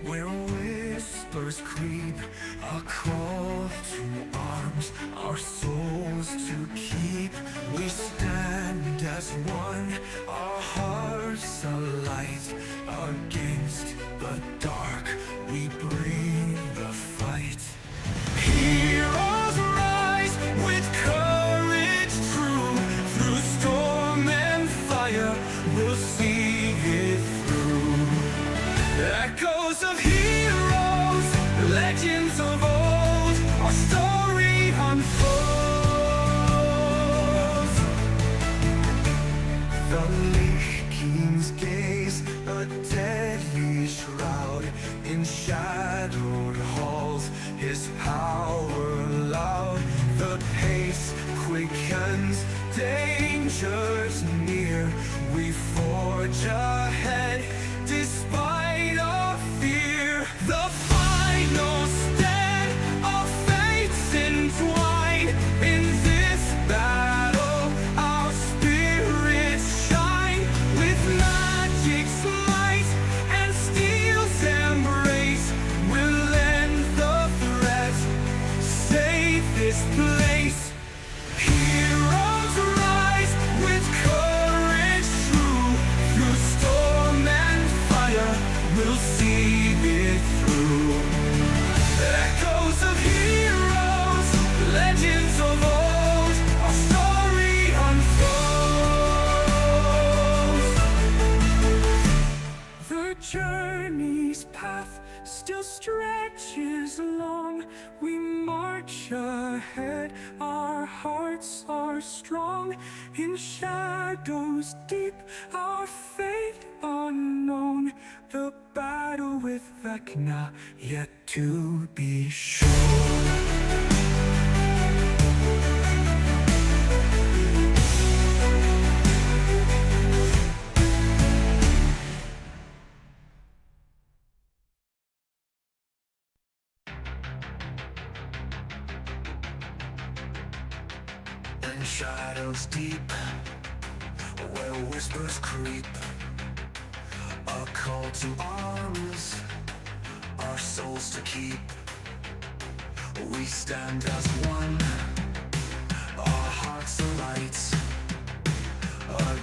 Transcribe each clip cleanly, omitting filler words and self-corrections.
where whispers creep, a call to arms, our souls to keep. We stand as one, our hearts alight. Against the dark, we bring the fight. Heroes rise with courage true, through storm and fire, we'll see it through. Echoes of heroes, legends of old, our story unfolds. The Lich King's gaze, a deadly shroud, in shadowed halls, his power loud. The pace quickens, dangers near, we forge ahead despite our fear. The final stand, our fates entwine. In this battle, our spirits shine. With magic's might and steel's embrace, we'll end the threat, save this place. Heroes rise with courage true, through storm and fire, we'll see it through. Echoes of heroes, legends of old, our story unfolds. The journey's path still stretches long. We march ahead, our hearts are strong. In shadows deep, our fate unknown. The battle with Vecna yet to be shown. In shadows deep, where whispers creep, a call to arms, our souls to keep. We stand as one, our hearts alight.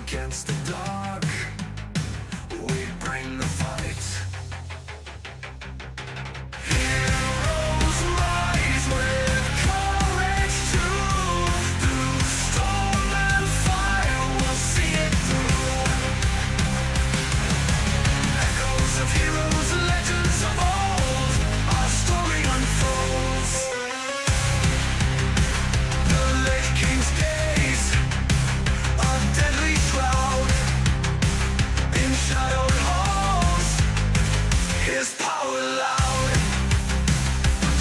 Against the dark, we bring the fight. Heroes rise with courage true, through storm and fire, we'll see it through. Echoes of heroes, legends of old, our story unfolds. The Lich King's gaze, a deadly shroud, in shadowed halls, his power loud.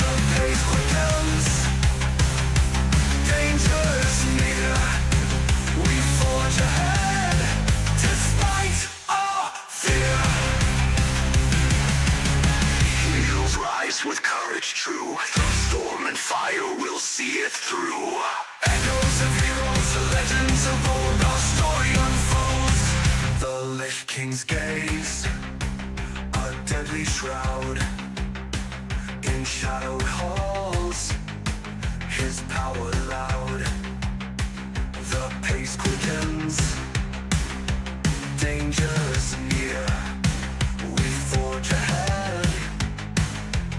The pace quickens, dangers near, we forge ahead despite our fear. Heroes rise with courage true, through storm and fire, we'll see it through. Echoes of heroes, legends of old, our story unfolds. The Lich King's gaze, a deadly shroud, in shadowed halls, his power loud. The pace quickens, dangers near, we forge ahead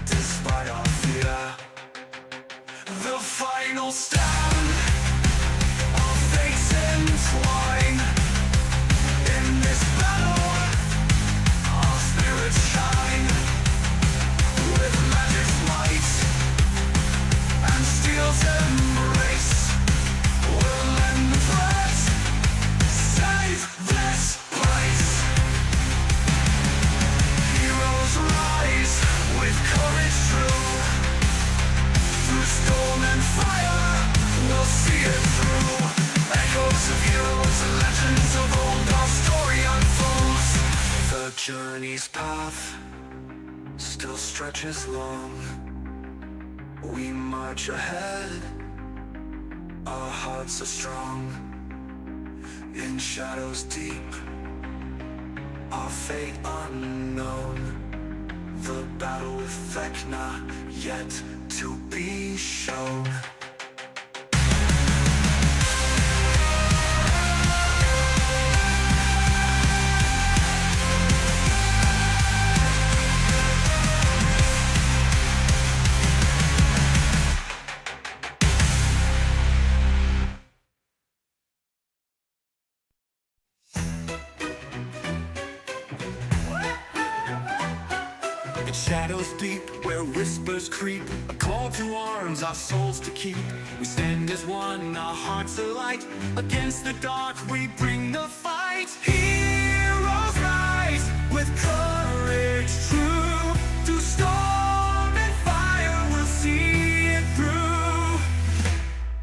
despite our fear. The final stand, our fates entwine. In this battle, our spirits shine. With magic's might and steel's embrace, we'll end the threat, save this place. Heroes rise with courage true, through storm and fire, we'll see it through. Echoes of heroes, legends of old, our story unfolds. The journey's path still stretches long, we march ahead, our hearts are strong. In shadows deep, our fate unknown. The battle with Vecna yet to be shown. In shadows deep, where whispers creep, a call to arms, our souls to keep. We stand as one, our hearts alight. Against the dark, we bring the fight. Heroes rise with courage true. Through storm and fire, we'll see it through.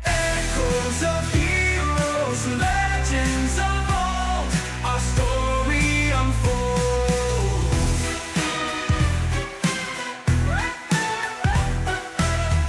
Echoes of heroes, legends of old, our story unfolds.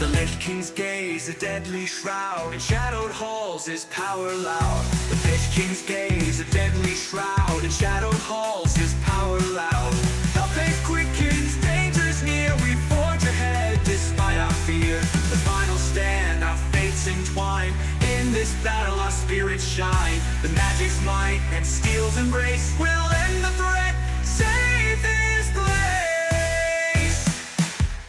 The Lich King's gaze, a deadly shroud. In shadowed halls, his power loud. The Lich King's gaze, a deadly shroud. In shadowed halls, his power loud. Our faith quickens, dangers near. We forge ahead, despite our fear. The final stand, our fates entwine. In this battle, our spirits shine. The magic's might and steel's embrace will end the threat, save this place.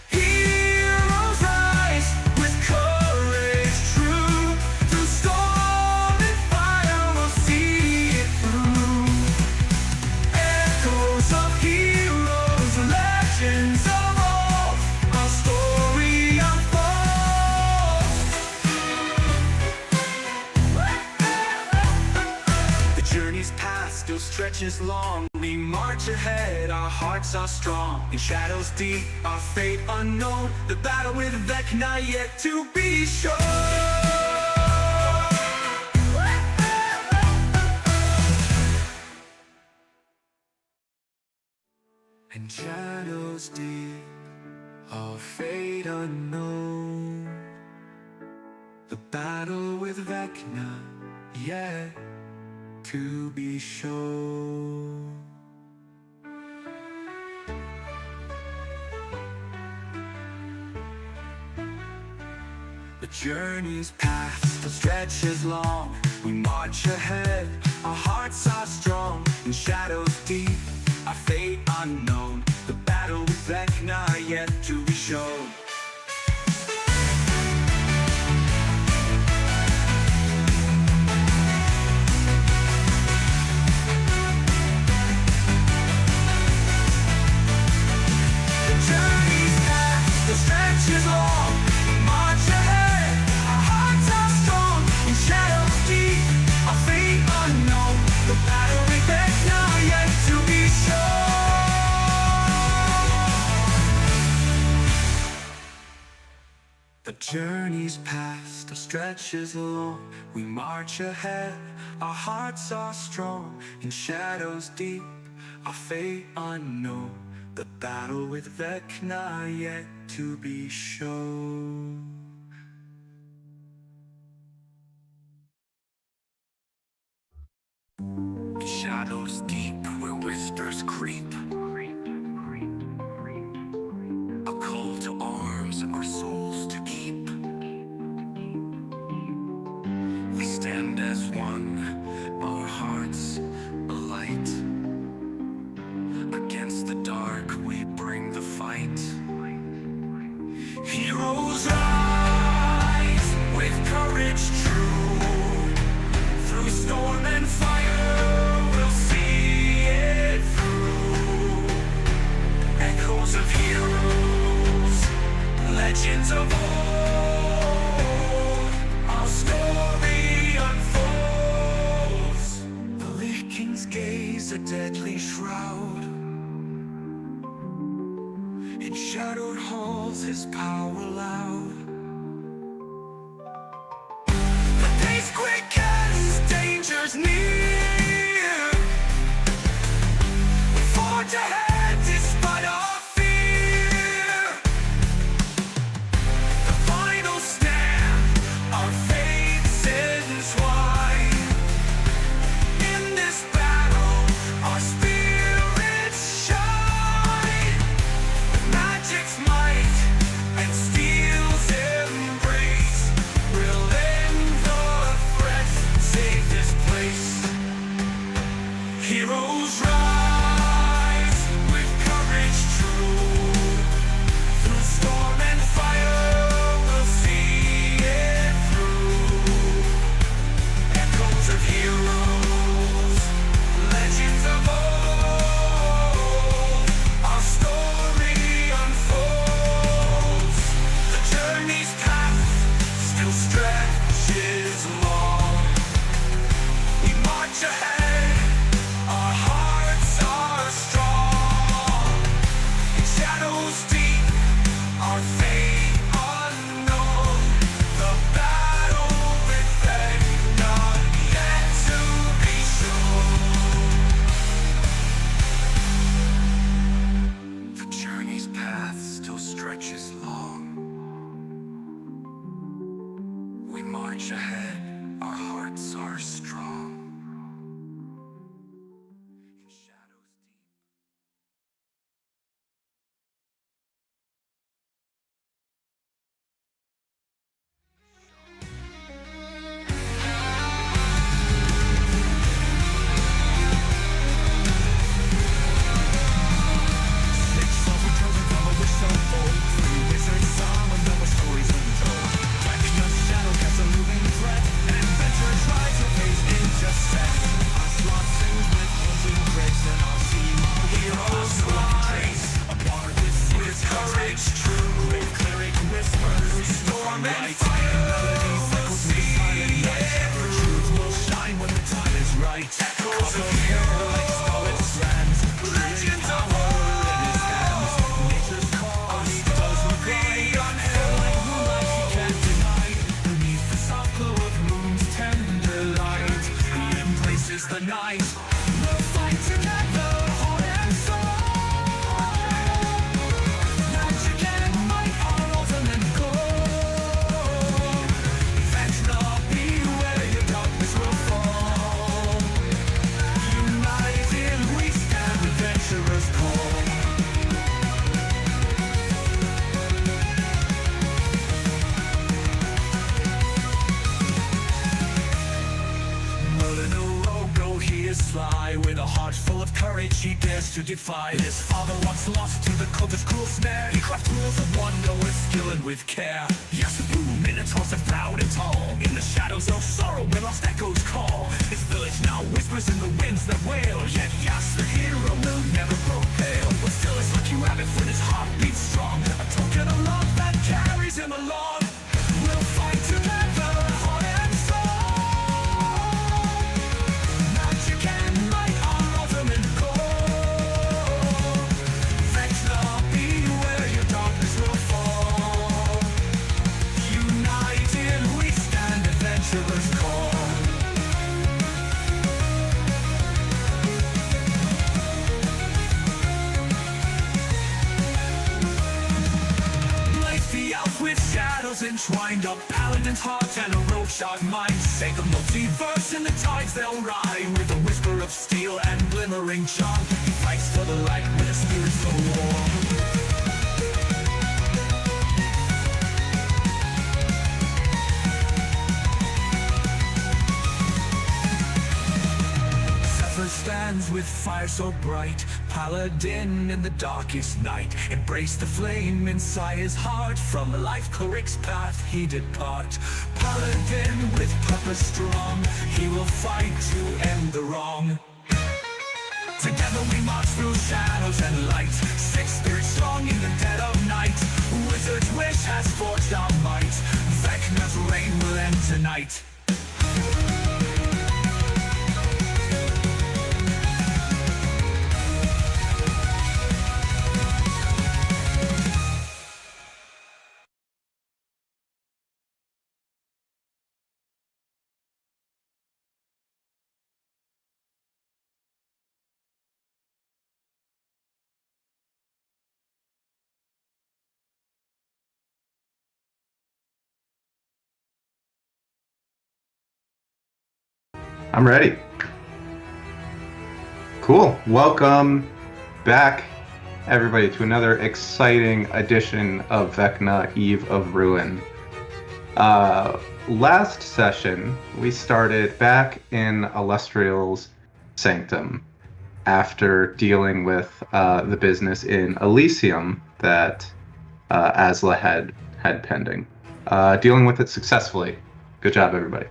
Heroes rise with courage true. Through storm and fire, we'll see it through. Echoes of heroes, legends of old, our story unfolds. The journey's past still stretches long. We march ahead, our hearts are strong. In shadows deep, our fate unknown. The battle with Vecna yet to be shown. In shadows deep, our fate unknown. The battle with Vecna yet to be shown. The journey's past, the stretch is long. We march ahead, our hearts are strong. In shadows deep, our fate unknown. The battle with Vecna yet to be shown. The journey's past, the stretch is long. We march ahead, our hearts are strong. In shadows deep, our fate unknown. The battle with Vecna yet to be shown. The journey's past, the stretch is long. We march ahead, our hearts are strong. In shadows deep, our fate unknown. The battle with Vecna yet to be shown. Shadows deep, where whispers creep, a call to arms, our souls to keep. We stand as one, our hearts alight. Against the dark, we bring the fight. Heroes rise with courage true. Through storm and fire, we'll see it through. Echoes of heroes, legends of old, our story unfolds. The Lich King's gaze, a deadly shroud. In shadowed halls, his power loud. The pace quickens, dangers near. We forge ahead despite our fear. The final stand, our fates entwine. In this battle, our spirits shine. march ahead, our hearts are strong. In shadows deep. The night, we'll fight together, heart and soul. Magic and might, our ultimate goal. Vecna, beware, your darkness will fall. United we stand, adventurers call. Sly, with a heart full of courage, he dares to defy his father once lost to the cultist's cruel snare. He crafts rules of wonder with skill and with care. Yes, the blue minotaurs are proud and tall. In the shadows of sorrow, where lost echoes call. His village now whispers in the winds that wail. Yet yes, the hero will never grow pale. But still, it's like you have it when his heart beats strong. A token of love that carries him along. We'll fight together, heart and soul. Magic and might, our ultimate goal. Vecna, beware, your darkness will fall. United we stand, adventurers call. With shadows entwined, a paladin's heart and a rogue-shod mind. Sake of multiverse in the tides they'll ride. With a whisper of steel and glimmering charm, he fights for the light with a spirit so warm. Stands with fire so bright, paladin in the darkest night. Embrace the flame inside his heart, from life cleric's path he did part. Paladin with purpose strong, he will fight to end the wrong. Together we march through shadows and light, six spirits strong in the dead of night. Wizard's wish has forged our might, Vecna's reign will end tonight. I'm ready. Cool. Welcome back, everybody, to another exciting edition of Vecna, Eve of Ruin. Last session, we started back in Elestrial's Sanctum after dealing with the business in Elysium that Asla had pending. Dealing with it successfully. Good job, everybody.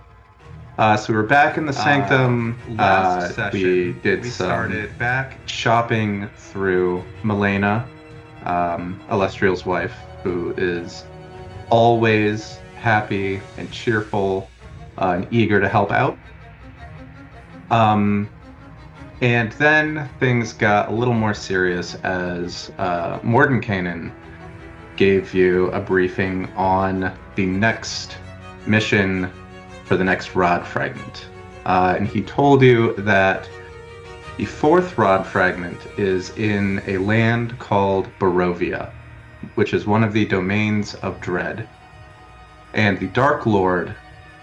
So we're back in the Sanctum. Last session, we started back shopping through Milena, Elestrial's wife, who is always happy and cheerful and eager to help out. And then things got a little more serious as Mordenkainen gave you a briefing on the next mission for the next rod fragment. And he told you that the fourth rod fragment is in a land called Barovia, which is one of the domains of Dread. And the Dark Lord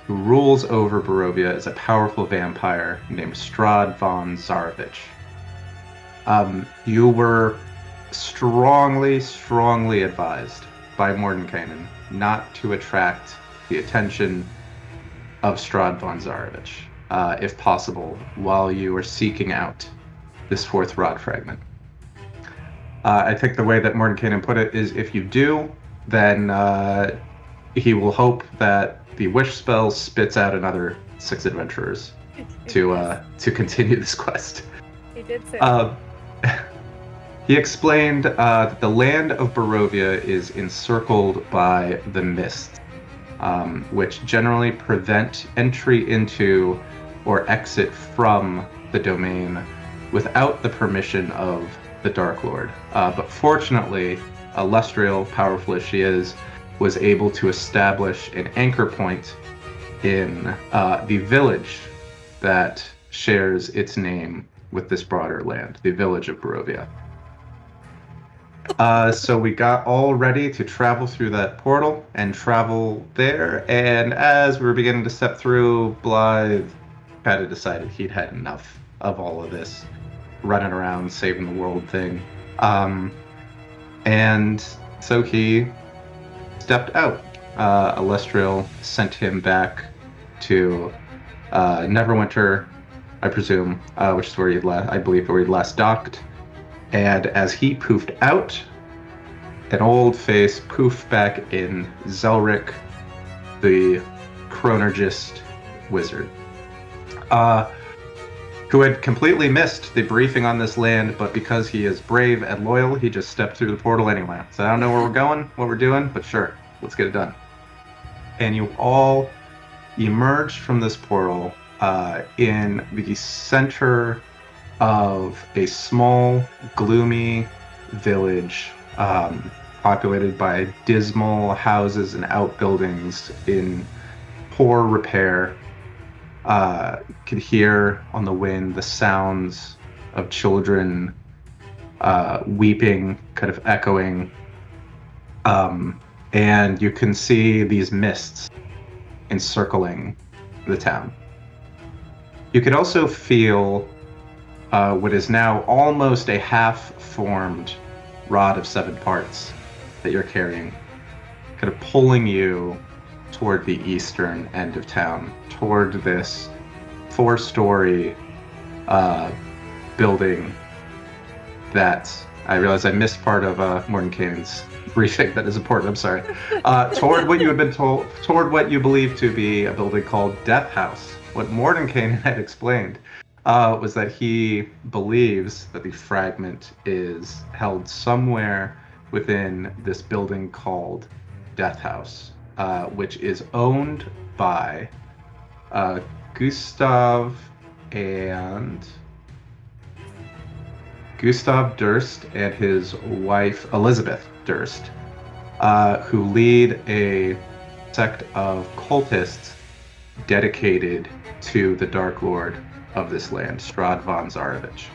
who rules over Barovia is a powerful vampire named Strahd von Zarovich. You were strongly advised by Mordenkainen not to attract the attention of Strahd von Zarovich, if possible, while you are seeking out this fourth rod fragment. I think the way that Mordenkainen put it is, if you do, then he will hope that the wish spell spits out another 6 adventurers to continue this quest. He did say. He explained that the land of Barovia is encircled by the mist, which generally prevent entry into or exit from the domain without the permission of the Dark Lord. But fortunately, Lestriel, powerful as she is, was able to establish an anchor point in the village that shares its name with this broader land, the village of Barovia. So we got all ready to travel through that portal and travel there, and as we were beginning to step through, Blythe kind of decided he'd had enough of all of this running around saving the world thing. And so he stepped out. Alestriel sent him back to Neverwinter, I presume, which is where I believe where he'd last docked. And as he poofed out, an old face poofed back in Zelric, the chronologist wizard, who had completely missed the briefing on this land, but because he is brave and loyal, he just stepped through the portal anyway. So I don't know where we're going, what we're doing, but sure, let's get it done. And you all emerged from this portal in the center of a small, gloomy village populated by dismal houses and outbuildings in poor repair. Could hear on the wind the sounds of children weeping, kind of echoing. And you can see these mists encircling the town. You could also feel what is now almost a half-formed rod of 7 parts that you're carrying, kind of pulling you toward the eastern end of town, toward this 4-story building that I realize I missed part of Mordenkainen's briefing. That is important. I'm sorry. Toward what you had been told, toward what you believe to be a building called Death House. What Mordenkainen had explained was that he believes that the fragment is held somewhere within this building called Death House, which is owned by Gustav Durst and his wife Elizabeth Durst, who lead a sect of cultists dedicated to the Dark Lord of this land, Strahd von Zarovich.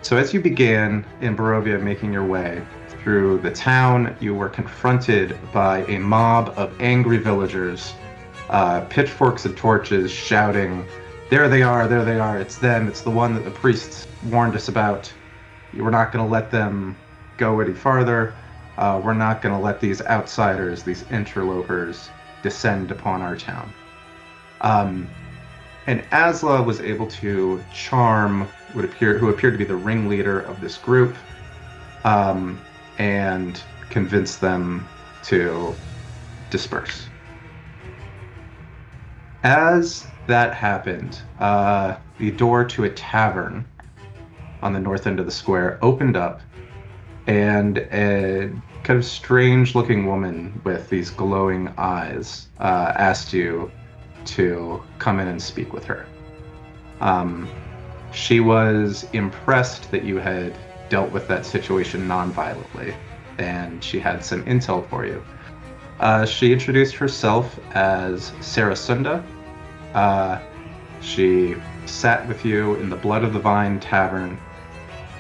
So as you began in Barovia making your way through the town, you were confronted by a mob of angry villagers, pitchforks and torches, shouting, there they are, it's them, it's the one that the priests warned us about. We're not going to let them go any farther. We're not going to let these outsiders, these interlopers, descend upon our town. And Asla was able to charm who appeared to be the ringleader of this group, and convince them to disperse. As that happened, the door to a tavern on the north end of the square opened up, and a kind of strange-looking woman with these glowing eyes asked you to come in and speak with her. She was impressed that you had dealt with that situation non-violently, and she had some intel for you. She introduced herself as Sarah Sunda. She sat with you in the Blood of the Vine Tavern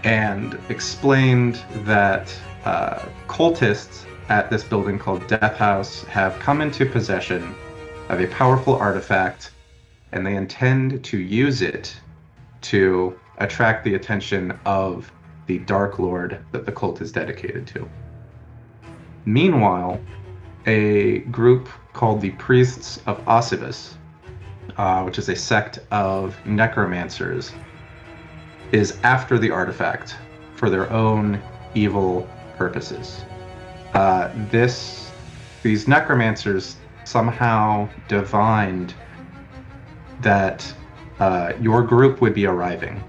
and explained that cultists at this building called Death House have come into possession of a powerful artifact, and they intend to use it to attract the attention of the Dark Lord that the cult is dedicated to. Meanwhile, a group called the Priests of Osibus, which is a sect of necromancers, is after the artifact for their own evil purposes. These necromancers somehow divined that your group would be arriving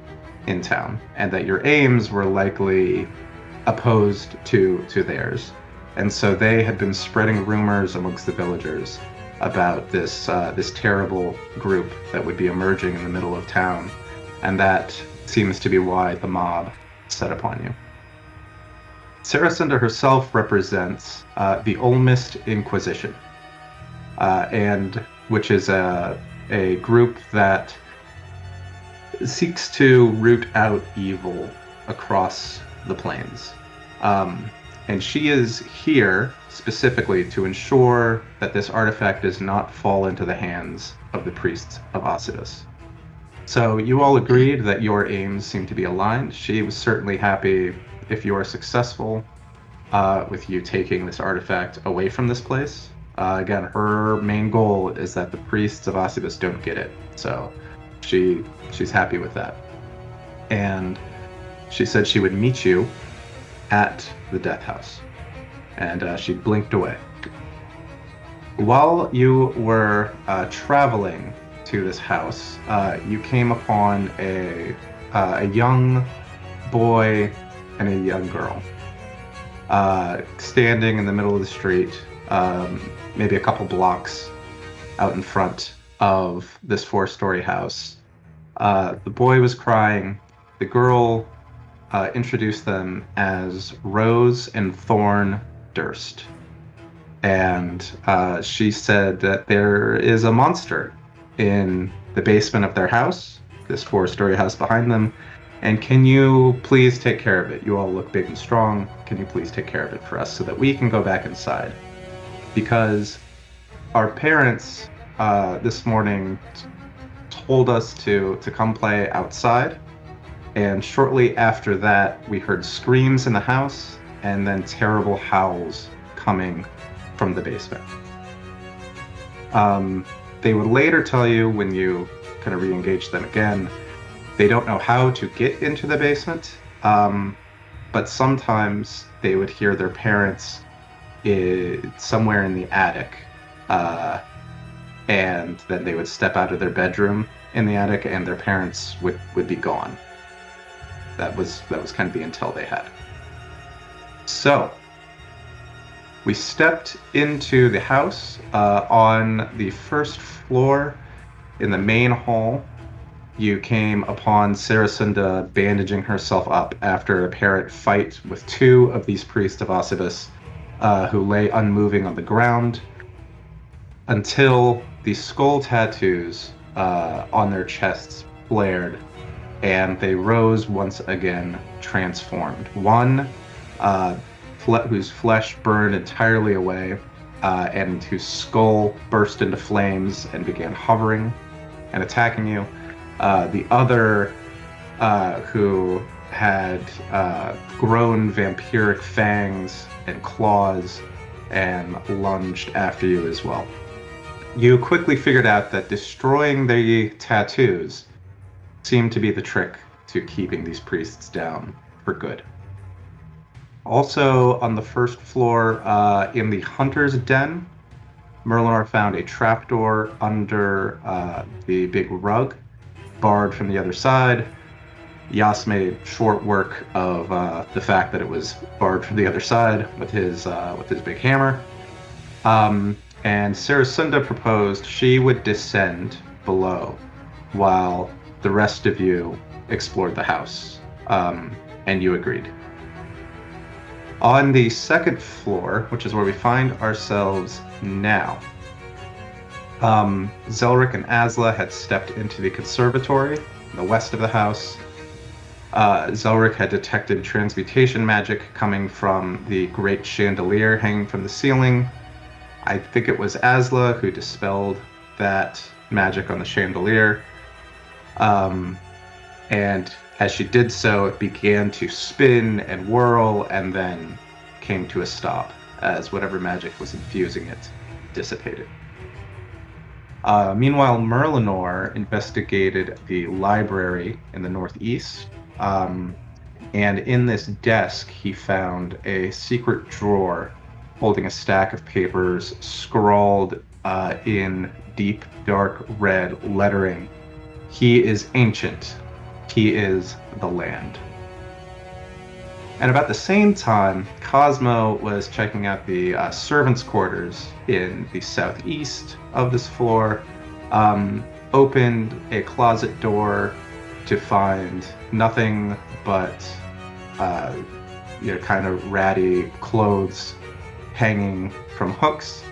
in town, and that your aims were likely opposed to theirs. And so they had been spreading rumors amongst the villagers about this terrible group that would be emerging in the middle of town, and that seems to be why the mob set upon you. Saracinda herself represents the Olmist Inquisition, and which is a group that seeks to root out evil across the plains. And she is here specifically to ensure that this artifact does not fall into the hands of the priests of Ossidus. So you all agreed that your aims seem to be aligned. She was certainly happy if you are successful with you taking this artifact away from this place. Again, her main goal is that the priests of Ossidus don't get it. So she's happy with that. And she said she would meet you at the Death House. And she blinked away. While you were traveling to this house, you came upon a young boy and a young girl standing in the middle of the street, maybe a couple blocks out in front of this 4-story house. The boy was crying. The girl introduced them as Rose and Thorn Durst. And she said that there is a monster in the basement of their house, this 4-story house behind them, and can you please take care of it? You all look big and strong. Can you please take care of it for us so that we can go back inside? Because our parents this morning told us to come play outside, and shortly after that we heard screams in the house and then terrible howls coming from the basement. They would later tell you, when you kind of re-engage them again, they don't know how to get into the basement, but sometimes they would hear their parents somewhere in the attic, and then they would step out of their bedroom in the attic and their parents would be gone. That was kind of the intel they had. So we stepped into the house. On the first floor in the main hall, you came upon Saracinda bandaging herself up after a apparent fight with 2 of these priests of Osibus, who lay unmoving on the ground, until the skull tattoos on their chests flared, and they rose once again transformed. One whose flesh burned entirely away, and whose skull burst into flames and began hovering and attacking you. The other, who had grown vampiric fangs and claws and lunged after you as well. You quickly figured out that destroying the tattoos seemed to be the trick to keeping these priests down for good. Also, on the first floor, in the Hunter's Den, Merlinar found a trapdoor under the big rug, barred from the other side. Yas made short work of the fact that it was barred from the other side with his big hammer. And Saracinda proposed she would descend below while the rest of you explored the house, and you agreed. On the second floor, which is where we find ourselves now, Zelric and Asla had stepped into the conservatory in the west of the house. Zelric had detected transmutation magic coming from the great chandelier hanging from the ceiling. I think it was Asla who dispelled that magic on the chandelier. And as she did so, it began to spin and whirl and then came to a stop as whatever magic was infusing it dissipated. Meanwhile, Merlinor investigated the library in the northeast, and in this desk he found a secret drawer holding a stack of papers scrawled in deep, dark red lettering. He is ancient. He is the land. And about the same time, Cosmo was checking out the servants' quarters in the southeast of this floor, opened a closet door to find nothing but kind of ratty clothes hanging from hooks.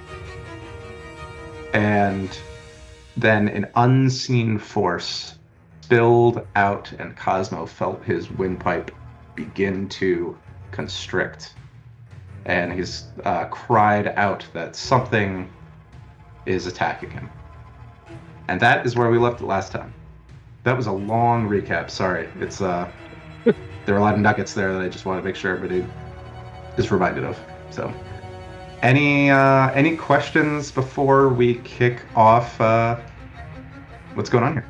And then an unseen force spilled out, and Cosmo felt his windpipe begin to constrict. And he's cried out that something is attacking him. And that is where we left it last time. That was a long recap. Sorry. It's there are a lot of nuggets there that I just want to make sure everybody is reminded of. So, any questions before we kick off? What's going on here?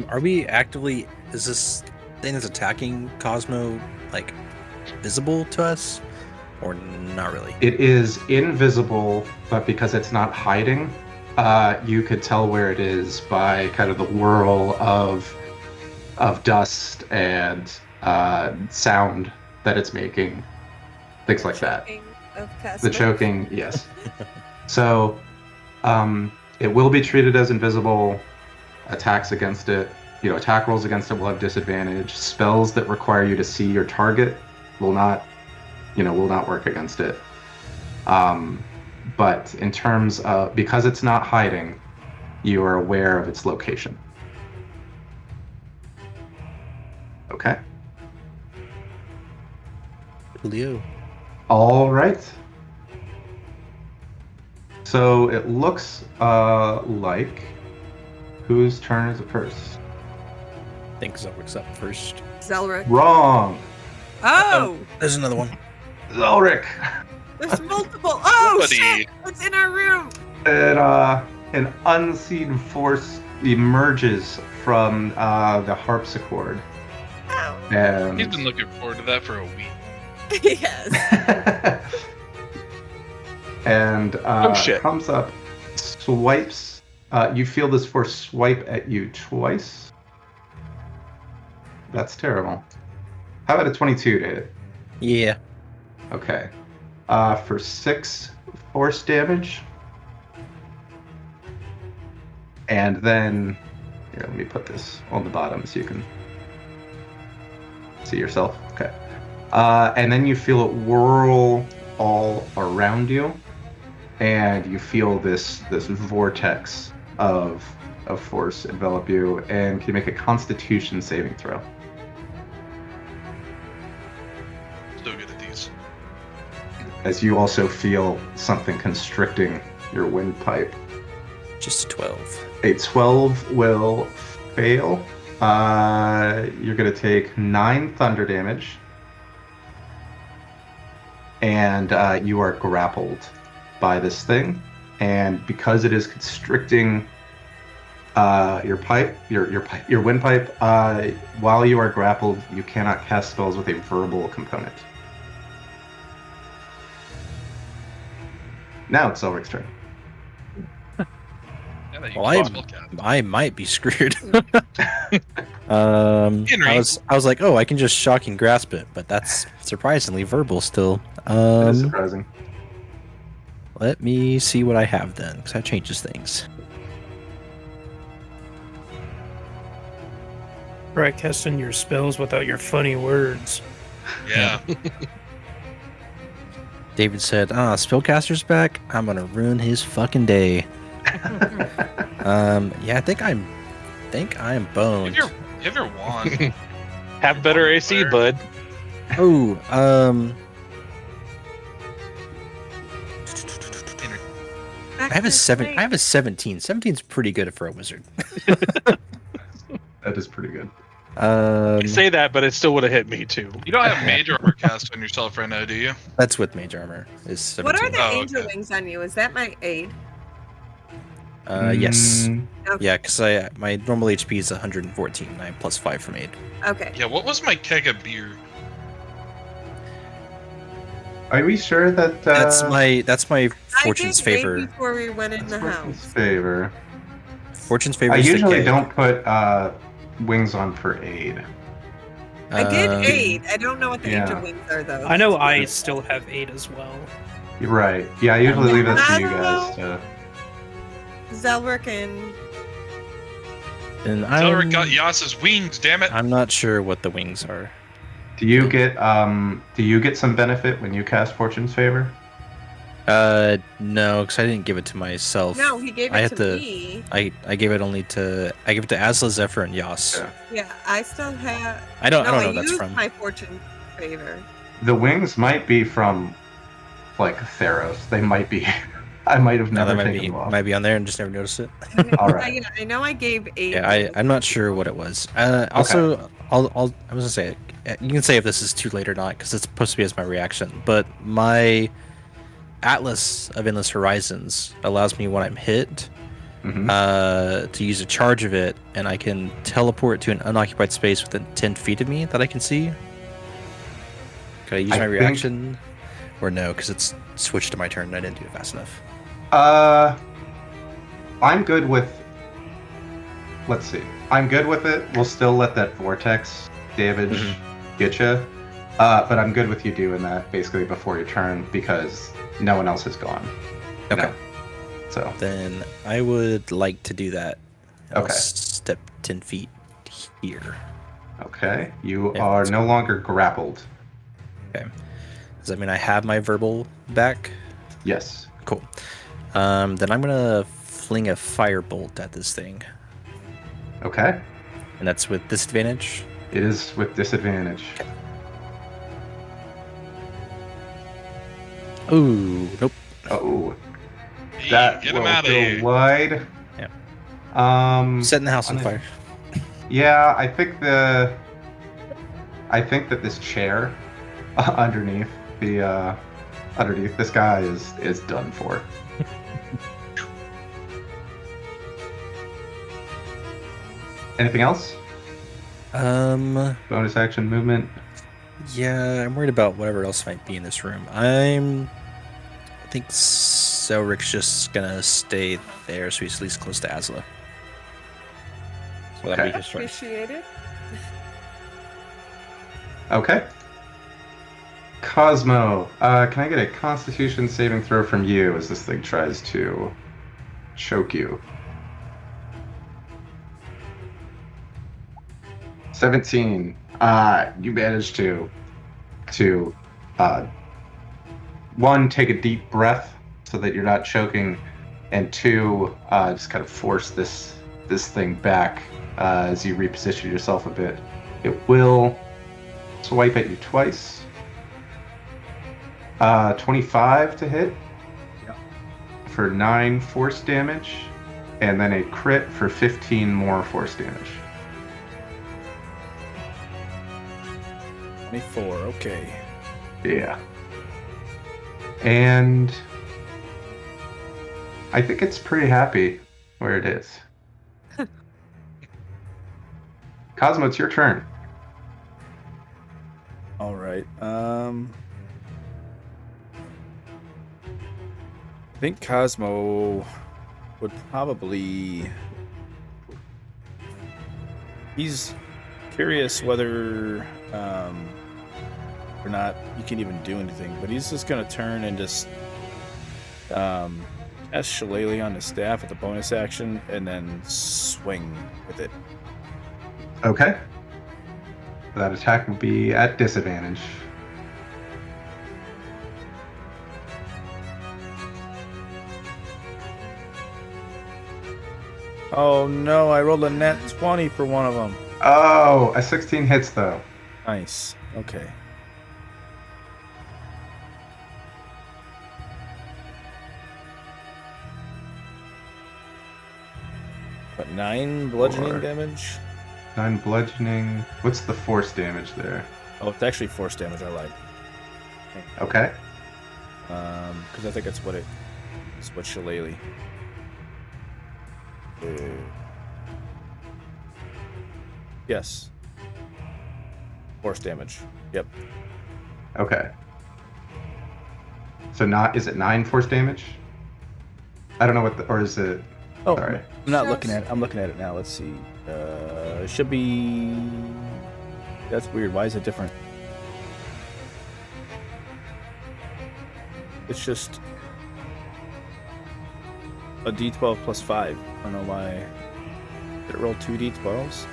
Are we actively? Is this thing that's attacking Cosmo like visible to us, or not really? It is invisible, but because it's not hiding, you could tell where it is by kind of the whirl of dust and sound that it's making, things like that. The choking, yes. So it will be treated as invisible. Attacks against it, attack rolls against it will have disadvantage. Spells that require you to see your target will not work against it. But in terms of, because it's not hiding, you are aware of its location. Okay. Julio. All right. So it looks like, whose turn is it first? I think Zelric's up first. Zelric. Wrong. Oh! There's another one. Zelric. There's multiple. Oh, Buddy. shit! It's in our room! And an unseen force emerges from the harpsichord. Ow. And He's been looking forward to that for a week. Yes. and shit. comes up, swipes. You feel this force swipe at you twice. That's terrible. How about a 22, David? Yeah. Okay. For 6 force damage. And then, here, let me put this on the bottom so you can see yourself. Okay. And then you feel it whirl all around you, and you feel this vortex of force envelop you. And can you make a Constitution saving throw? So good at these. As you also feel something constricting your windpipe. Just a 12. A 12 will fail. You're going to take 9 thunder damage. And you are grappled by this thing. And because it is constricting your windpipe, while you are grappled, you cannot cast spells with a verbal component. Now it's Zelric's turn. Yeah, that Well, huge spellcast. I might be screwed. I was like, oh, I can just shock and grasp it, but that's surprisingly verbal still. That is surprising. Let me see what I have then, because that changes things. Try casting your spells without your funny words. Yeah. David said, spellcaster's back. I'm gonna ruin his fucking day. Yeah, I think I'm boned. If You have your wand. Have better AC, bud. Oh, I have a 17. 17's pretty good for a wizard. That is pretty good. I say that, but it still would have hit me too. You don't have mage armor cast on yourself right now, do you? That's with mage armor. Is 17. What are the Oh, angel okay. wings on you? Is that my aid? Yes. Okay. Yeah, because my normal HP is 114. I have +5 from aid. Okay. Yeah, what was my keg of beer? Are we sure that That's my fortune's I did aid favor. before we went in the Fortune's house. favor? Fortune's favor. I is the usually keg. don't put wings on for aid. I did Um, aid. I don't know what the yeah. angel wings are though. I know I still have 8 as well. You're right. Yeah, I usually leave that to you I guys don't to. Zelric and And Zelric got Yas's wings, damn it! I'm not sure what the wings are. Do you get some benefit when you cast Fortune's favor? No, because I didn't give it to myself. no, he gave I it had to to- me. I gave it only to Asla, Zephyr, and Yas. Yeah. Yeah, I still have. I don't no, know what that's used from. my fortune favor. The wings might be from, like, Theros. They might be. I might have No, never that taken them off. might be on there and just never noticed it. All right. I know I gave 8. Yeah, I'm not sure what it was. Also, I was gonna say, you can say if this is too late or not because it's supposed to be as my reaction. But my Atlas of Endless Horizons allows me when I'm hit Mhm. to use a charge of it, and I can teleport to an unoccupied space within 10 feet of me that I can see. Could I use I my think- reaction? Or no, because it's switched to my turn and I didn't do it fast enough. I'm good with. Let's see. I'm good with it. We'll still let that vortex damage get you. But I'm good with you doing that basically before your turn because no one else is gone. You Okay. know? So. Then I would like to do that. I'll Okay. step 10 feet here. Okay. You Yeah, are that's no longer grappled. Does that mean I have my verbal back? Yes. Cool. Then I'm gonna fling a firebolt at this thing, Okay. and that's with disadvantage. It is with disadvantage. Ooh, nope. Oh, Hey, that get will him out of go here. wide. Yeah. Setting the house on on fire. Yeah, I think that this chair underneath this guy is done for. Anything else? Bonus action movement. Yeah, I'm worried about whatever else might be in this room. I think Selric's just gonna stay there, so he's at least close to Asla. So that'll be Okay. his turn. Appreciate it. Okay. Cosmo, can I get a Constitution saving throw from you as this thing tries to choke you? 17. You managed to one, take a deep breath so that you're not choking, and two, just kind of force this thing back as you reposition yourself a bit. It will swipe at you twice. 25 to hit for 9 force damage, and then a crit for 15 more force damage. 24, okay. Yeah. And I think it's pretty happy where it is. Cosmo, it's your turn. All right. I think Cosmo would probably. He's curious whether or not you can even do anything, but he's just gonna turn and just cast Shillelagh on the staff with the bonus action, and then swing with it. Okay. That attack will be at disadvantage. Oh no! I rolled a net 20 for one of them. Oh, a 16 hits though. Nice. Okay. But 9 bludgeoning Four. damage. 9 bludgeoning. What's the force damage there? Oh, it's actually force damage. I lied. Okay. Because I think it's what Shillelagh. Yes. Force damage. Yep. Okay. So is it 9 force damage? I don't know or is it? Oh, Sorry. I'm not looking at it. I'm looking at it now. Let's see. It should be. That's weird. Why is it different? It's just a D12 plus 5. I don't know why. Did it roll 2 D12s?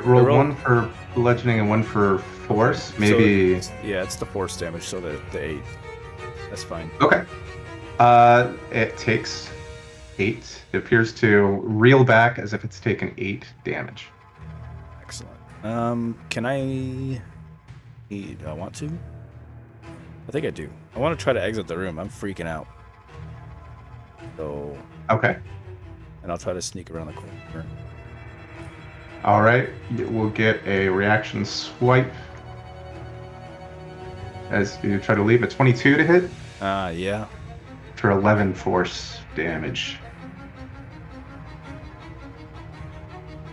Roll roll- 1 for bludgeoning and 1 for force. Maybe. So it's the force damage, so the 8. That's fine. Okay. It takes 8. It appears to reel back as if it's taken 8 damage. Excellent. Can I? Do I want to? I think I do. I want to try to exit the room. I'm freaking out. So, Okay. and I'll try to sneak around the corner. All right. We'll get a reaction swipe as you try to leave. A 22 to hit Yeah. for 11 force damage.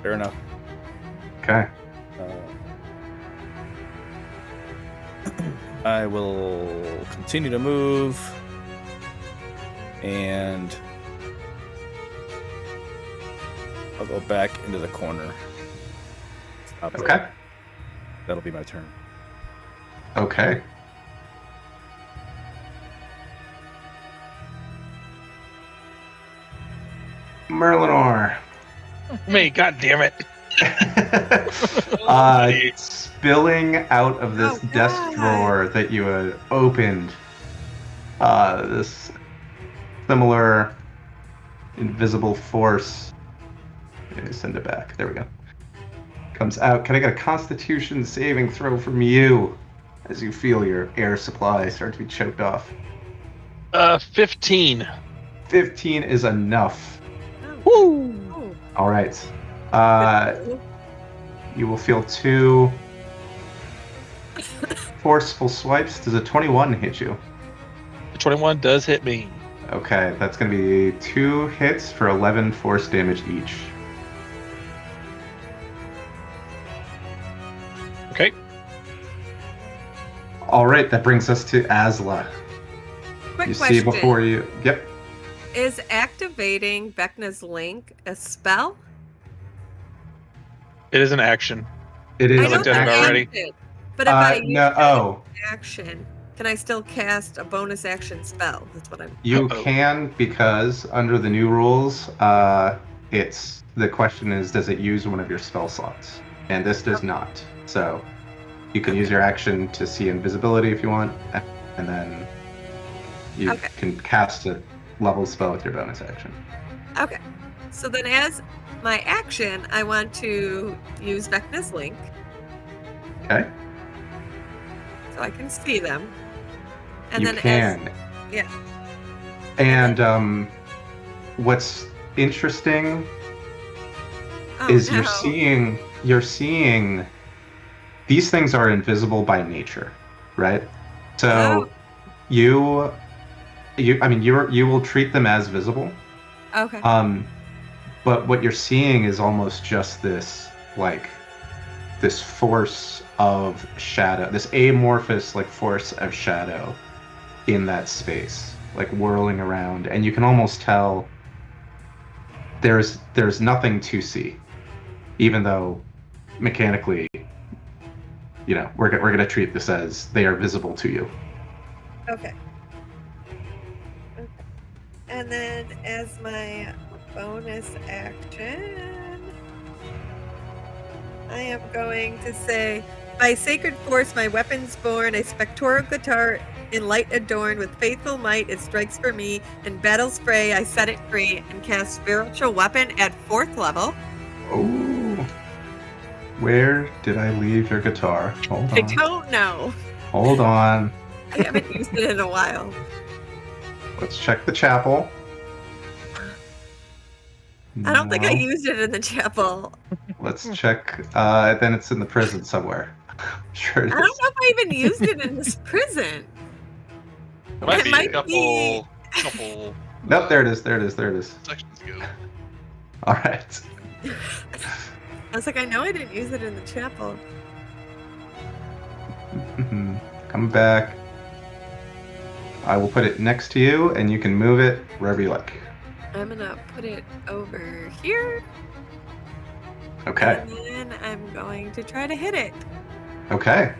Fair enough. Okay. I will continue to move, and I'll go back into the corner. Stop there. Okay. That'll be my turn. Okay. Merlinor. Me, god damn it. Spilling out of this Oh, desk God. drawer that you had opened, this similar invisible force. Send it back. There we go. Comes out. Can I get a Constitution saving throw from you as you feel your air supply start to be choked off? 15. 15 is enough. Oh. All right. You will feel 2 forceful swipes. Does a 21 hit you? The 21 does hit me. Okay, that's going to be 2 hits for 11 force damage each. Okay. All right, that brings us to Asla. Quick You question. see before you. Yep. Is activating Vecna's link a spell? It is an action. It is. I I looked know at it it's already. action, but if I use No. Oh, action, can I still cast a bonus action spell? That's what I'm. you Uh-oh. can because under the new rules, it's the question is, does it use one of your spell slots? And this does not. So you can use your action to see invisibility if you want, and then you Okay. can cast a level spell with your bonus action. Okay. So then, as my action, I want to use Vecna's link Okay. so I can see them. And you then can. yeah. And what's interesting is you're seeing these things are invisible by nature, right? So you will treat them as visible. Okay. But what you're seeing is almost just this force of shadow, this amorphous force of shadow in that space, whirling around, and you can almost tell there's nothing to see, even though mechanically, we're gonna treat this as they are visible to you. Okay. And then as my bonus action, I am going to say, by sacred force, my weapon's born, a spectral guitar in light adorned with faithful might, it strikes for me. In battle's fray, I set it free and cast spiritual weapon at 4th level. Oh. Where did I leave your guitar? Hold I on. don't know. Hold on. I haven't used it in a while. Let's check the chapel. I don't think I No. used it in the chapel. Let's check. Then it's in the prison somewhere. Sure it I don't is. know if I even used it in this prison. There might It be might a couple Nope, there it is. There it is. There it is. sections ago. All right. I was like, I know I didn't use it in the chapel. Come back. I will put it next to you, and you can move it wherever you like. I'm gonna put it over here. Okay. And then I'm going to try to hit it. Okay.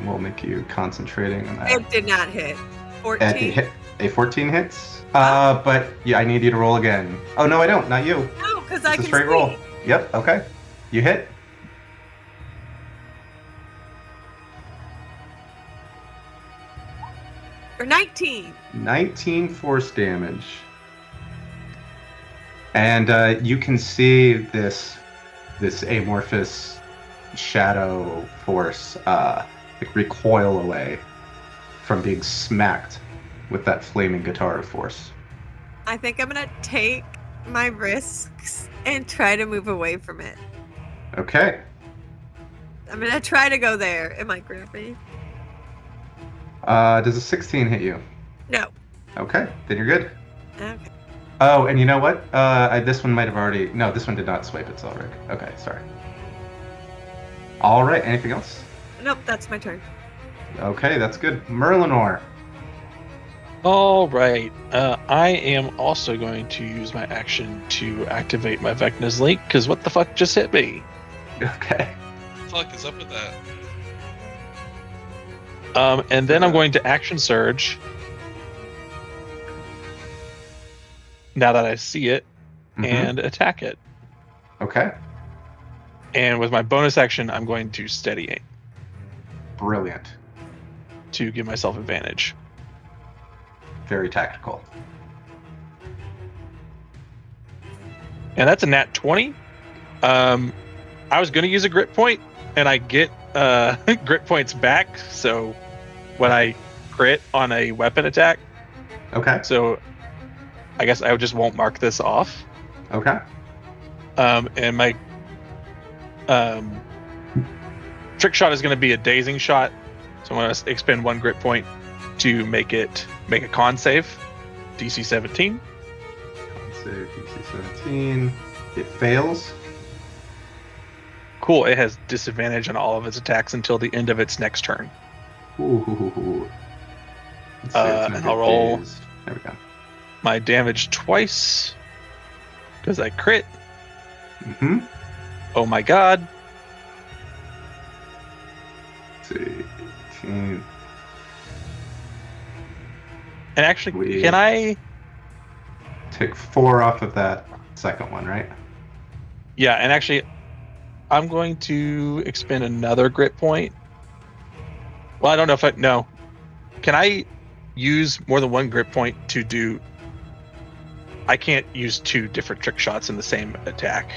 We'll make you concentrating on that. It did not hit. And 14. a 14 hits. But yeah, I need you to roll again. Oh no, I don't. Not you. No, because I It's a can straight see. roll. Yep. Okay. You hit. Or 19. 19 force damage. And you can see this amorphous shadow force like recoil away from being smacked with that flaming guitar of force. I think I'm gonna take my risks and try to move away from it. Okay. I'm gonna try to go there. It might grab me. Does a 16 hit you? No. Okay, then you're good. Okay. Oh, and you know what? This one might have already... No, this one did not swipe itself, Rick. Okay, sorry. All right, anything else? Nope, that's my turn. Okay, that's good. Merlinor. All right. I am also going to use my action to activate my Vecna's link, because what the fuck just hit me? Okay. What the fuck is up with that? And then I'm going to action surge. Now that I see it, Mhm. and attack it. Okay. And with my bonus action, I'm going to steady aim Brilliant. to give myself advantage. Very tactical. And that's a nat 20. I was going to use a grit point, and I get grit points back. So when I crit on a weapon attack, Okay. so I guess I just won't mark this off. Okay. And my trick shot is going to be a dazing shot. So I'm going to expend one grit point to make a con save. DC 17. Save DC 17. It fails. Cool. It has disadvantage on all of its attacks until the end of its next turn. Ooh. Let's see, it's gonna And get I'll roll. dazed. There we go. My damage twice because I crit. Mm-hmm. Oh my god. Let's see. 18. And actually, We- can I? Take 4 off of that second one, right? Yeah, and actually, I'm going to expend another grit point. Well, I don't know if no. Can I use more than one grit point to do? I can't use 2 different trick shots in the same attack.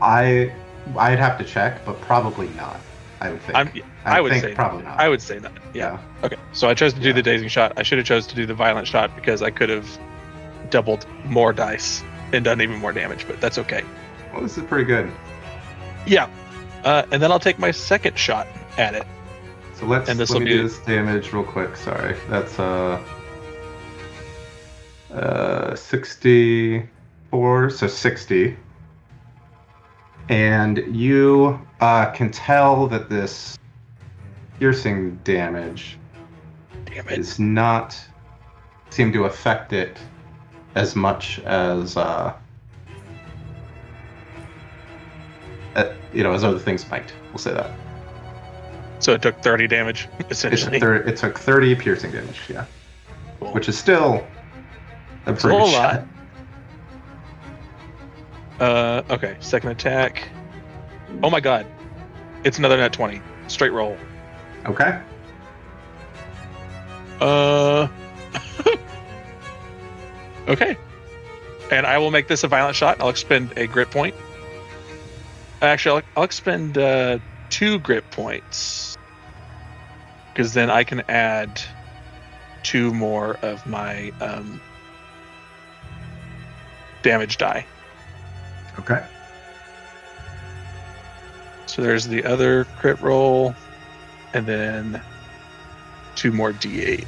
I'd have to check, but probably not. I would think. I would think say probably not. I would say not. Yeah. Okay. So I chose to do Yeah. the dazing shot. I should have chose to do the violent shot because I could have doubled more dice and done even more damage, but that's okay. Well, this is pretty good. Yeah. And then I'll take my second shot at it. So let And this me will do be- this damage real quick. Sorry, that's 64, so 60, and you can tell that this piercing damage Damn it. does not seem to affect it as much as as other things might. We'll say that. So it took 30 damage, essentially. It took 30 piercing damage, yeah. Cool. Which is still a a pretty whole good shot. lot. Okay, second attack. Oh my god. It's another nat 20. Straight roll. Okay. Okay. And I will make this a violent shot. I'll expend a grit point. Actually, I'll expend 2 grit points. Because then I can add 2 more of my damage die. Okay. So there's the other crit roll, and then 2 more d8.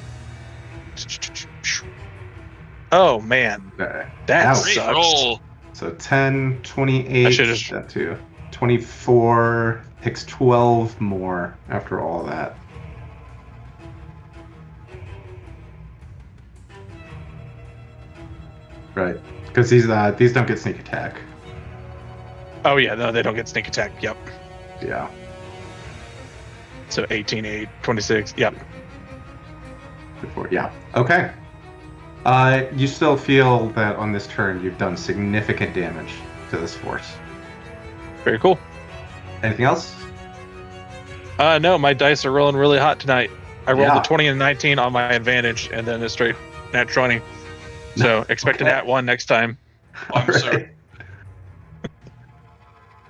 Oh man, Okay. that Ouch. Great sucks. roll. So 10, 28, I should've- that too. 24, takes 12 more after all that. Right. Because these don't get sneak attack. Oh yeah, no, they don't get sneak attack. Yep. Yeah. So 18, 8, 26. Yep. Before, yeah. Okay. You still feel that on this turn you've done significant damage to this force. Very cool. Anything else? No, my dice are rolling really hot tonight. I rolled Yeah. a 20 and 19 on my advantage, and then a straight nat 20. So expect a Okay. nat 1 next time. All sir.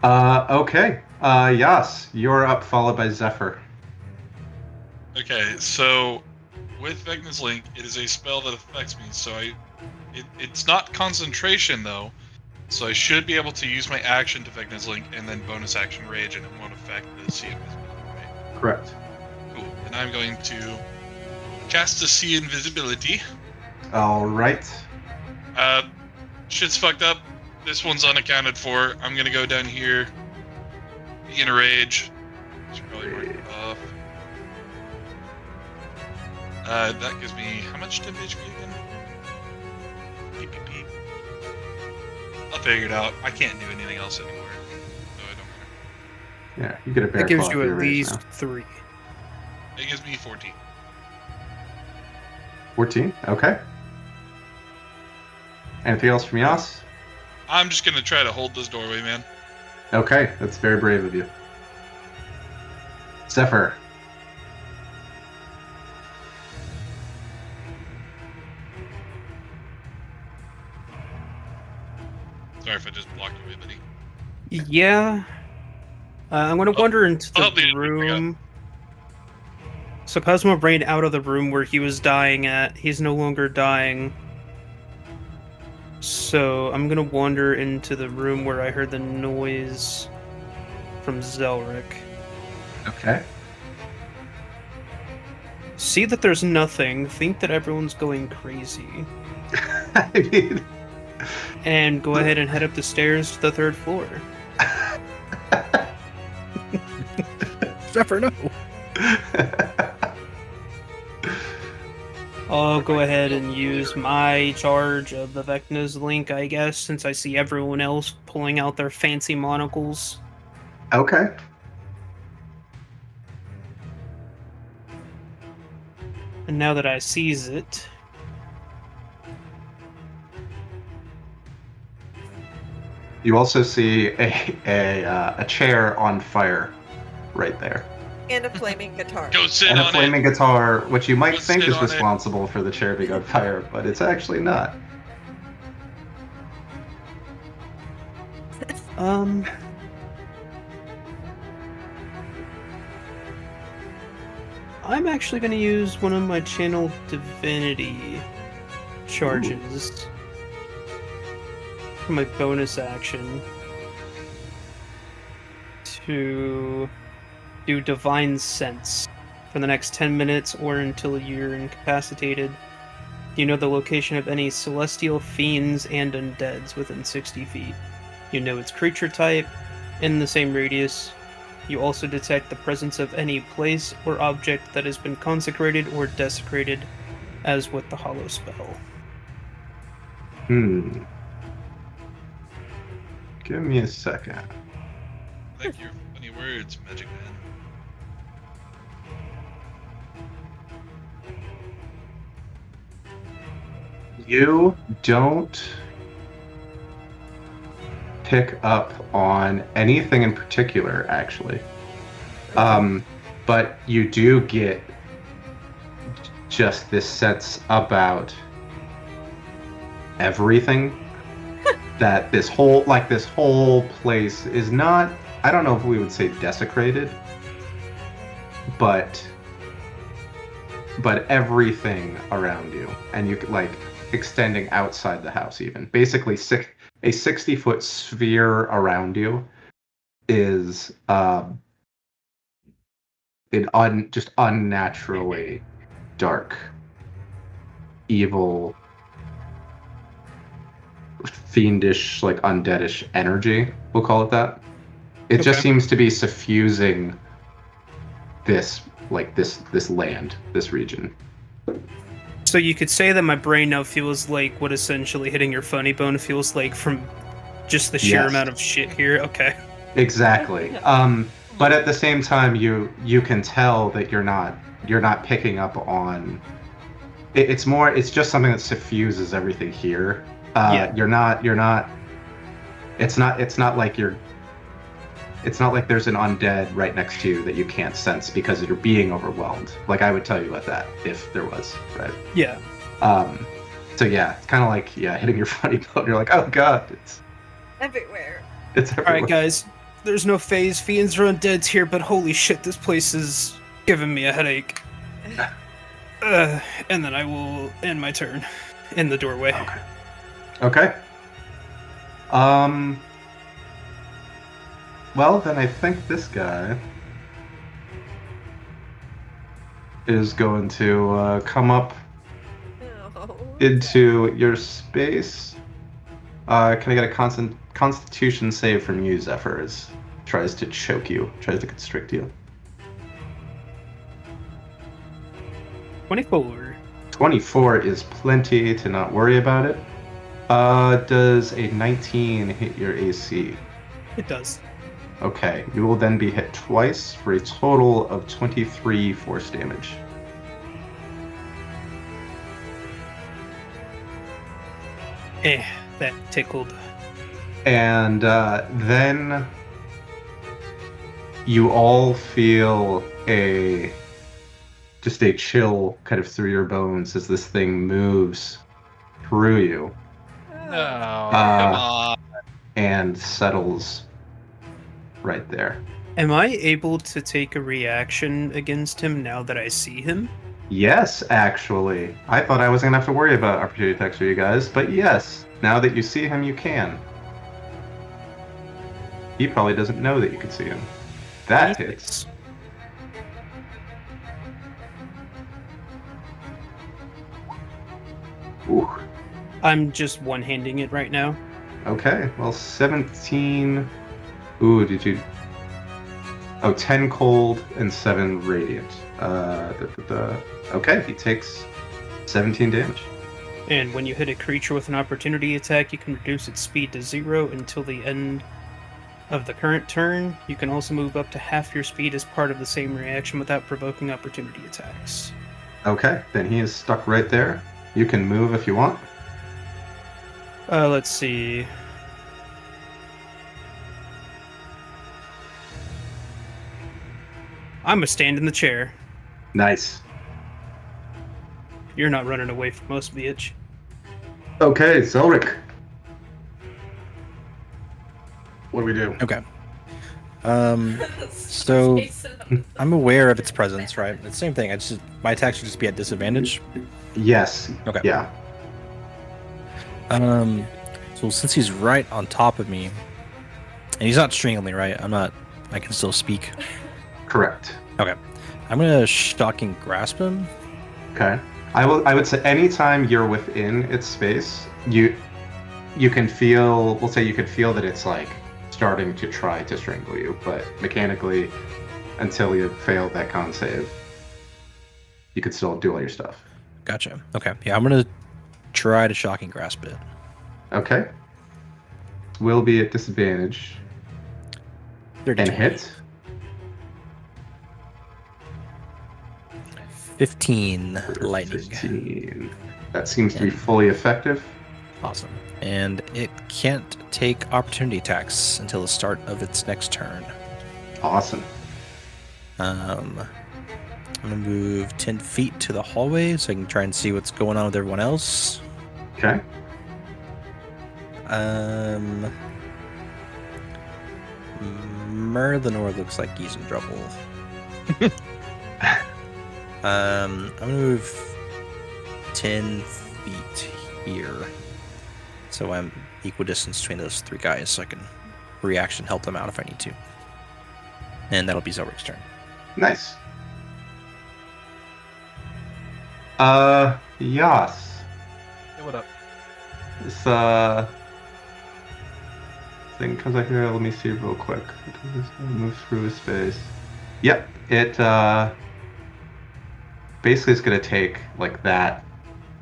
Okay. Yas, you're up, followed by Zephyr. Okay, so with Vecna's Link, it is a spell that affects me. So it's not concentration though. So I should be able to use my action to Vecna's Link and then bonus action Rage, and it won't affect the Sea Invisibility, right? Correct. Cool. And I'm going to cast a Sea Invisibility. All right. Shit's fucked up. This one's unaccounted for. I'm gonna go down here. Be in a rage. Should probably mark it off. That gives me how much temp HP again? Beep, beep, beep. I'll figure it out. I can't do anything else anymore, so it don't matter. Yeah, you get a bear That gives claw you for your at rage least now. 3. It gives me 14. 14. Okay. Anything else from Yas? I'm just gonna try to hold this doorway, man. Okay, that's very brave of you. Zephyr. Sorry if I just blocked your way, buddy. Yeah. I'm going to wander into I'll the help you. room. So Cosmo ran out of the room where he was dying at. He's no longer dying. So I'm going to wander into the room where I heard the noise from Zelric. Okay. See that there's nothing. Think that everyone's going crazy. I mean, And go ahead and head up the stairs to the 3rd floor. Zephyr, no. I'll go ahead and use my charge of the Vecna's Link, I guess, since I see everyone else pulling out their fancy monocles. okay. And now that I seize it, You also see a chair on fire right there. And a flaming guitar. Go sit And a on flaming it. guitar, which you might Go think sit is on it. responsible for the chair being on fire, but it's actually not. I'm actually going to use one of my Channel Divinity charges for my bonus action to do Divine Sense for the next 10 minutes or until you're incapacitated. You know the location of any celestial fiends and undeads within 60 feet. You know its creature type in the same radius. You also detect the presence of any place or object that has been consecrated or desecrated, as with the Hollow spell. Give me a second. Thank you. Funny words, Magic Man. You don't pick up on anything in particular, actually. But you do get just this sense about everything that this whole place is not I don't know if we would say desecrated, but everything around you, and you could like extending outside the house even. Basically, a 60-foot sphere around you is just unnaturally dark, evil, fiendish, like undeadish energy. We'll call it that. It just Okay. seems to be suffusing this land, this region. So you could say that my brain now feels like what essentially hitting your funny bone feels like from just the sheer Yes. amount of shit here. Okay. Exactly. But at the same time, you can tell that you're not picking up on. It's just something that suffuses everything here. Yeah. You're not. It's not like you're. It's not like there's an undead right next to you that you can't sense because you're being overwhelmed. Like I would tell you about that if there was, right? Yeah. So yeah, it's kind of like hitting your funny bone. You're like, oh god, Everywhere. it's everywhere. All right, guys. There's no phase. Fiends are undeads here, but holy shit, this place is giving me a headache. And then I will end my turn in the doorway. Okay. Well, then I think this guy is going to come up Oh. into your space. Can I get a Constitution save from you, Zephyr? As tries to choke you, tries to constrict you. 24. 24 is plenty to not worry about it. Does a 19 hit your AC? It does. Okay, you will then be hit twice for a total of 23 force damage. That tickled. And then you all feel just a chill kind of through your bones as this thing moves through you No, come on. and settles right there. Am I able to take a reaction against him now that I see him? Yes, actually. I thought I wasn't going to have to worry about opportunity attacks for you guys, but yes, now that you see him, you can. He probably doesn't know that you can see him. That hits. Ooh. I'm just one-handing it right now. Okay, well, 17. Ooh, did you. Oh, 10 cold and 7 radiant. Okay, he takes 17 damage. And when you hit a creature with an opportunity attack, you can reduce its speed to 0 until the end of the current turn. You can also move up to half your speed as part of the same reaction without provoking opportunity attacks. Okay, then he is stuck right there. You can move if you want. Let's see. I'm gonna stand in the chair. Nice. You're not running away from us, bitch. Okay, Zelric. What do we do? Okay. So I'm aware of its presence, right? It's the same thing. My attack should just be at disadvantage. Yes. Okay. Yeah. So since he's right on top of me, and he's not strangling me, right? I can still speak. Correct. Okay. I'm gonna shocking grasp him. Okay. I would say anytime you're within its space, you can feel. We'll say you could feel that it's like starting to try to strangle you, but mechanically, until you fail that con save, you could still do all your stuff. Gotcha. Okay. Yeah, I'm gonna try to shocking grasp it. Okay. Will be at disadvantage. 30 And hit. 15 lightning. 15. That seems to be fully effective. Awesome. And it can't take opportunity attacks until the start of its next turn. Awesome. I'm gonna move 10 feet to the hallway so I can try and see what's going on with everyone else. Okay. Merlinor looks like he's in trouble. I'm gonna move 10 feet here, so I'm equidistant between those three guys, so I can reaction help them out if I need to. And that'll be Zelric's turn. Nice. Yas. Hey, what up? This thing comes out here. Let me see real quick. Move through his space. Yep. It basically is gonna take like that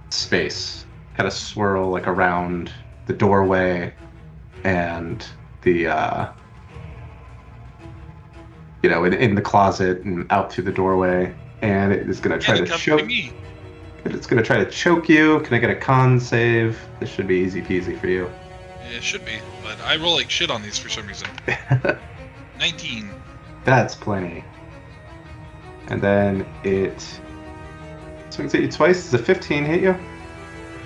space, kind of swirl like around the doorway and the in the closet and out through the doorway, and it is gonna try to choke. It's gonna try to choke you. Can I get a con save? This should be easy peasy for you. Yeah, it should be, but I roll like shit on these for some reason. 19. That's plenty. And then it swings at you twice. Does a 15 hit you?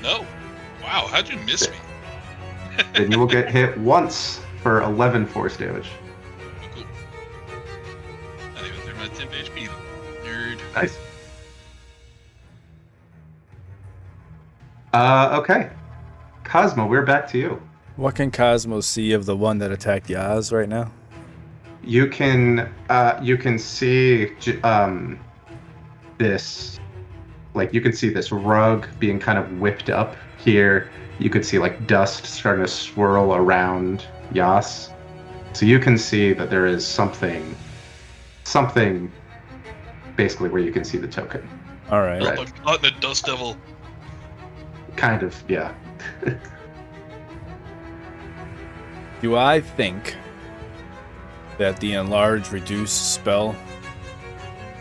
No. Wow, how'd you miss me? Then you will get hit once for 11 force damage. Cool. Not even through my 10 HP. Nerd. Nice. Okay. Cosmo, we're back to you. What can Cosmo see of the one that attacked Yaz right now? You can see this, like you can see this rug being kind of whipped up here. You could see like dust starting to swirl around Yas. So you can see that there is something basically where you can see the token. All right. Right. Not the Dust Devil. Kind of, yeah. Do I think that the enlarge reduce spell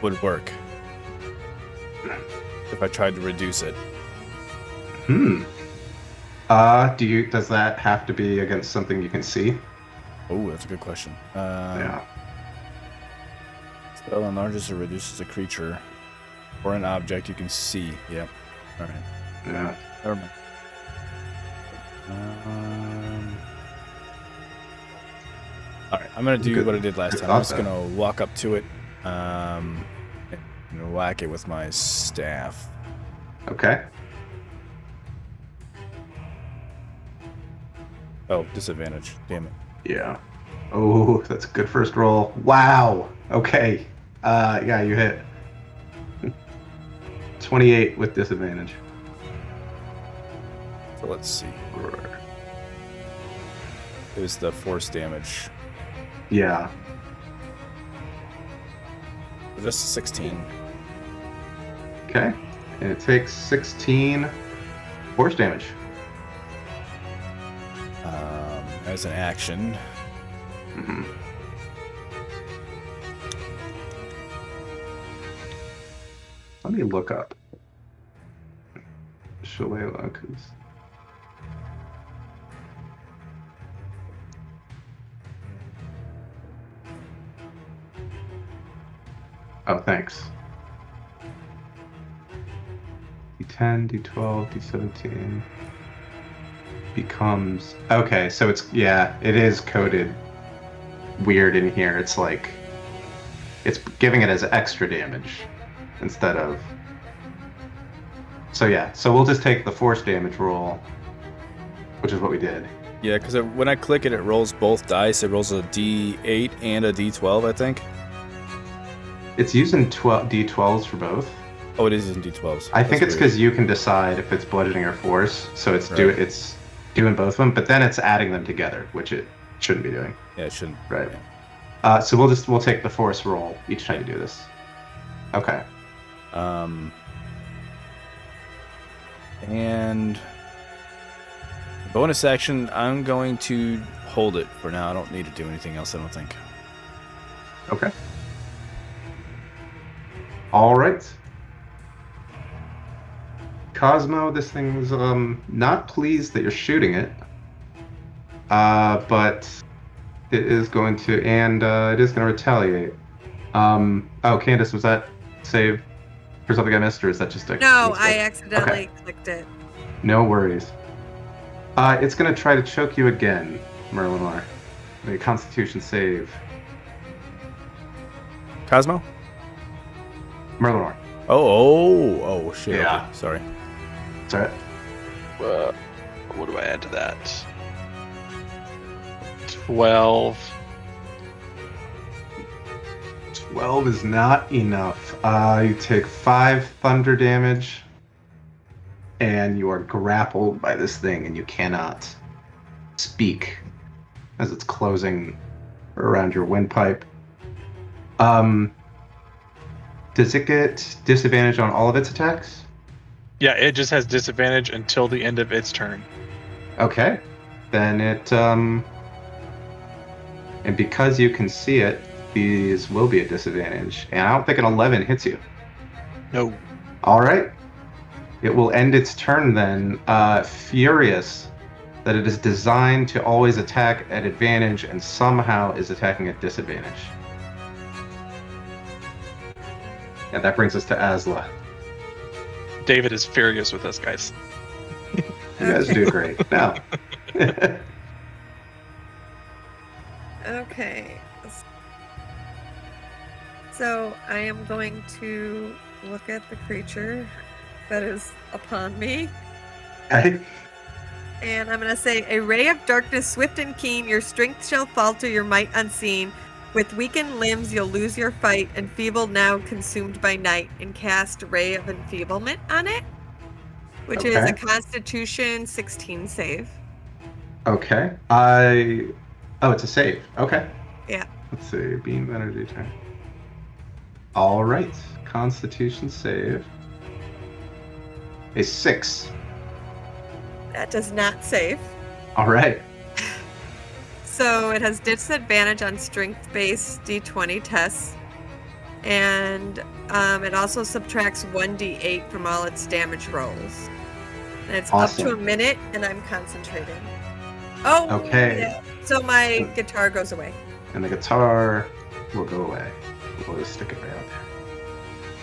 would work if I tried to reduce it? Does that have to be against something you can see? Oh, that's a good question. Yeah. Spell enlarges or reduces a creature or an object you can see. Yep. All right. Yeah. Never mind. All right. I'm gonna do Good- what I did last good time. I'm just thought, gonna walk up to it, and whack it with my staff. Okay. Oh, disadvantage. Damn it. Yeah. Oh, that's a good first roll. Wow. Okay. Yeah, you hit. 28 with disadvantage. So let's see. It was the force damage. Yeah. Just a 16. Okay. And it takes 16 force damage. As an action. Mm-hmm. Let me look up Shalala, because oh, thanks. D10, D12, D17 becomes okay. So it's it is coded weird in here. It's like it's giving it as extra damage instead of. So yeah, so we'll just take the force damage roll, which is what we did. Yeah, because when I click it, it rolls both dice. It rolls a D8 and a D12, I think. It's using D12s for both. Oh, it is in D12s. I think That's it's weird. because you can decide if it's bludgeoning or force, so it's Right. it's doing both of them, but then it's adding them together, which it shouldn't be doing. Yeah, it shouldn't. Right. Yeah. So we'll take the force roll each time you do this. Okay. And bonus action, I'm going to hold it for now. I don't need to do anything else, I don't think. Okay. All right. Cosmo, this thing's not pleased that you're shooting it, but it is going to, and it is going to retaliate. Oh, Candace, was that save for something I missed, or is that just a No, mistake? I accidentally clicked it. No worries. It's going to try to choke you again, Merlinor. Make a Constitution save. Cosmo? Merlinor. Oh, shit. Yeah. Okay. Sorry. It's alright. What do I add to that? 12. 12 is not enough. You take 5 thunder damage, and you are grappled by this thing, and you cannot speak as it's closing around your windpipe. Does it get disadvantage on all of its attacks? Yeah, it just has disadvantage until the end of its turn. Okay. Then it, and because you can see it, these will be a disadvantage. And I don't think an 11 hits you. No. Alright. It will end its turn then, furious that it is designed to always attack at advantage and somehow is attacking at disadvantage. And that brings us to Asla. David is furious with us, guys. You guys do great. Now. Okay. So I am going to look at the creature that is upon me. Okay. And I'm going to say, a ray of darkness, swift and keen, your strength shall falter, your might unseen. With weakened limbs, you'll lose your fight, enfeebled now, consumed by night, and cast Ray of Enfeeblement on it, which is Okay. a Constitution 16 save. Okay. Oh, it's a save. Okay. Yeah. Let's see. Beam of energy turn. All right. Constitution save. A 6. That does not save. All right. So it has disadvantage on strength-based D20 tests, and it also subtracts 1d8 from all its damage rolls. And it's Awesome. up to a minute, and I'm concentrating. Oh, Okay. yeah. So my guitar goes away. And the guitar will go away. We'll just stick it right out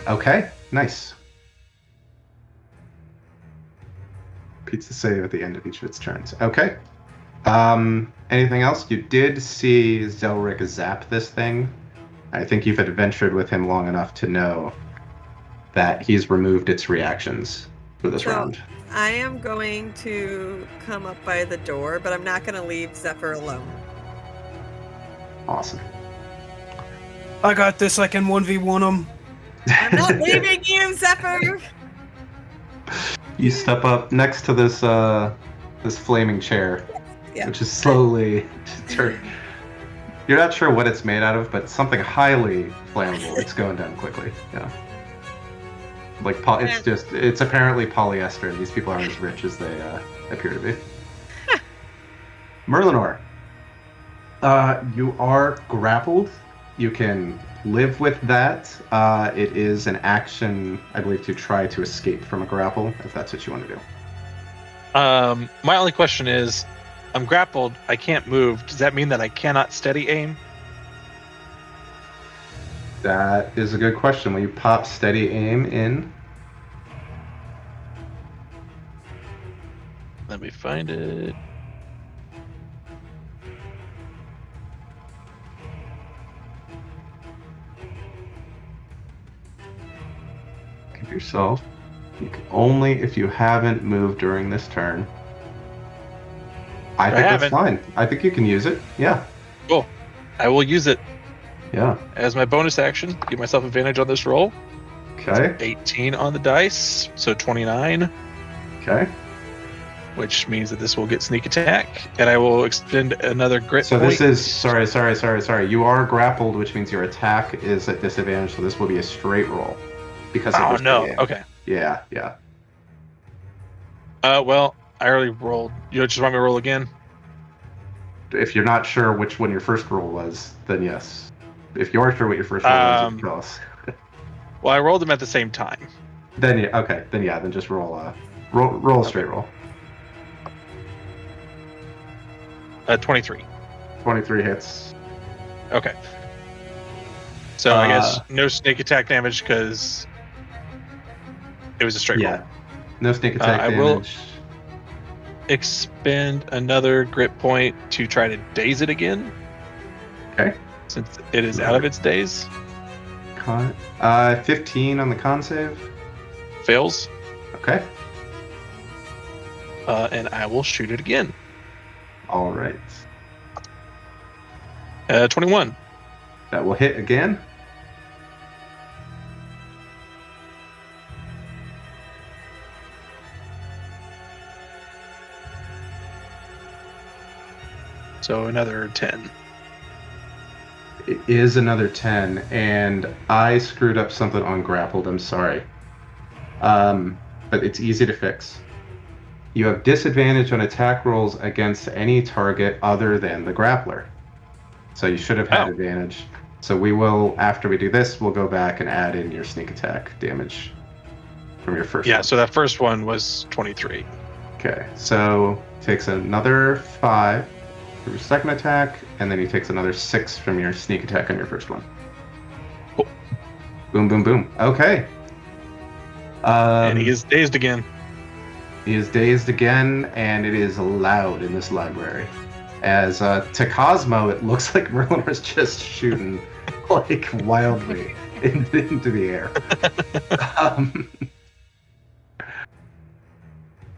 there. Okay. Nice. Repeats the save at the end of each of its turns. Okay. Anything else? You did see Zelric zap this thing. I think you've adventured with him long enough to know that he's removed its reactions for this So- round. I am going to come up by the door, but I'm not going to leave Zephyr alone. Awesome. I got this. I can 1v1 him. I'm not leaving you, Zephyr! You step up next to this this flaming chair, Yeah. which is slowly turn. You're not sure what it's made out of, but something highly flammable. It's going down quickly. Yeah. Like it's apparently polyester. These people aren't as rich as they appear to be. Merlinor, you are grappled. You can live with that. It is an action, I believe, to try to escape from a grapple, if that's what you want to do. My only question is, I'm grappled. I can't move. Does that mean that I cannot steady aim? That is a good question. Will you pop steady aim in? Let me find it. Give yourself. You can only if you haven't moved during this turn. I think that's haven't. fine. I think you can use it. Yeah. Cool. I will use it Yeah. as my bonus action. Give myself advantage on this roll. Okay. 18 on the dice, so 29, Okay. which means that this will get sneak attack, and I will expend another grit So point. this is sorry. You are grappled, which means your attack is at disadvantage. So this will be a straight roll because of Oh your no. steady aim. Okay. Yeah. Well, I already rolled. You just want me to roll again? If you're not sure which one your first roll was, then yes. If you are sure what your first roll was, you can tell us. Well, I rolled them at the same time. Then yeah, okay. Then just roll a straight roll. 23. 23 hits. Okay. So I guess no snake attack damage because it was a straight roll. Yeah. No snake attack I will- damage. Expend another grit point to try to daze it again. Okay. since it is out of its days. 15 on the con save. Fails, Okay. and I will shoot it again. All right. 21. That will hit again. So another 10. It is another 10, and I screwed up something on grappled. I'm sorry. But it's easy to fix. You have disadvantage on attack rolls against any target other than the grappler. So you should have had advantage. So we will, after we do this, we'll go back and add in your sneak attack damage from your first one. So that first one was 23. Okay, so takes another 5 for your second attack, and then he takes another 6 from your sneak attack on your first one. Cool. Boom, boom, boom. Okay. And he is dazed again. He is dazed again, and it is loud in this library. As to Cosmo, it looks like Merlin was just shooting like wildly into the air.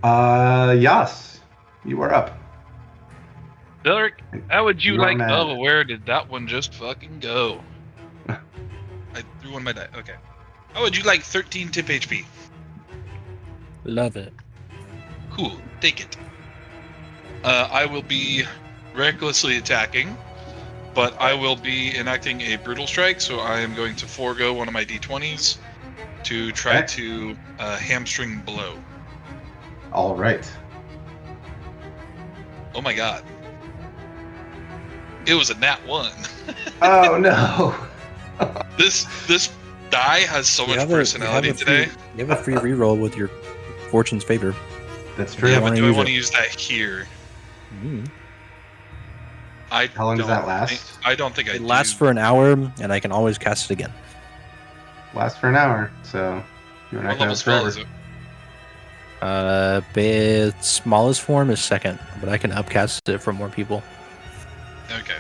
Yas, you are up. Derek, how would you You are like? mad. Oh, where did that one just fucking go? I threw one of my die. Okay. How would you like 13 tip HP? Love it. Cool, take it. I will be recklessly attacking, but I will be enacting a brutal strike, so I am going to forego one of my d20s to try Okay. to hamstring blow. All right. Oh my god. It was a nat 1. Oh no. This die has so much personality today. You have a free reroll with your fortune's favor. That's true. Yeah, wanna but do I use want it. to use that here? Mm. How long does that last? I don't think I It do. lasts for an hour, and I can always cast it again. Lasts for an hour, so you and I What can level have spell forever. is it? Its smallest form is second, but I can upcast it for more people. Okay.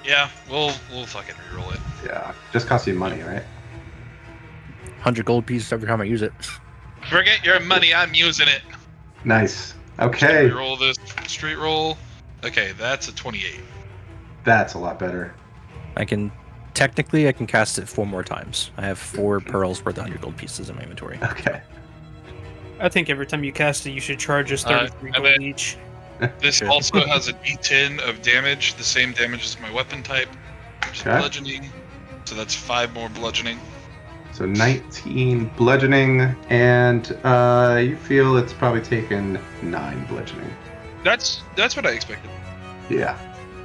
Yeah, we'll fucking reroll it. Yeah, just costs you money, right? 100 gold pieces every time I use it. Forget your money, I'm using it. Nice. Okay, Reroll this straight roll. Okay, that's a 28. that's a lot better. I can cast it 4 more times. I have 4 pearls worth of 100 gold pieces in my inventory. Okay. I think every time you cast it, you should charge us 33 and gold then- each. This Sure. also has a d10 of damage, the same damage as my weapon type, which is Okay. bludgeoning. So that's 5 more bludgeoning. So 19 bludgeoning, and you feel it's probably taken 9 bludgeoning. That's what I expected. Yeah.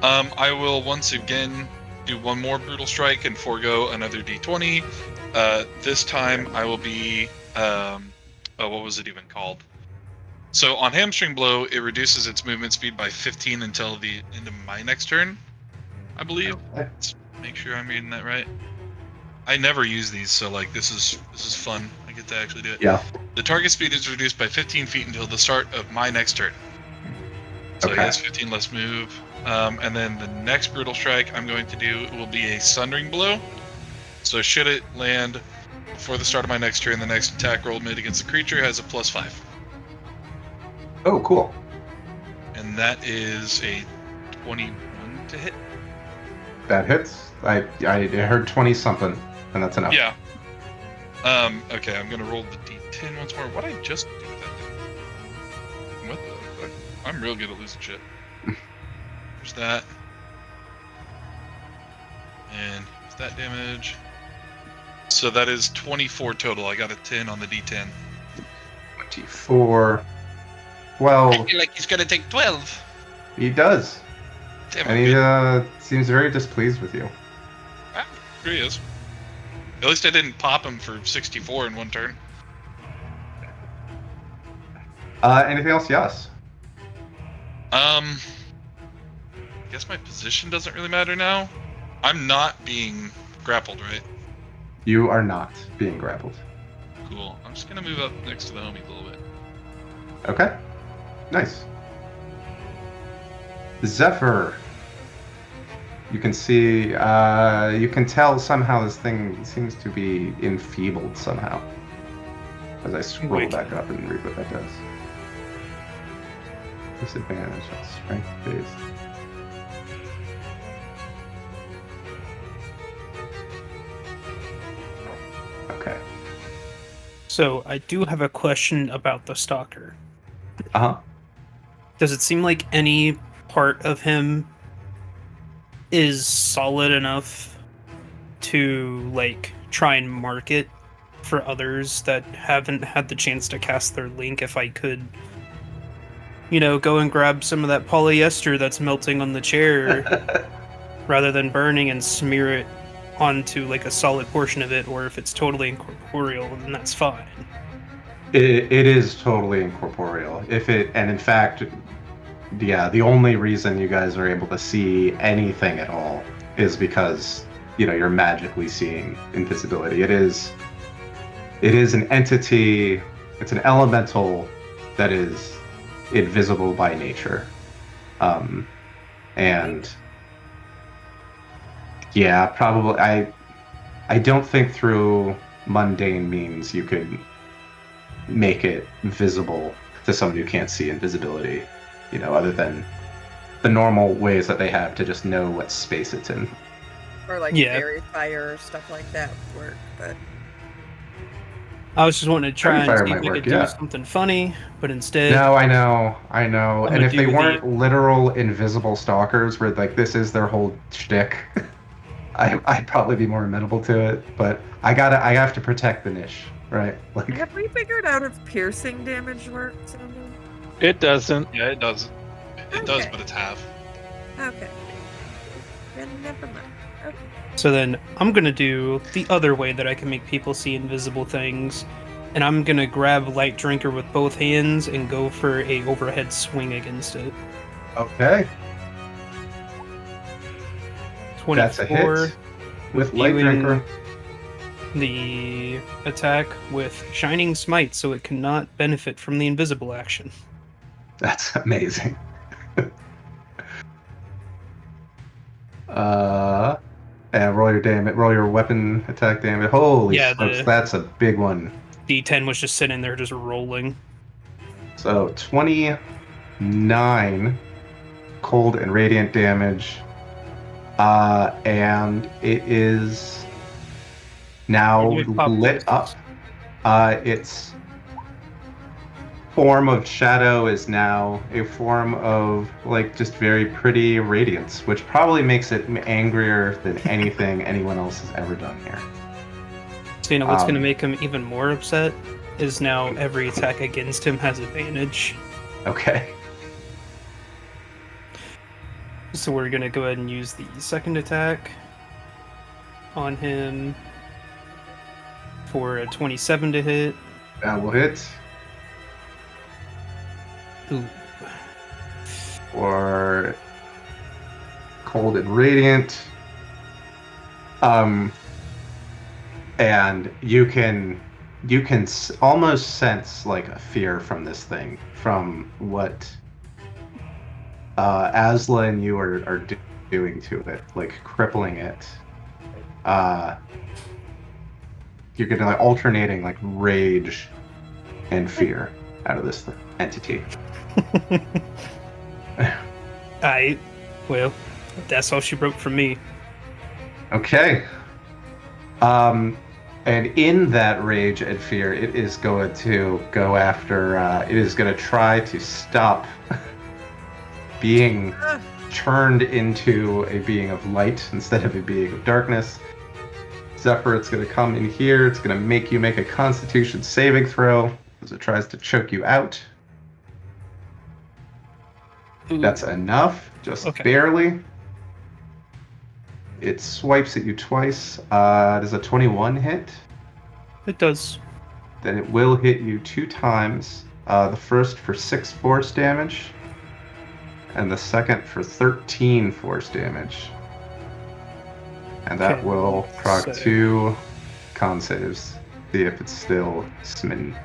I will once again do one more brutal strike and forego another d20. This time I will be what was it even called? So on hamstring blow, it reduces its movement speed by 15 until the end of my next turn, I believe. Okay. Let's make sure I'm reading that right. I never use these, so like this is fun. I get to actually do it. Yeah. The target speed is reduced by 15 feet until the start of my next turn. So he Okay. has 15 less move. And then the next brutal strike I'm going to do will be a sundering blow. So should it land before the start of my next turn, the next attack roll made against the creature has a +5. Oh, cool. And that is a 21 to hit. That hits. I heard 20 something, and that's enough. Yeah. Okay, I'm gonna roll the d10 once more. What did I just do with that thing? What the fuck? I'm real good at losing shit. There's that. And here's that damage. So that is 24 total. I got a 10 on the d10. 24. Well, I feel like he's gonna take 12. he does. Damn And it. he seems very displeased with you. Here he is. At least I didn't pop him for 64 in one turn. Anything else? Yes. I guess my position doesn't really matter now. I'm not being grappled, right? You are not being grappled. Cool. I'm just gonna move up next to the homies a little bit. Okay. Nice. Zephyr. You can see, you can tell somehow this thing seems to be enfeebled somehow. As I scroll Wait. back up and read what that does. Disadvantage on strength based. Okay. So I do have a question about the stalker. Uh-huh. Does it seem like any part of him is solid enough to like try and market for others that haven't had the chance to cast their link? If I could, go and grab some of that polyester that's melting on the chair rather than burning and smear it onto like a solid portion of it, or if it's totally incorporeal, then that's fine. It is totally incorporeal. And in fact, yeah, the only reason you guys are able to see anything at all is because, you're magically seeing invisibility. It is an entity, it's an elemental that is invisible by nature. And yeah, probably I don't think through mundane means you could make it visible to somebody who can't see invisibility, other than the normal ways that they have to just know what space it's in. Or like Yeah. fairy fire or stuff like that would work, but I was just wanting to try Fairy and see might if I work, could do yeah. something funny, but instead, No, I know. I'm And gonna if they do weren't the- literal invisible stalkers, where like this is their whole shtick, I'd probably be more amenable to it. But I have to protect the niche, right? Like, have we figured out if piercing damage works on them? It doesn't. Yeah, it does. It does, Okay. but it's half. Okay. Then never mind. Okay. So then I'm gonna do the other way that I can make people see invisible things, and I'm gonna grab Light Drinker with both hands and go for a overhead swing against it. okay, 24. that's a hit with Light viewing Drinker. The attack with Shining Smite, so it cannot benefit from the invisible action. That's amazing. And roll your damage. Roll your weapon attack damage. Holy Yeah, smokes, that's a big one. D10 was just sitting there, just rolling. So 29 cold and radiant damage. And it is now Can you pop lit those? up. Its form of shadow is now a form of like just very pretty radiance, which probably makes it angrier than anything anyone else has ever done here. So what's going to Um, make him even more upset is now every attack against him has advantage. Okay. So we're going to go ahead and use the second attack on him for a 27 to hit. That will hit. Ooh. Or cold and radiant. And you can almost sense like a fear from this thing, from what Asla and you are doing to it, like crippling it. You're getting like alternating like rage and fear out of this entity. Well, that's all she wrote for me. Okay. And in that rage and fear, it is going to go after. It is going to try to stop being turned into a being of light instead of a being of darkness. Zephyr, it's going to come in here. It's going to make you make a Constitution saving throw as it tries to choke you out. Ooh. That's enough, just Okay. barely. It swipes at you twice. Does a 21 hit? It does. Then it will hit you 2 times. The first for 6 force damage, and the second for 13 force damage. And that Okay, will proc so- 2 con saves. See if it's still smitten.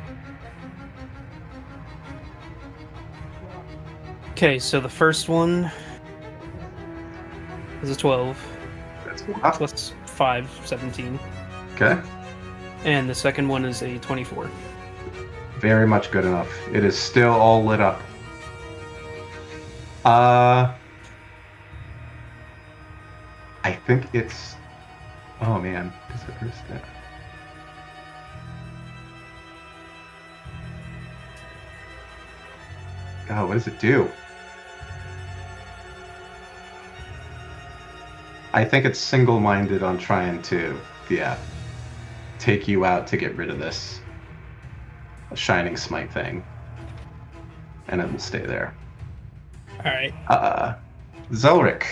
Okay, so the first one is a 12. That's wow. Plus 5, 17. Okay. And the second one is a 24. Very much good enough. It is still all lit up. I think it's. Oh man, is it first step? God, what does it do? I think it's single-minded on trying to, take you out to get rid of this shining smite thing, and it will stay there. All right. Zelric,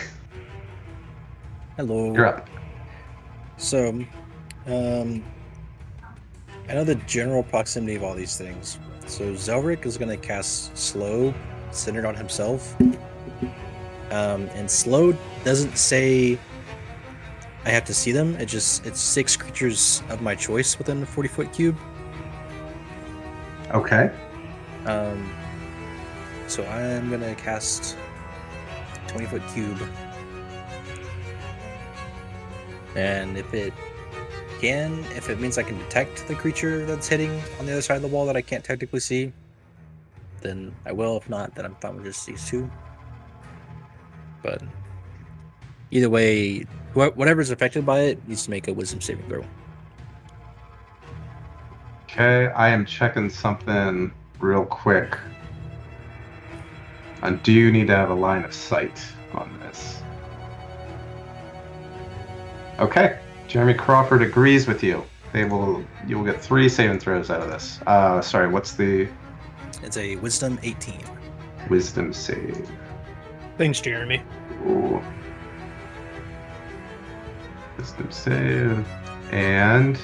Hello. you're up. So, I know the general proximity of all these things. So Zelric is going to cast Slow, centered on himself. And Slow doesn't say I have to see them. It's 6 creatures of my choice within a 40-foot cube. Okay. So I'm going to cast 20-foot cube. And if it means I can detect the creature that's hitting on the other side of the wall that I can't technically see, then I will. If not, then I'm fine with just these 2. But either way, whatever's affected by it needs to make a wisdom saving throw. Okay, I am checking something real quick. Do you need to have a line of sight on this? Okay, Jeremy Crawford agrees with you. You'll get 3 saving throws out of this. Sorry, what's the It's a wisdom 18. wisdom save? Thanks, Jeremy. Ooh. Wisdom save. And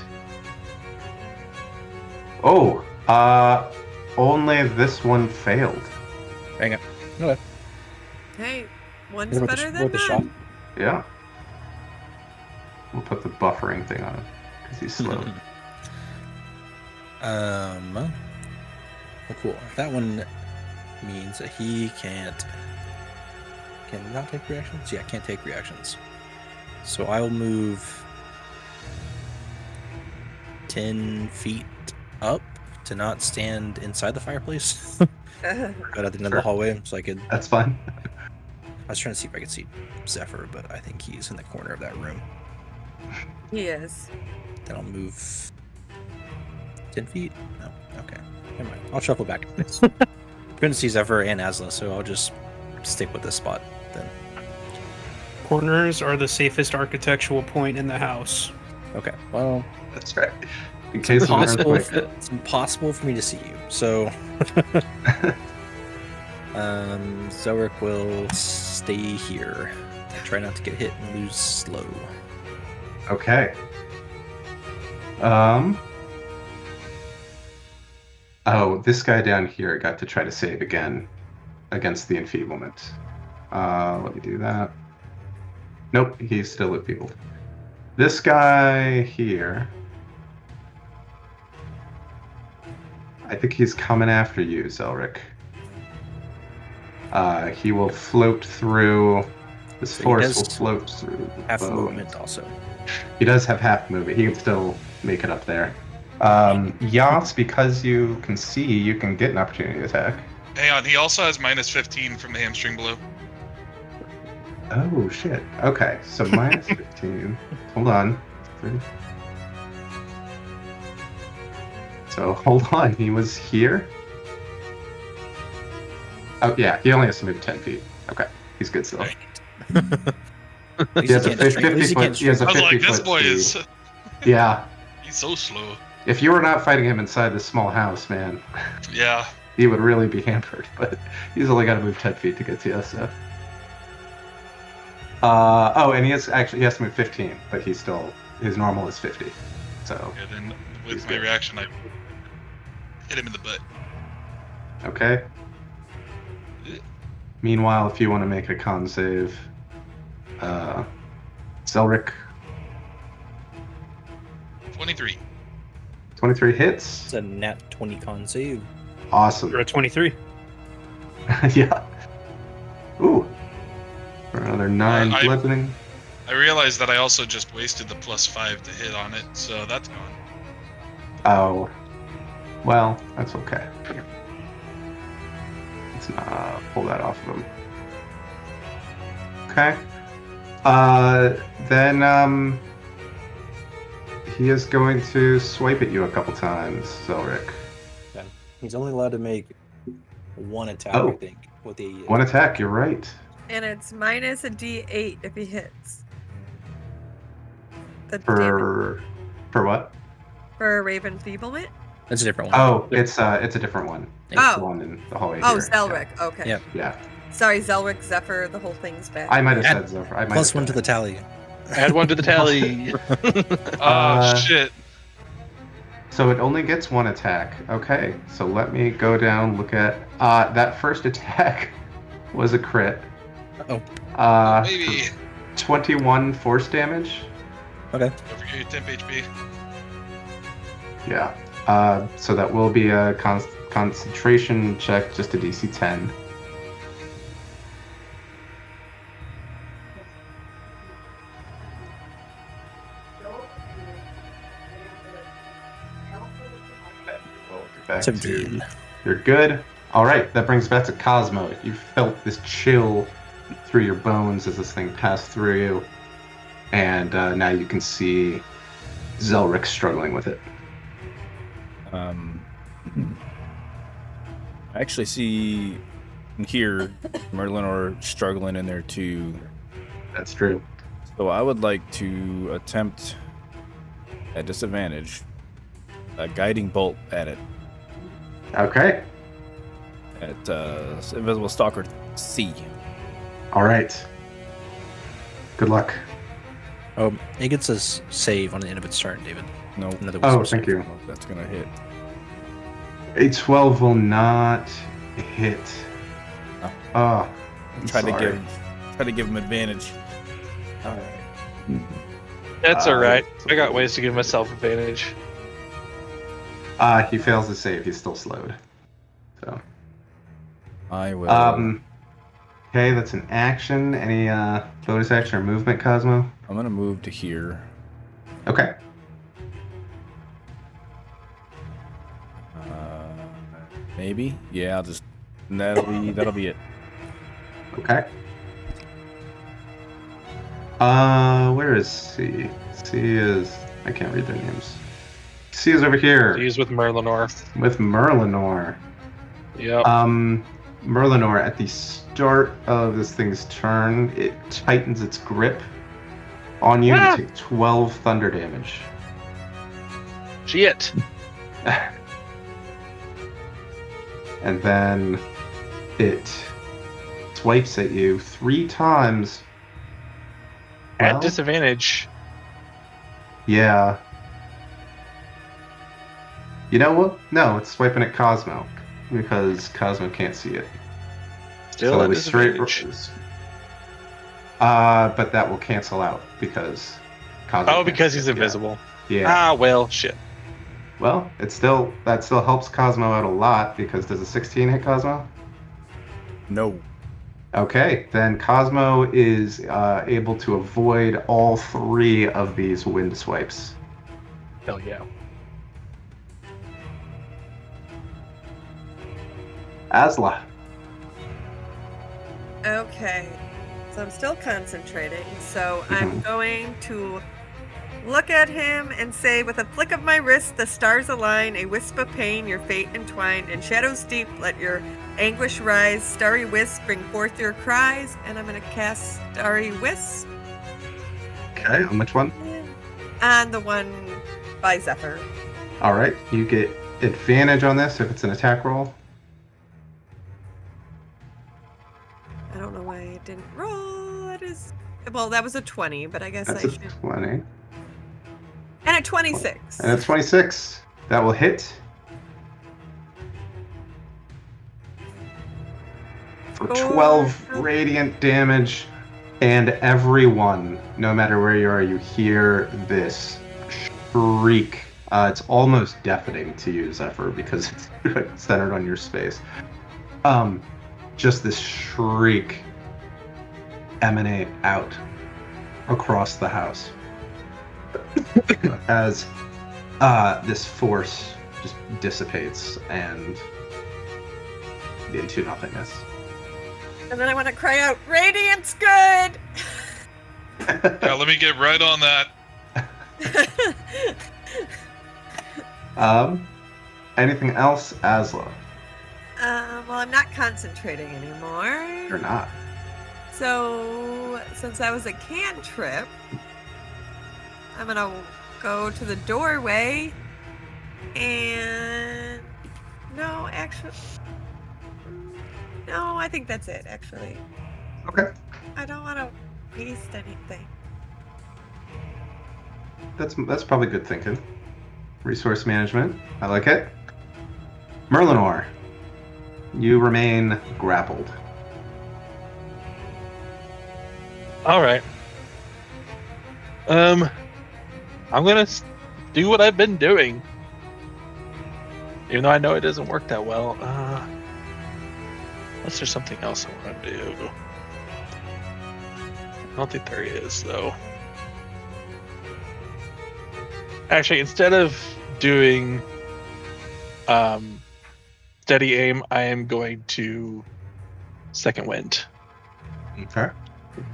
only this one failed. Hang on. Okay. Hey, one's better than none. Yeah. We'll put the buffering thing on him because he's slow. Well, cool. That one means that he can not take reactions. Yeah, can't take reactions. So I will move 10 feet up to not stand inside the fireplace, but at the end of the hallway, so I could. That's fine. I was trying to see if I could see Zephyr, but I think he's in the corner of that room. He is. Then I'll move 10 feet. No, okay, never mind. I'll shuffle back. Couldn't see Zephyr and Asla, so I'll just stick with this spot then. Corners are the safest architectural point in the house. Okay, well, That's right. In case of an earthquake. it's impossible for me to see you. So, Zelric will stay here. Try not to get hit and lose slow. Okay. Oh, this guy down here got to try to save again against the enfeeblement. Let me do that. Nope, he's still enfeebled. This guy here, I think he's coming after you, Zelric. He will float through. This So he force does will float through. the Half bones. movement also. He does have half movement. He can still make it up there. Yas, because you can see, you can get an opportunity attack. Hang on, he also has minus 15 from the hamstring blow. Oh shit. Okay, so minus 15. Hold on. So hold on. He was here. Oh yeah, he only has to move 10 feet. Okay, he's good still. Right. He has a 50 foot. He has a I was 50 like, this foot boy speed. is. Yeah. He's so slow. If you were not fighting him inside this small house, man, Yeah. he would really be hampered. But he's only got to move 10 feet to get to you. So. And he has to move 15, but he's still his normal is 50. So. Yeah, then He's with my good. reaction, I hit him in the butt. Okay. Meanwhile, if you want to make a con save, Zelric, 23. 23 hits. It's a nat 20 con save. Awesome. You're at 23. Yeah. Ooh. For another 9 I- bludgeoning. I realized that I also just wasted the +5 to hit on it, so that's gone. Oh. Well, that's okay. Let's pull that off of him. Okay. Then, he is going to swipe at you a couple times, Zelric. Okay. He's only allowed to make one attack, Oh. I think, with the One attack, you're right. And it's minus a D8 if he hits. The damage For what? for Raven Feeblement? That's a different one. Oh, it's a different one. It's Oh. the one in the hallway Oh, here. Zelric. Okay. Yep. Yeah. Sorry, Zelric, Zephyr, the whole thing's bad. I might have Add said Zephyr. I might Plus have one to said the tally. Add one to the tally. Oh, shit. So it only gets one attack. Okay, so let me go down, look at... that first attack was a crit. Oh. Maybe. 21 force damage. Okay. Don't forget your temp HP. Yeah. So that will be a concentration check, just a DC 10. Back to- 17. You're good. All right, that brings us back to Cosmo. You felt this chill through your bones as this thing passed through you, and now you can see Zelric struggling with it. I actually see and hear Merlinor struggling in there too. That's true. So I would like to attempt at disadvantage a guiding bolt at it. Okay. At Invisible Stalker C. All right. Good luck. Oh, it gets a save on the end of its turn, David. No. Another Oh, wisdom thank save. you. That's gonna hit. A 12 will not hit. Oh. Oh, Try sorry. to give him advantage. All right. That's alright. I got ways to give myself advantage. He fails to save. He's still slowed. So. I will. Okay, that's an action. Any bonus action or movement, Cosmo? I'm gonna move to here. Okay. Maybe. Yeah, I'll just. That'll be it. Okay. Where is C? C is... I can't read their names. C is over here Use with Merlinor. with Merlinor. Yep. Merlinor, at the start of this thing's turn, it tightens its grip on you Ah! to take 12 thunder damage. Shit. And then it swipes at you 3 times. At Well, disadvantage. yeah. You know what? No, it's swiping at Cosmo because Cosmo can't see it. Still so at we straight. disadvantage. But that will cancel out because Cosmo. Oh, can't because see he's it. invisible. Yeah. Ah, well, shit. Well, that still helps Cosmo out a lot because does a 16 hit Cosmo? No. Okay, then Cosmo is able to avoid all 3 of these wind swipes. Hell yeah. Asla. Okay. So I'm still concentrating. So I'm Mhm. going to look at him and say, with a flick of my wrist, the stars align, a wisp of pain, your fate entwined, in shadows deep, let your anguish rise, starry wisp, bring forth your cries, and I'm going to cast Starry Wisp Okay, on which one? on the one by Zephyr. All right, you get advantage on this if it's an attack roll. I don't know why it didn't roll. That is, well, that was a 20, but I guess That's I a should. 20. And a 26. And a 26. That will hit. For 12 radiant damage. And everyone, no matter where you are, you hear this shriek. It's almost deafening to you, Zephyr, because it's centered on your space. Just this shriek emanate out across the house as this force just dissipates and into nothingness. And then I want to cry out, "Radiant's good!" Yeah, let me get right on that. Anything else, Asla? Well, I'm not concentrating anymore. You're not. So, since that was a cantrip, I'm gonna go to the doorway and... No, actually... No, I think that's it, actually. Okay. I don't want to waste anything. That's probably good thinking. Resource management. I like it. Merlinor, you remain grappled. All right. I'm gonna do what I've been doing, even though I know it doesn't work that well. Unless there's something else I want to do. I don't think there is, though. Actually, instead of doing steady aim, I am going to second wind. Okay.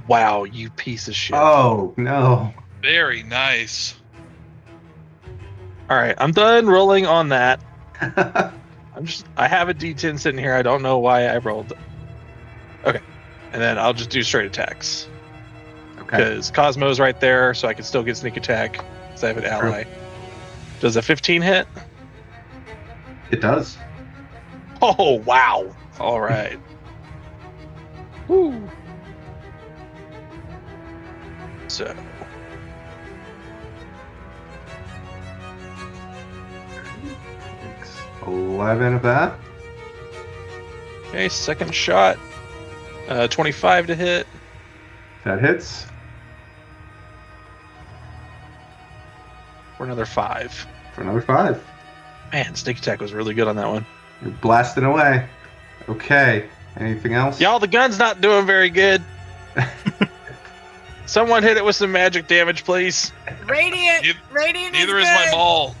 Wow, you piece of shit. Oh, no. Very nice. All right, I'm done rolling on that. I have a D10 sitting here. I don't know why I rolled. Okay. And then I'll just do straight attacks. Okay. Because Cosmo's right there, so I can still get sneak attack. Because I have an ally. Does a 15 hit? It does. Oh, wow. All right. Woo. So. 11 of that. Okay, second shot. 25 to hit. That hits. For another 5. For another 5. Man, sneak attack was really good on that one. You're blasting away. Okay. Anything else? Y'all, the gun's not doing very good. Someone hit it with some magic damage, please. Radiant Neither is is my good. ball.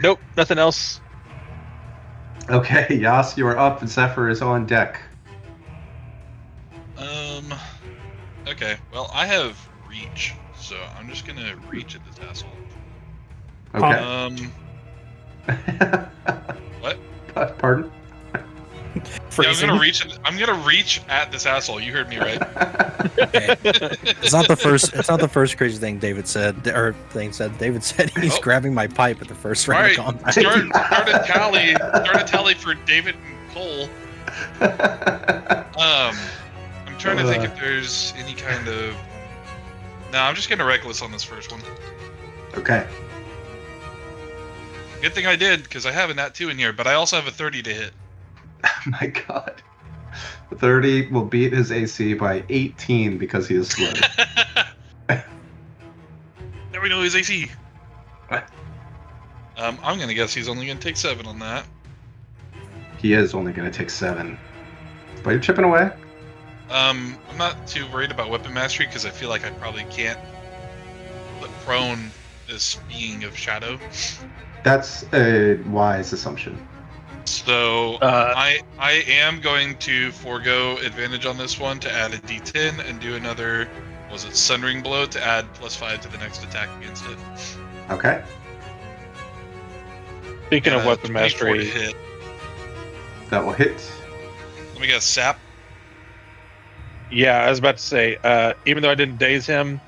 Nope, nothing else. Okay, Yas, you are up and Zephyr is on deck. Okay, well, I have reach, so I'm just gonna reach at this asshole. Okay. What? Pardon? Yeah, Phrasing. I'm gonna reach at this asshole. You heard me right. Okay. It's not the first crazy thing David said. David said he's Oh. grabbing my pipe at the first round Alright, of combat. start a tally for David and Cole. I'm trying to think if there's any kind of... No, I'm just gonna reckless on this first one. Okay. Good thing I did, because I have a nat 2 in here, but I also have a 30 to hit. Oh my god. 30 will beat his AC by 18 because he is slow. Now we know his AC. I'm gonna guess he's only gonna take 7 on that. He is only going to take 7. But you're chipping away. I'm not too worried about weapon mastery because I feel like I probably can't put prone this being of shadow. That's a wise assumption. So I am going to forego advantage on this one to add a D10 and do another, was it Sundering Blow, to add +5 to the next attack against it. Okay. Speaking of weapon 24 to mastery, hit. That will hit. Let me guess, sap. yeah, I was about to say, even though I didn't daze him,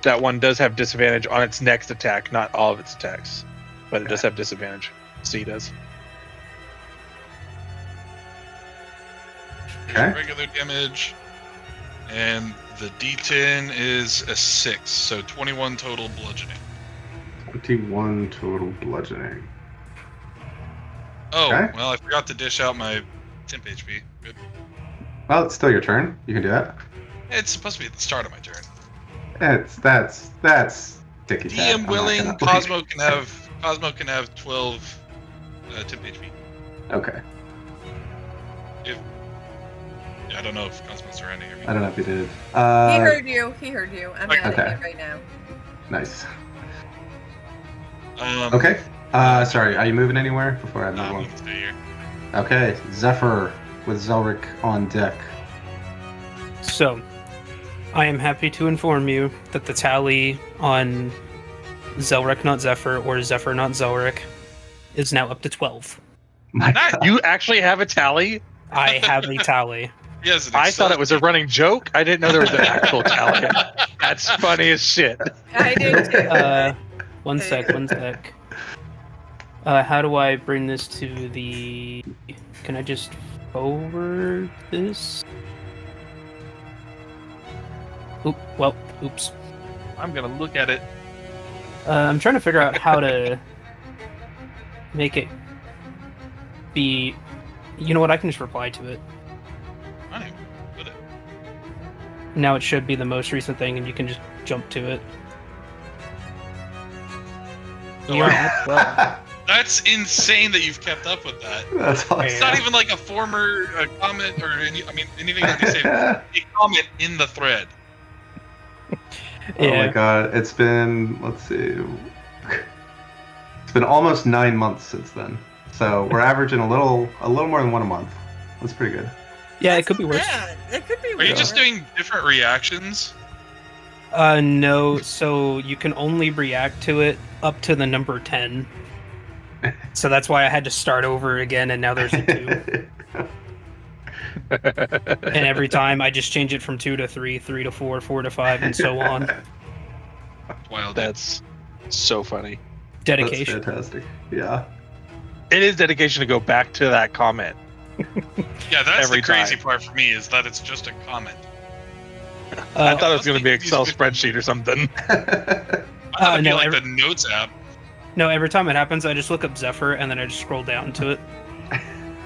that one does have disadvantage on its next attack, not all of its attacks. But it does have disadvantage. C does. Okay. Regular damage. And the D10 is a 6, so 21 total bludgeoning. 21 total bludgeoning. Oh, Okay. well, I forgot to dish out my temp HP. Good. Well, it's still your turn. You can do that. It's supposed to be at the start of my turn. That's dicky tap. I'm DM not willing, gonna- Cosmo can have 12 temp HP. Okay. Yeah, I don't know if Cosmos or Andy hear me. I don't know if he did. He heard you. He heard you. I'm adding Okay. it right now. Nice. Um, Okay. Sorry, are you moving anywhere before I move I'm on? gonna stay here. Okay, Zephyr with Zelric on deck. So, I am happy to inform you that the tally on Zelric not Zephyr or Zephyr not Zelric is now up to 12. My Nice. God. You actually have a tally? I have a tally. Yes, an I Excel thought it was a sheet. running joke. I didn't know there was an actual tally. That's funny as shit. I did too. One sec. How do I bring this to the... Can I just forward this? Oops. I'm gonna look at it. I'm trying to figure out how to make it be... You know what, I can just reply to it. I don't even put it. Now it should be the most recent thing and you can just jump to it. Oh, You're wow. at 12. That's insane that you've kept up with that. That's awesome. It's not even like a former comment or anything that they say. A comment in the thread. Oh my God, it's been, let's see, it's been almost 9 months since then. So we're averaging a little more than one a month. That's pretty good. Yeah, it could be worse. Yeah, it could be Are you worse. just doing different reactions? No, so you can only react to it up to the number 10. So that's why I had to start over again, and now there's a 2. And every time I just change it from 2 to 3, 3 to 4, 4 to 5, and so on. Wild. That's so funny. Dedication. That's fantastic. Yeah. It is dedication to go back to that comment. Yeah, that's every the crazy time. part for me is that it's just a comment. I thought it was Let's going to make be Excel these- spreadsheet or something. I thought it'd be no, like the notes app. No, every time it happens, I just look up Zephyr, and then I just scroll down to it.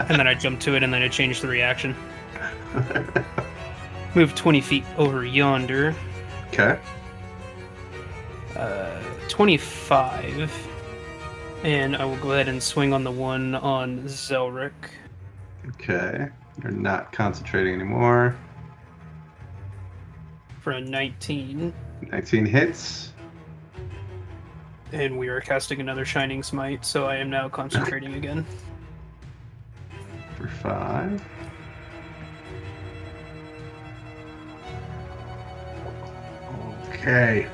And then I jump to it, and then I change the reaction. Move 20 feet over yonder. Okay. 25. And I will go ahead and swing on the one on Zelric. Okay. You're not concentrating anymore. For a 19. 19 hits. And we are casting another Shining Smite, so I am now concentrating again. For 5. Okay.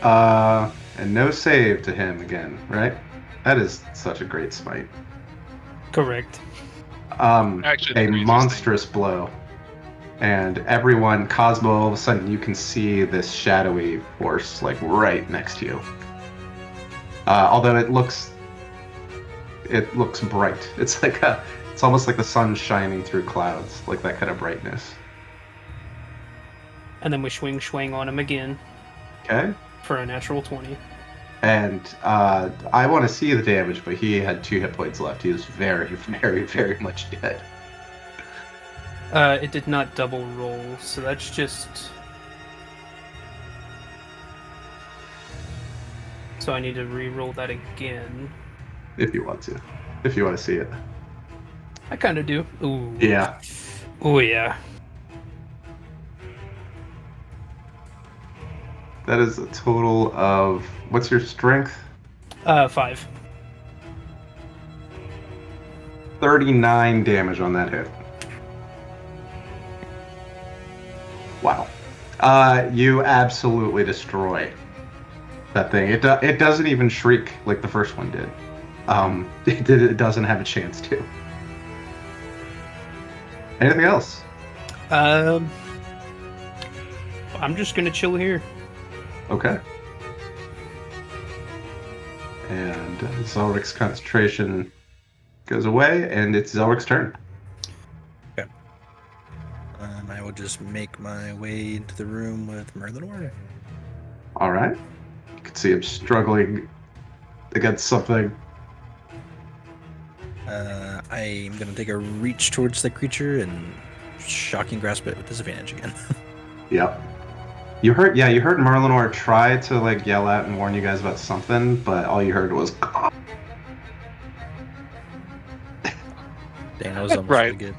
And no save to him again, right? That is such a great smite. Correct. Actually, the A craziest monstrous blow. And everyone, Cosmo, all of a sudden you can see this shadowy force like right next to you. Although it looks bright. It's almost like the sun shining through clouds, like that kind of brightness. And then we swing on him again Okay. for a natural 20. And I want to see the damage, but he had 2 hit points left. He was very, very, very much dead. It did not double roll, so that's just... So I need to re-roll that again. If you want to. If you want to see it. I kind of do. Ooh. Yeah. Oh, yeah. That is a total of... What's your strength? 5. 39 damage on that hit. Wow. You absolutely destroy that thing. It doesn't even shriek like the first one did. It doesn't have a chance to. Anything else? I'm just gonna chill here. Okay. And Zelric's concentration goes away, and it's Zelric's turn. I will just make my way into the room with Merlinor. All right. You can see him struggling against something. I'm gonna take a reach towards the creature and shocking grasp it with disadvantage again. Yep. You heard Merlinor try to like yell out and warn you guys about something, but all you heard was Dang, that was almost Right. really good.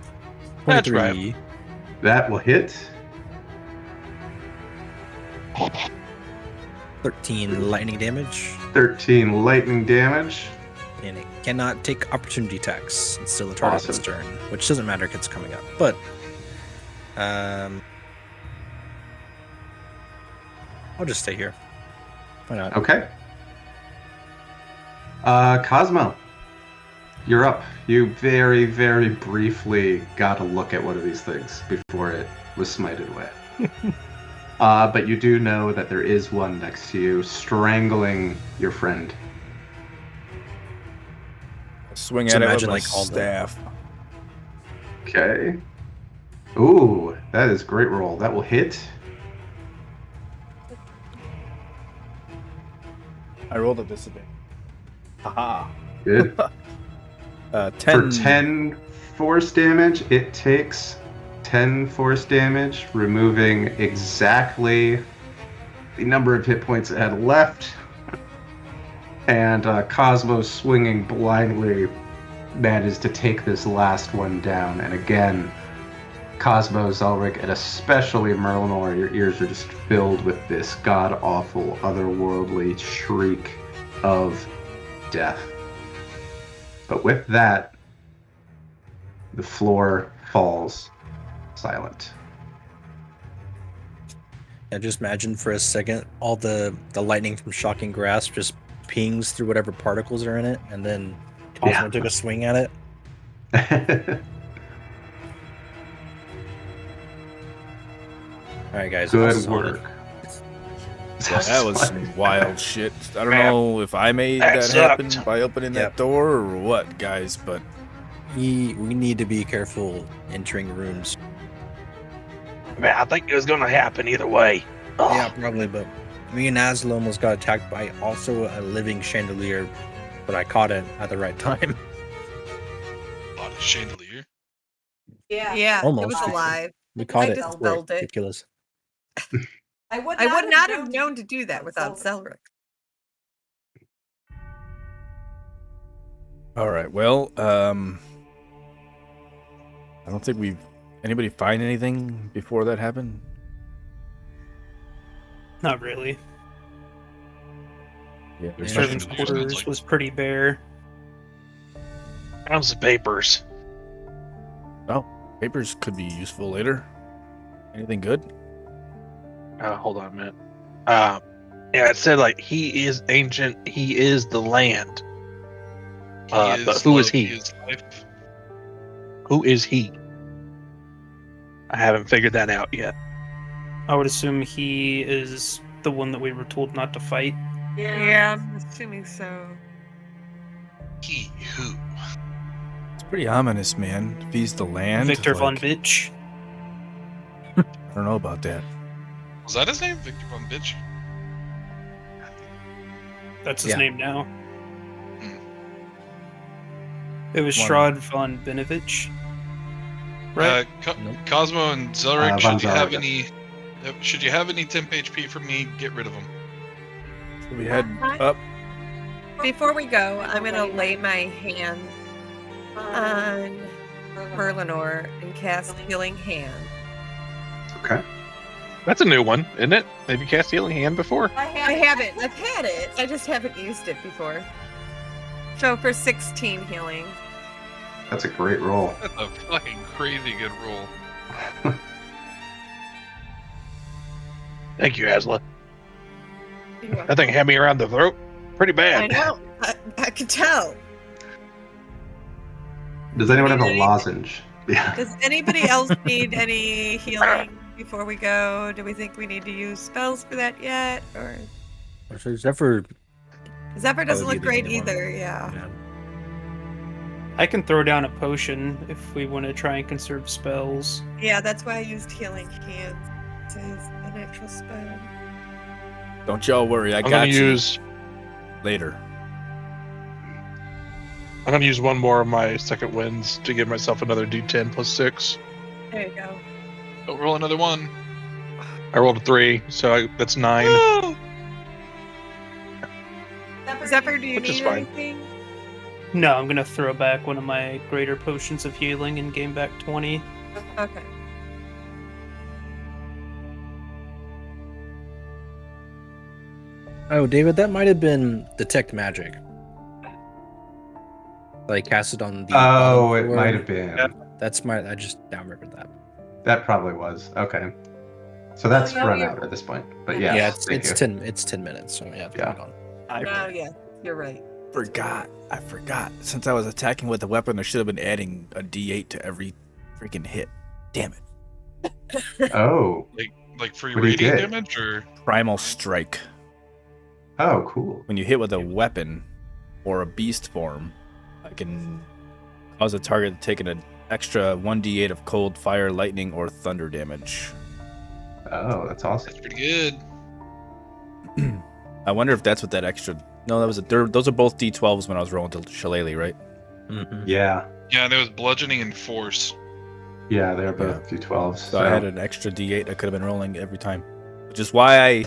That's 23. That will hit. 13 lightning damage, 13 lightning damage. and it cannot take opportunity attacks until the target's Awesome. turn, which doesn't matter if it's coming up. But I'll just stay here. Why not? Okay. Cosmo, you're up. You very, very briefly got a look at one of these things before it was smited away. But you do know that there is one next to you, strangling your friend. Swing So at it with imagine, my like, all the- staff. Okay. Ooh, that is a great roll. That will hit. I rolled a disadvantage. Haha. Good. 10. For 10 force damage, it takes 10 force damage, removing exactly the number of hit points it had left. And Cosmo, swinging blindly, manages to take this last one down. And again, Cosmo, Zelric, and especially Merlinor, your ears are just filled with this god-awful, otherworldly shriek of death. But with that, the floor falls silent. And just imagine for a second all the lightning from Shocking Grasp just pings through whatever particles are in it, and then Cosmo Yeah. took a swing at it. All right, guys. Good awesome. work. Yeah, that was some wild shit. I don't know if I made That that happen sucked. by opening Yep. that door or what, guys, but We need to be careful entering rooms. Man, I think it was going to happen either way. Ugh. Yeah, probably, but me and Asla almost got attacked by also a living chandelier, but I caught it at the right time. Bought a chandelier. Yeah, Almost. it was alive. We caught I it. just It's spelled it. ridiculous. I would not have known to do that without Zelric. all right. Well, I don't think anybody find anything before that happened. Not really. Yeah, there's Yeah. Servants' Nothing. quarters was pretty bare. How's the papers? Oh, papers could be useful later. Anything good? Hold on a minute. Yeah, it said like he is ancient. He is the land. He But who is love, he? is life. Who is he? I haven't figured that out yet. I would assume he is the one that we were told not to fight. Yeah, I'm assuming so. He who? It's pretty ominous, man. If he's the land, Victor von like, Bitch. I don't know about that. Was that his name? Victor von Bitch? That's his Yeah. name now. Hmm. It was One- Strahd von Benovich. Right? Nope. Cosmo and Zelric, Von should you have Zelric. should you have any temp HP for me? Get rid of them. So we head Hi. up. Before we go, I'm gonna lay my hand on Merlinor and cast Healing Hand. Okay. That's a new one, isn't it? Have you cast Healing Hand before? I haven't. I've had it. I just haven't used it before. So for 16 healing. That's a great roll. That's a fucking crazy good roll. Thank you, Asla. That thing had me around the throat. Pretty I bad. know. I could tell. Does anyone have a lozenge? Yeah. Does anybody else need any healing before we go? Do we think we need to use spells for that yet? Or So Zephyr, Zephyr doesn't Probably look be the great only one. either. Yeah. yeah. I can throw down a potion if we want to try and conserve spells. Yeah, that's why I used Healing Hands as an actual spell. Don't y'all worry. I I'm got gonna you use later. I'm gonna use one more of my second wins to give myself another D10 plus 6. There you go. Don't roll another one. I rolled a 3, so that's 9. Zephyr, do you Which is need fine. anything? No, I'm gonna throw back one of my greater potions of healing and gain back 20. Okay. Oh, David, that might have been detect magic. Like cast it on the bottom Oh, it floor. might have been. That's my. I just now remembered that. That probably was. Okay. So that's no, run you're- out at this point. But yes, Yeah, thank you. it's 10 minutes. So yeah, it's Yeah. gone. No, yeah, you're right. I forgot. Since I was attacking with a weapon, I should have been adding a D8 to every freaking hit. Damn it. Oh. Like free What do you radiant get? damage, or Primal Strike. Oh, cool. When you hit with a weapon or a beast form, I can cause a target to take an extra 1d8 of cold, fire, lightning, or thunder damage. Oh, that's awesome. that's pretty good. I wonder if that's what that extra. No, that was those are both d12s when I was rolling to Shillelagh, right? Mm-hmm. Yeah. Yeah, there was bludgeoning and force. Yeah, they're both D12s. So I had an extra d8 I could have been rolling every time, which is why I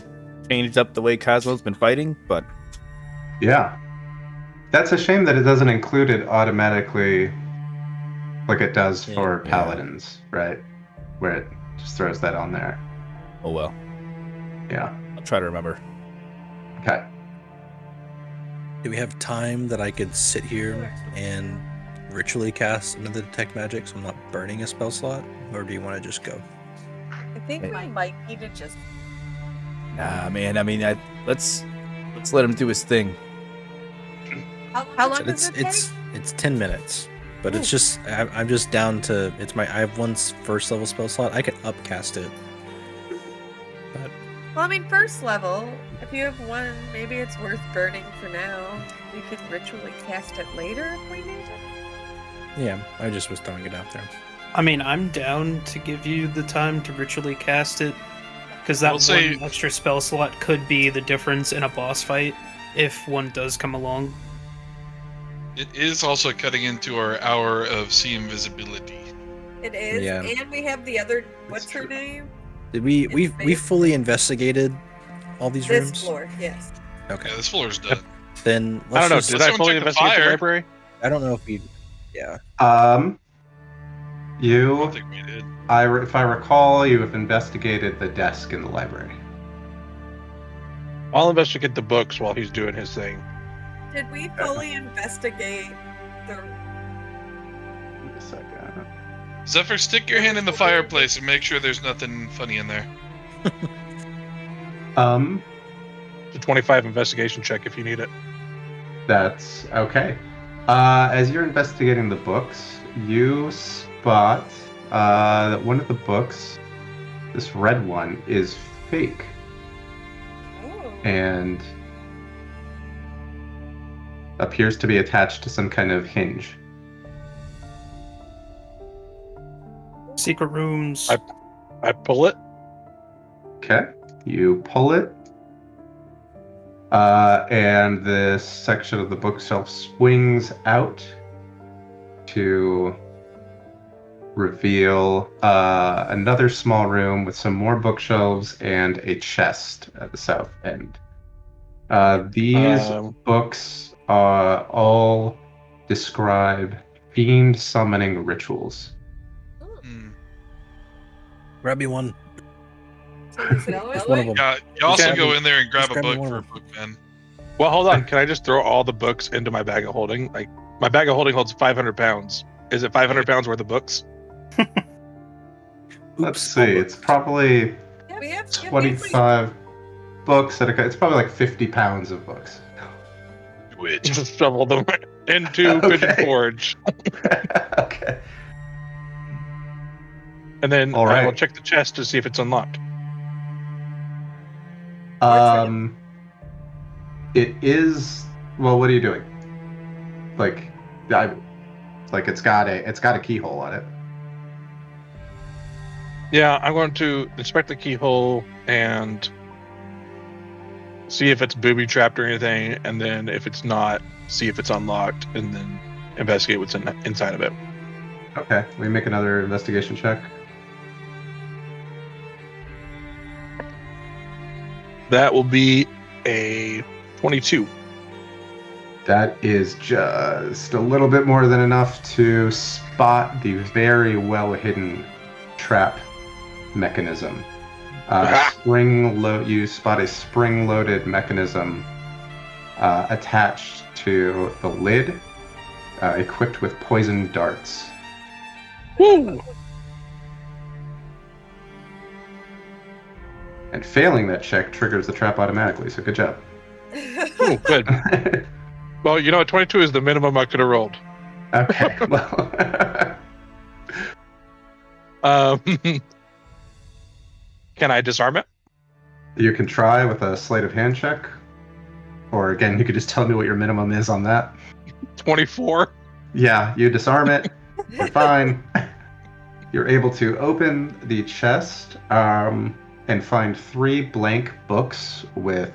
changed up the way Cosmo's been fighting. But Yeah. That's a shame that it doesn't include it automatically like it does for Yeah. paladins, right? Where it just throws that on there. oh well, Yeah. I'll try to remember. Okay. Do we have time that I could sit here and ritually cast another detect magic so I'm not burning a spell slot? Or do you want to just go? I think we might need to just. Nah, man. I mean, let's let him do his thing. How long does it take? It's 10 minutes. But it's just I'm just down to I have one first level spell slot. I could upcast it. But Well, I mean, first level. If you have one, maybe it's worth burning for now. We could ritually cast it later if we need it. yeah, I just was throwing it out there. I mean, I'm down to give you the time to ritually cast it, because that We'll say- one extra spell slot could be the difference in a boss fight if one does come along. It is also cutting into our hour of see invisibility. It is, Yeah. and we have the other. What's her true. name? Did we It's we fully investigated all these This rooms? floor. Yes. Okay. Yeah, this floor's done. Then I don't know. let's Did just- I Let's fully go check the investigate the fire. library? I don't know if we. Yeah. I You, don't think we did. if I recall, you have investigated the desk in the library. I'll investigate the books while he's doing his thing. Did we fully investigate the? Wait a second. Zephyr, stick your hand in the fireplace and make sure there's nothing funny in there. It's a 25 investigation check if you need it. That's okay. As you're investigating the books, you spot that one of the books, this red one, is fake Oh. and appears to be attached to some kind of hinge. Secret rooms. I pull it. Okay. You pull it. And this section of the bookshelf swings out to reveal another small room with some more bookshelves and a chest at the south end. These books all describe fiend summoning rituals. Hmm. Grab me one. So is it always Just one of like- them. Yeah, you also Okay. go in there and grab Just a grab me book one for a of them. book, man. Well, hold on. Can I just throw all the books into my bag of holding? Like, my bag of holding holds 500 pounds. Is it 500 pounds worth of books? Let's see. It's probably Yeah, we have 25 books. It's probably like 50 pounds of books. Which Just shovel them into Pigeon Okay. Forge. Okay. And then All I will right. check the chest to see if it's unlocked. It is. Well, what are you doing? Like, it's got a keyhole on it. Yeah, I'm going to inspect the keyhole and see if it's booby trapped or anything, and then if it's not, see if it's unlocked, and then investigate what's inside of it. Okay. We make another investigation check. That will be a 22. That is just a little bit more than enough to spot the very well hidden trap mechanism You spot a spring-loaded mechanism attached to the lid, equipped with poison darts. Woo! And failing that check triggers the trap automatically, so good job. Oh, good. Well, 22 is the minimum I could have rolled. Okay, well... Can I disarm it? You can try with a sleight of hand check. Or again, you could just tell me what your minimum is on that. 24. Yeah, you disarm it. You're fine. You're able to open the chest and find 3 blank books with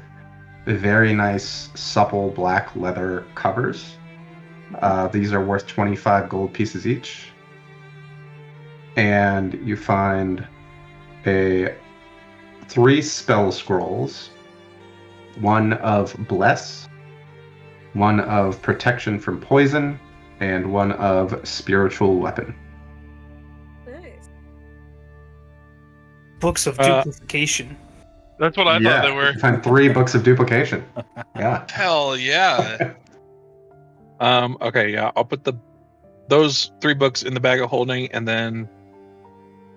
very nice, supple black leather covers. These are worth 25 gold pieces each. And you find 3 spell scrolls. One of Bless, one of Protection from Poison, and one of Spiritual Weapon. Nice. Books of duplication. That's what I thought they were. You find 3 books of duplication. Yeah. Hell yeah. Okay, yeah. I'll put those 3 books in the bag of holding and then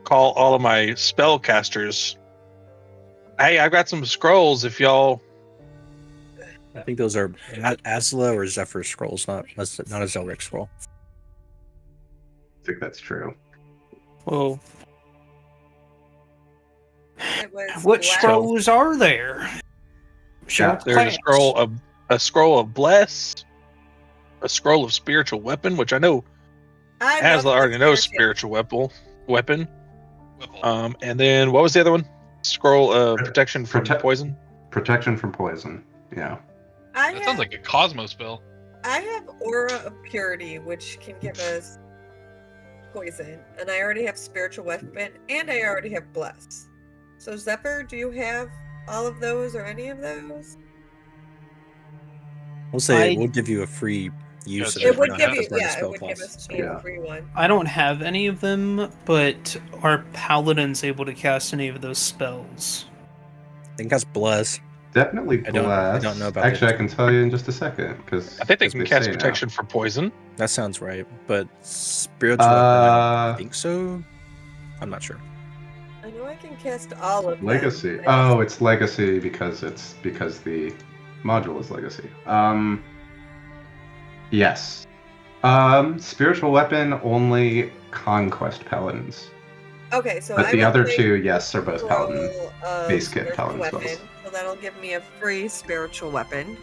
call all of my spellcasters. Hey, I've got some scrolls if y'all... I think those are Asla or Zephyr scrolls, not a Zelric scroll. I think that's true. Whoa. It was What black. scrolls are there? Yeah, There's a scroll of bless, a scroll of spiritual weapon, which I know I Asla love already this knows character. spiritual weapon. And then what was the other one? Scroll of protection from poison. Protection from Poison. Yeah. That sounds like a Cosmo spell. I have Aura of Purity, which can give us poison, and I already have Spiritual Weapon, and I already have Bless. So Zephyr, do you have all of those or any of those? We'll say we'll give you a free use of It it. would not give have you, to burn a yeah, it spell would give cost. us Yeah. a free one. I don't have any of them, but are paladins able to cast any of those spells? I think that's Bless. Definitely I Bless. don't know about Actually, the- I can tell you in just a second, because I think they can cast protection from poison. That sounds right, but spiritual weapon, I don't think so. I'm not sure. I know I can cast all of them. Legacy. I Oh, it's Legacy because the module is Legacy. Yes. Spiritual Weapon only Conquest Paladins. Okay, so But I the will other take 2, yes, are both Paladin. scroll of base kit spiritual paladin weapon, spells. so that'll give me a free spiritual weapon.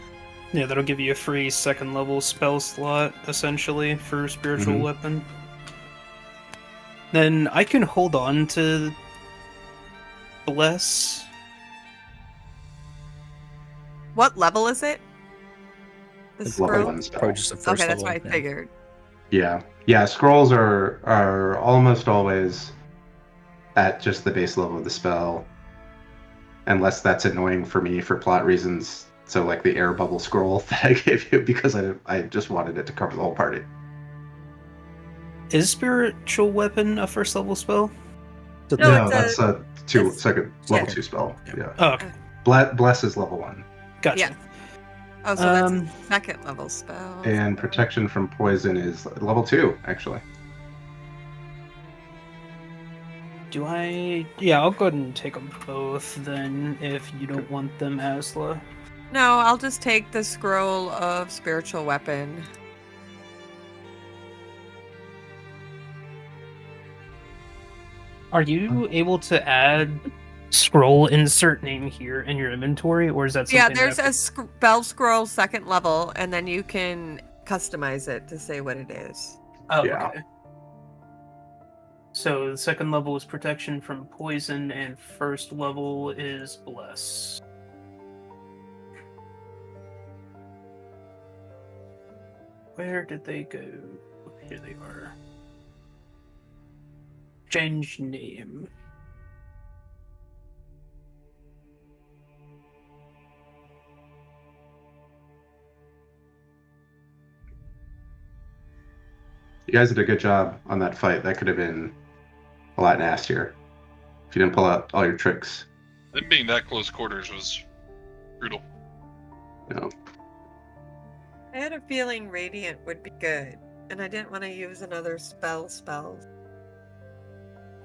Yeah, that'll give you a free 2nd level spell slot, essentially, for spiritual Mhm. weapon. Then I can hold on to Bless. What level is it? The It's level scroll? 1 spell. Probably just the first Okay, that's level. what I yeah. figured. Yeah. Scrolls are almost always at just the base level of the spell, unless that's annoying for me for plot reasons. So, like the air bubble scroll that I gave you, because I just wanted it to cover the whole party. Is spiritual weapon a 1st level spell? No, it's that's a it's- second level yeah. 2 spell. Yeah. Yeah. Oh, okay. Bless is level 1, Gotcha. Yeah. Oh, so that's Um, a 2nd level spell. and Protection from Poison is level 2, actually. Do I... Yeah, I'll go ahead and take them both, then, if you don't want them, Asla. No, I'll just take the scroll of spiritual weapon. Are you able to add scroll insert name here in your inventory, or is that something Yeah, that there's I a have spell scroll 2nd level, and then you can customize it to say what it is. Oh, Yeah. okay. So the 2nd level is protection from poison, and 1st level is bless. Where did they go? Here they are. Change name. You guys did a good job on that fight. That could have been a lot nastier if you didn't pull out all your tricks. Them being that close quarters was brutal. No. I had a feeling Radiant would be good, and I didn't want to use another spell.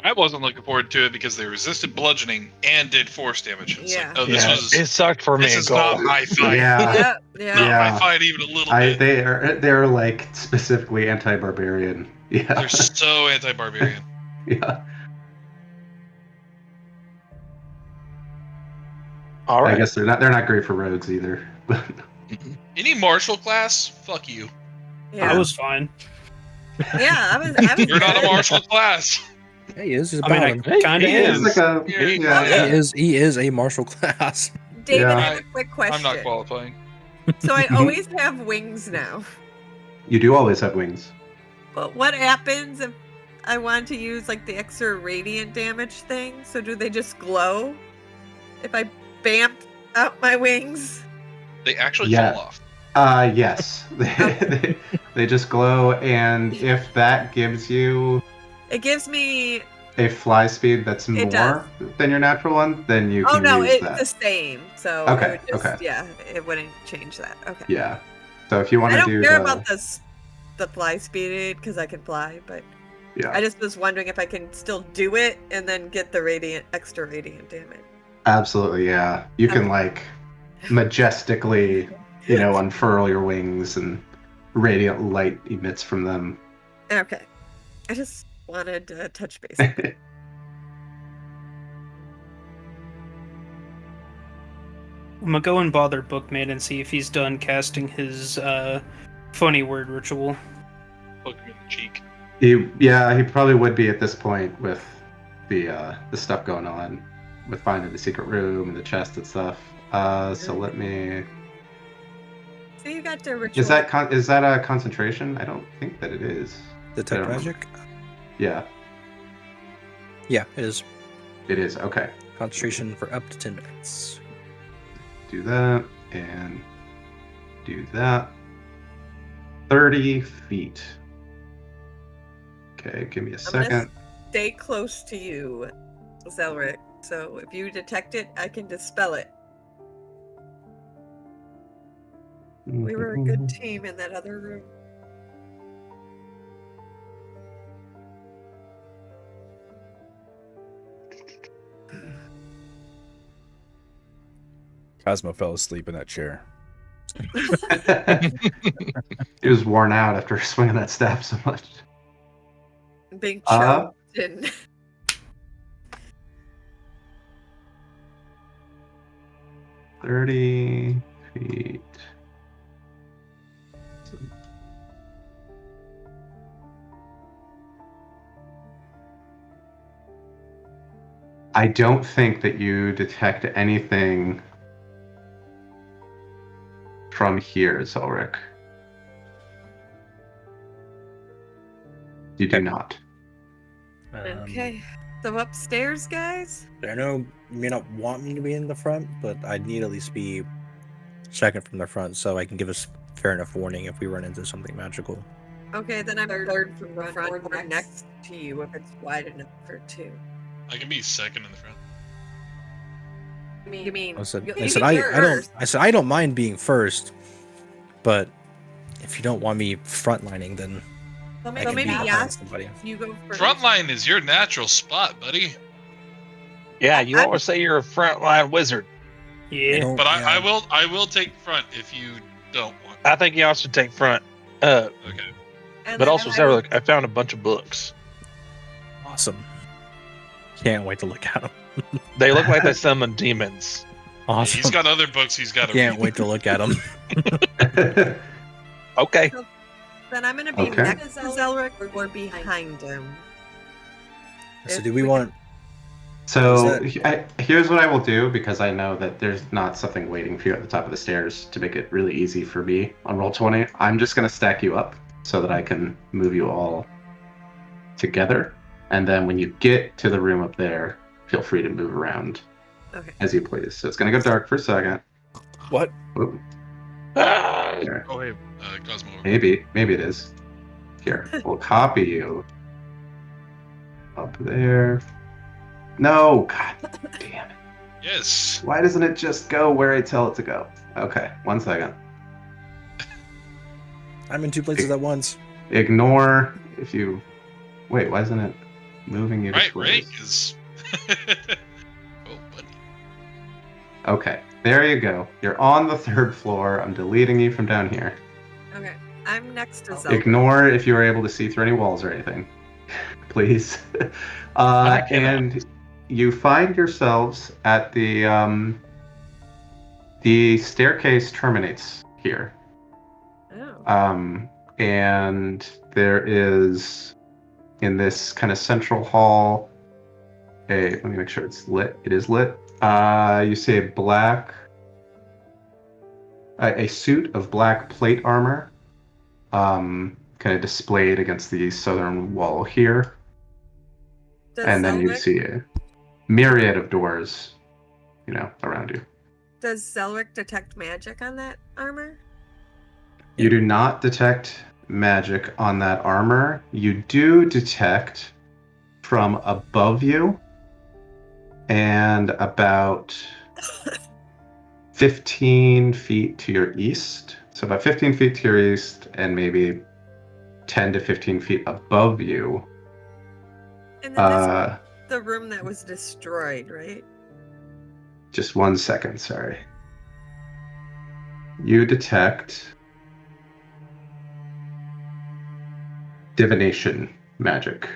I wasn't looking forward to it because they resisted bludgeoning and did force damage. It's Yeah. like, oh, this Yeah, was it sucked for me. this in is gold. not my fight. Yeah. Yeah, Not yeah. my fight even a little bit. They're like specifically anti-barbarian. Yeah. They're so anti-barbarian. Yeah. All I right. guess they're not great for rogues either. But Any martial class, fuck you. Yeah, I was fine. yeah, I was You're not a good. martial class. Yeah, he is. He's a I mean, I paladin. kind of He am. is. it's like a Yeah. yeah. He is a martial class. David, Yeah. I have a quick question. I'm not qualifying. So I always have wings now. You do always have wings. But what happens if I want to use like the extra radiant damage thing? So do they just glow if I bamf out my wings? They actually Yeah. fall off. Yes. They just glow, and if that gives you It gives me. a fly speed that's It more than your natural one, then you Oh can no, use it's that. the same. So Okay, it would just, okay. yeah, it wouldn't change that. Okay. Yeah. So if you want I to don't do care the, about the fly speed because I can fly, but yeah, I just was wondering if I can still do it and then get the extra radiant damage. absolutely, yeah. You can Okay. like majestically, unfurl your wings and radiant light emits from them. Okay. I just wanted to touch base. I'm gonna go and bother Bookman and see if he's done casting his funny word ritual. Poke him in the cheek. He probably would be at this point with the stuff going on, with finding the secret room and the chest and stuff. So let me. So you got the ritual. Is that a concentration? I don't think that it is. Detect I don't magic? Yeah, Yeah, it is. it is. Okay. Concentration for up to 10 minutes. Do that and do that. 30 feet. Okay, give me a I'm gonna second. stay close to you, Zelric. So if you detect it, I can dispel it. We were a good team in that other room. Cosmo fell asleep in that chair. He was worn out after swinging that staff so much. Being Uh-huh. choked and 30 feet. I don't think that you detect anything from here, Zelric. You do not. okay. So upstairs, guys. I know you may not want me to be in the front, but I'd need at least be second from the front so I can give us fair enough warning if we run into something magical. Okay, then I'm third from the front or next to you if it's wide enough for two. I can be second in the front. You mean? I said, you I can said be I don't. first. I said I don't mind being first, but if you don't want me frontlining, then So I can maybe be behind yes. somebody. You go first. Frontline is your natural spot, buddy. Yeah, you I- always say you're a frontline wizard. Yeah. don't- But yeah. I will take front if you don't want. I think you also take front. Okay. And But then also, I Sarah, will- look, I found a bunch of books. Awesome. Can't wait to look at them. They look like they summon demons. Awesome. He's got other books he's got to Can't read. wait to look at them. Okay. Then I'm gonna be Okay. next to Zelric or behind him. So If do we we want? So Is here's what I will do, because I know that there's not something waiting for you at the top of the stairs to make it really easy for me on Roll20. I'm just going to stack you up so that I can move you all together. And then when you get to the room up there, feel free to move around Okay. as you please. So it's going to go dark for a second. What? Whoop, Ah, here. Oh, hey, Cosmo. Maybe it is. Here, we'll copy you up there. No, god damn it. Yes. Why doesn't it just go where I tell it to go? Okay, 1 second. I'm in 2 places at once. Ignore if you... Wait, why isn't it moving you to Right, squares? right. Is. Oh, buddy. Okay, there you go. You're on the 3rd floor. I'm deleting you from down here. Okay. I'm next to Zelda. Ignore if you were able to see through any walls or anything. Please. I cannot. And you find yourselves at the staircase terminates here. Oh. And there is, in this kind of central hall, let me make sure it's lit. It is lit. You see a suit of black plate armor, kind of displayed against the southern wall here. Does And then you Zelric- see a myriad of doors, around you. Does Zelric detect magic on that armor? You do not detect magic on that armor. You do detect from above you and about 15 feet to your east. So about 15 feet to your east and maybe 10 to 15 feet above you. And then this the room that was destroyed, right? Just 1 second, sorry. You detect divination magic.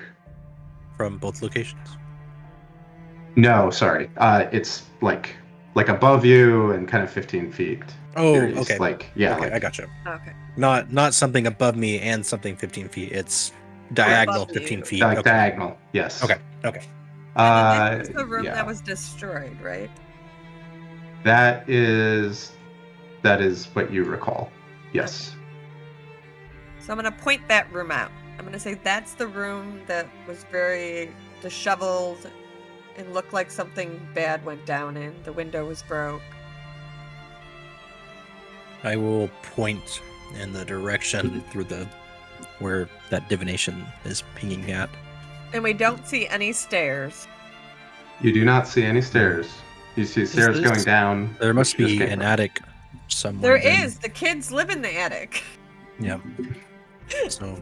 From both locations. No, sorry. It's like above you and kind of 15 feet. Oh, to your east. okay. Okay, I gotcha. Okay. Not something above me and something 15 feet. It's diagonal above 15 you. feet. like Okay. diagonal. Yes. Okay. And this is the room yeah. that was destroyed, right? That is what you recall. Yes. So I'm going to point that room out. I'm going to say that's the room that was very disheveled and looked like something bad went down in. The window was broke. I will point in the direction through where that divination is pinging at. And we don't see any stairs. You do not see any stairs. You see stairs going down. There must which just be came an from. attic somewhere. There then. is. The kids live in the attic. Yeah. So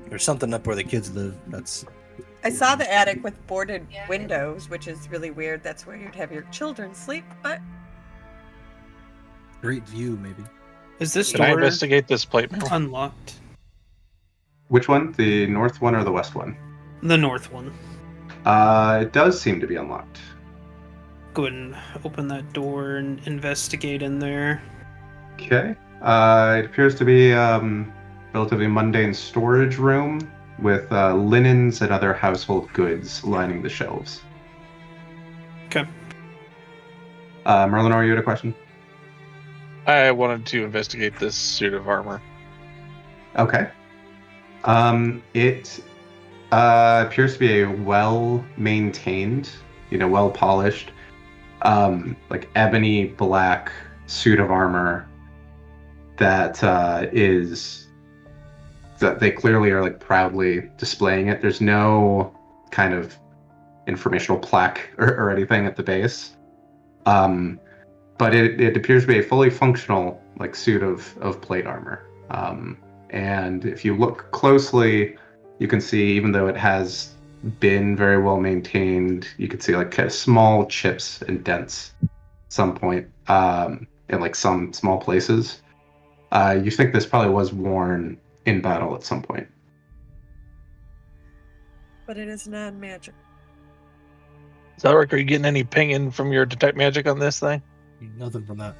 there's something up where the kids live. That's. I saw the attic with boarded windows, which is really weird. That's where you'd have your children sleep, but Great view, maybe. Is this Can I door investigate this plate mail? unlocked? Which one? The north one or the west one? The north one. It does seem to be unlocked. Go ahead and open that door and investigate in there. Okay. It appears to be relatively mundane storage room with linens and other household goods lining the shelves. Okay. Merlin, you had a question? I wanted to investigate this suit of armor. Okay. It appears to be a well-maintained, well-polished, like ebony black suit of armor that they clearly are like proudly displaying it. There's no kind of informational plaque or anything at the base. But it appears to be a fully functional like suit of plate armor. And if you look closely, you can see, even though it has been very well maintained, you can see like kind of small chips and dents at some point in like some small places. You think this probably was worn in battle at some point. but it is non-magic. Zelric, are you getting any pinging from your detect magic on this thing? Nothing from that.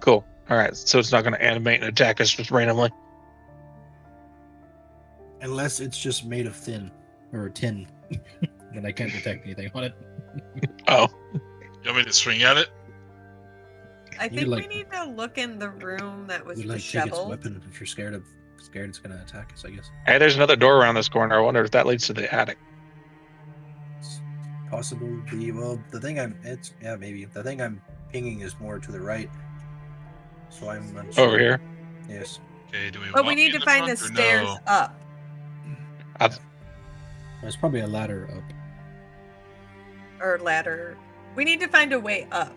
Cool. All right, so it's not going to animate and attack us just randomly. Unless it's just made of tin, then I can't detect anything on it. Oh, You want me to swing at it? I You think could, like- we need to look in the room that was You like take its disheveled. weapon if you're scared it's gonna attack us, I guess. hey, there's another door around this corner. I wonder if that leads to the attic. It's possible. Maybe the thing I'm pinging is more to the right. So I'm unsure. Over here. Yes. Okay, do we But we walk need in to find the front or stairs no? up. There's probably a ladder up. Or ladder. We need to find a way up.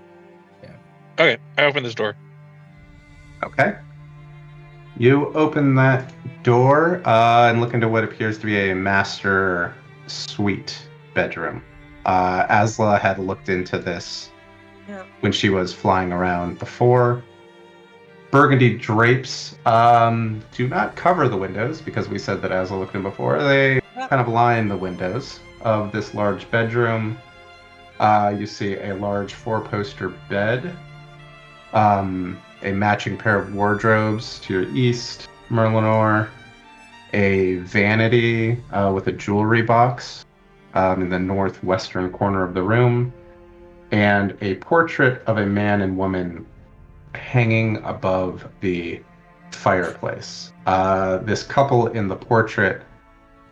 Okay, I open this door. Okay. You open that door and look into what appears to be a master suite bedroom. Asla had looked into this when she was flying around before. Burgundy drapes do not cover the windows because we said that Asla looked in before. They kind of line the windows of this large bedroom. You see a large 4-poster bed. A matching pair of wardrobes to your east, Merlinor. A vanity with a jewelry box in the northwestern corner of the room. And a portrait of a man and woman hanging above the fireplace. This couple in the portrait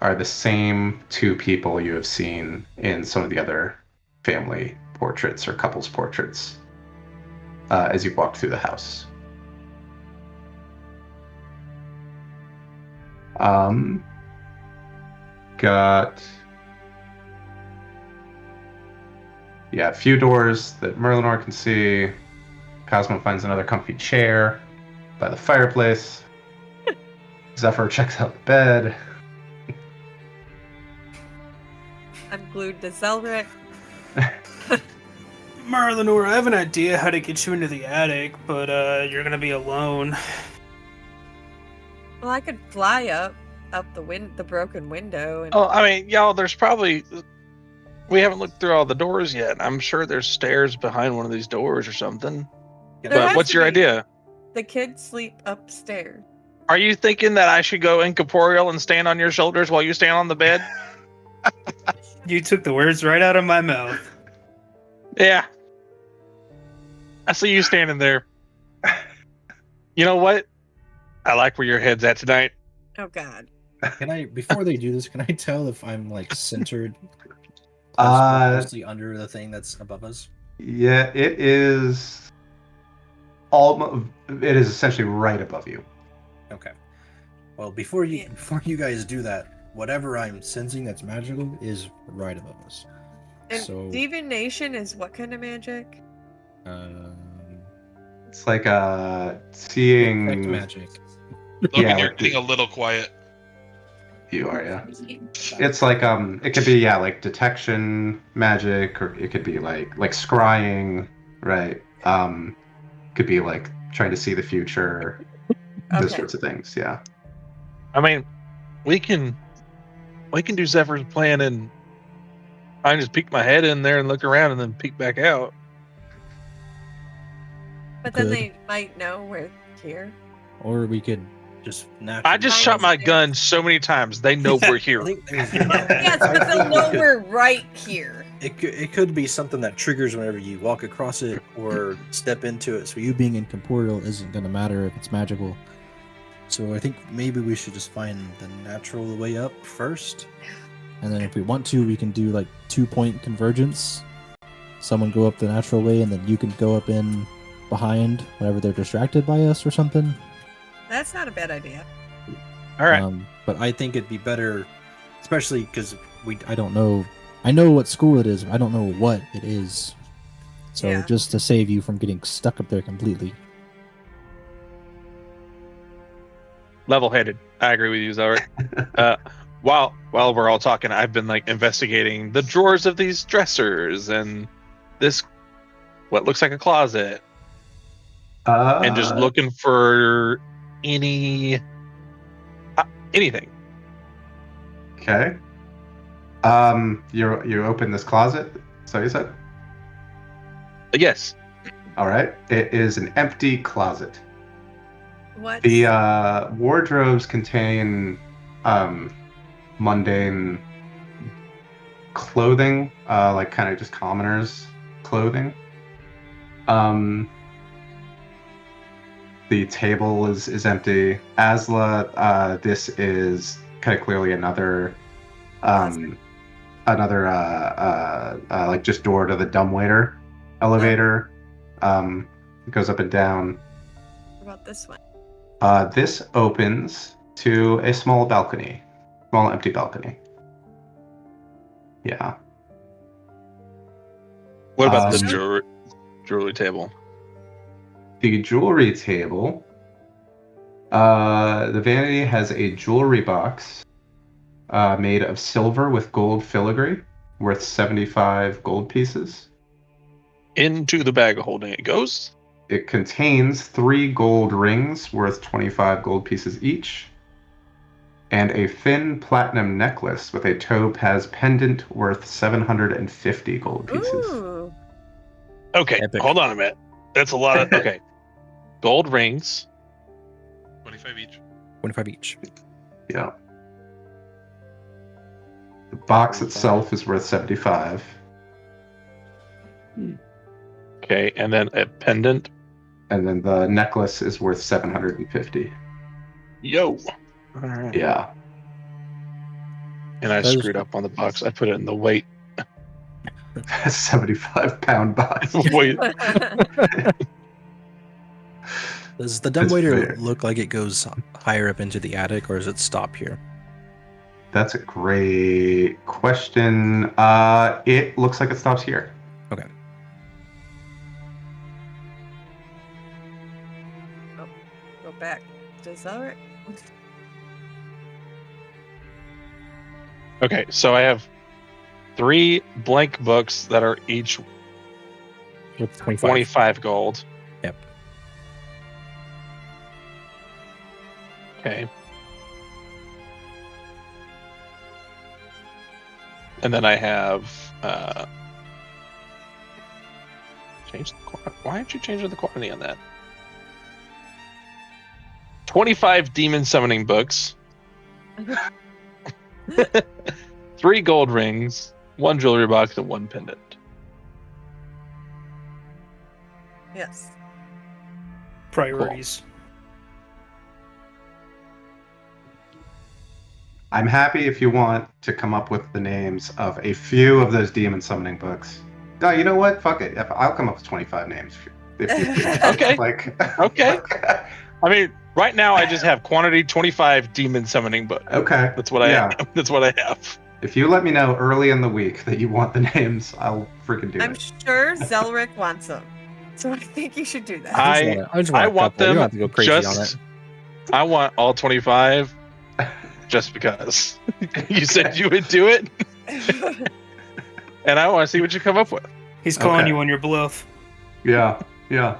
are the same two people you have seen in some of the other family portraits or couples portraits as you walk through the house. Got a few doors that Merlinor can see. Cosmo finds another comfy chair by the fireplace. Zephyr checks out the bed. I'm glued to Zelric. Marlenor, I have an idea how to get you into the attic, but you're gonna be alone. Well, I could fly up the broken window. And... Oh, I mean, y'all, there's probably... We haven't looked through all the doors yet. I'm sure there's stairs behind one of these doors or something. There But has what's to your be. idea? The kids sleep upstairs. Are you thinking that I should go incorporeal and stand on your shoulders while you stand on the bed? You took the words right out of my mouth. Yeah. I see you standing there. You know what? I like where your head's at tonight. Oh, God. Can I, before they do this, can I tell if I'm like centered mostly under the thing that's above us? Yeah, it is almost. It is essentially right above you. Okay. Well, before you guys do that, whatever I'm sensing that's magical is right above us. And So divination is what kind of magic? It's like seeing detect magic. Logan, Yeah, you're like getting a little quiet. You are, yeah. It's like it could be like detection magic, or it could be like scrying, right? Could be like trying to see the future, those Okay. sorts of things. Yeah. I mean, we can do Zephyr's plan, and I can just peek my head in there and look around, and then peek back out. But then Good. they might know we're here. Or we could just naturally. I just shot my gun so many times; they know we're I here. think there's, Yes, but they'll know we're right here. It could be something that triggers whenever you walk across it or step into it. So you being incorporeal isn't going to matter if it's magical. So I think maybe we should just find the natural way up first. And then if we want to, we can do like 2-point convergence. Someone go up the natural way and then you can go up in behind whenever they're distracted by us or something. That's not a bad idea. All right. But I think it'd be better, especially because I don't know. I know what school it is. But I don't know what it is. So Yeah. just to save you from getting stuck up there completely. Level-headed. I agree with you, Zelric. While we're all talking, I've been like investigating the drawers of these dressers and this what looks like a closet, and just looking for anything. Okay. You open this closet. So you said. Yes. All right. It is an empty closet. What? The wardrobes contain mundane clothing, like kind of just commoners' clothing. The table is empty. Asla, this is kind of clearly another like just door to the dumbwaiter elevator. It goes up and down. What about this one? This opens to a small balcony, small empty balcony. Yeah. What about the Um, jewelry table? The jewelry table. The vanity has a jewelry box made of silver with gold filigree, worth 75 gold pieces. Into the bag of holding it goes. It contains 3 gold rings worth 25 gold pieces each, and a thin platinum necklace with a topaz pendant worth 750 gold pieces. Ooh. Okay, Epic. hold on a minute. That's a lot of okay. Gold rings. 25 each. 25 each. Yeah. The box itself is worth 75. Okay, and then a pendant. And then the necklace is worth 750. Yo. All right. Yeah. And I Those- screwed up on the box. I put it in the weight. 75-pound box. Wait. Does the dumb It's waiter fair. look like it goes higher up into the attic, or does it stop here? That's a great question. It looks like it stops here. Okay. Go back. Does that work? Okay, so I have 3 blank books that are each With 25. 25 gold. Yep. Okay. And then I have change the why aren't you changing the quantity on that? 25 demon summoning books. 3 gold rings, 1 jewelry box, and 1 pendant. Yes. Priorities. I'm happy if you want to come up with the names of a few of those demon summoning books. No, you know what? Fuck it. I'll come up with 25 names. Okay. Like, Okay. I mean, right now I just have quantity 25 demon summoning books. Okay. That's what I Yeah. that's what I have. If you let me know early in the week that you want the names, I'll freaking do I'm it. sure Zelric wants them. So I think you should do that. I just want I a want couple. You them don't have to go crazy on just it. I want all 25 just because. You said you would do it and I want to see what you come up with. He's calling Okay. you on your bluff. Yeah. Yeah.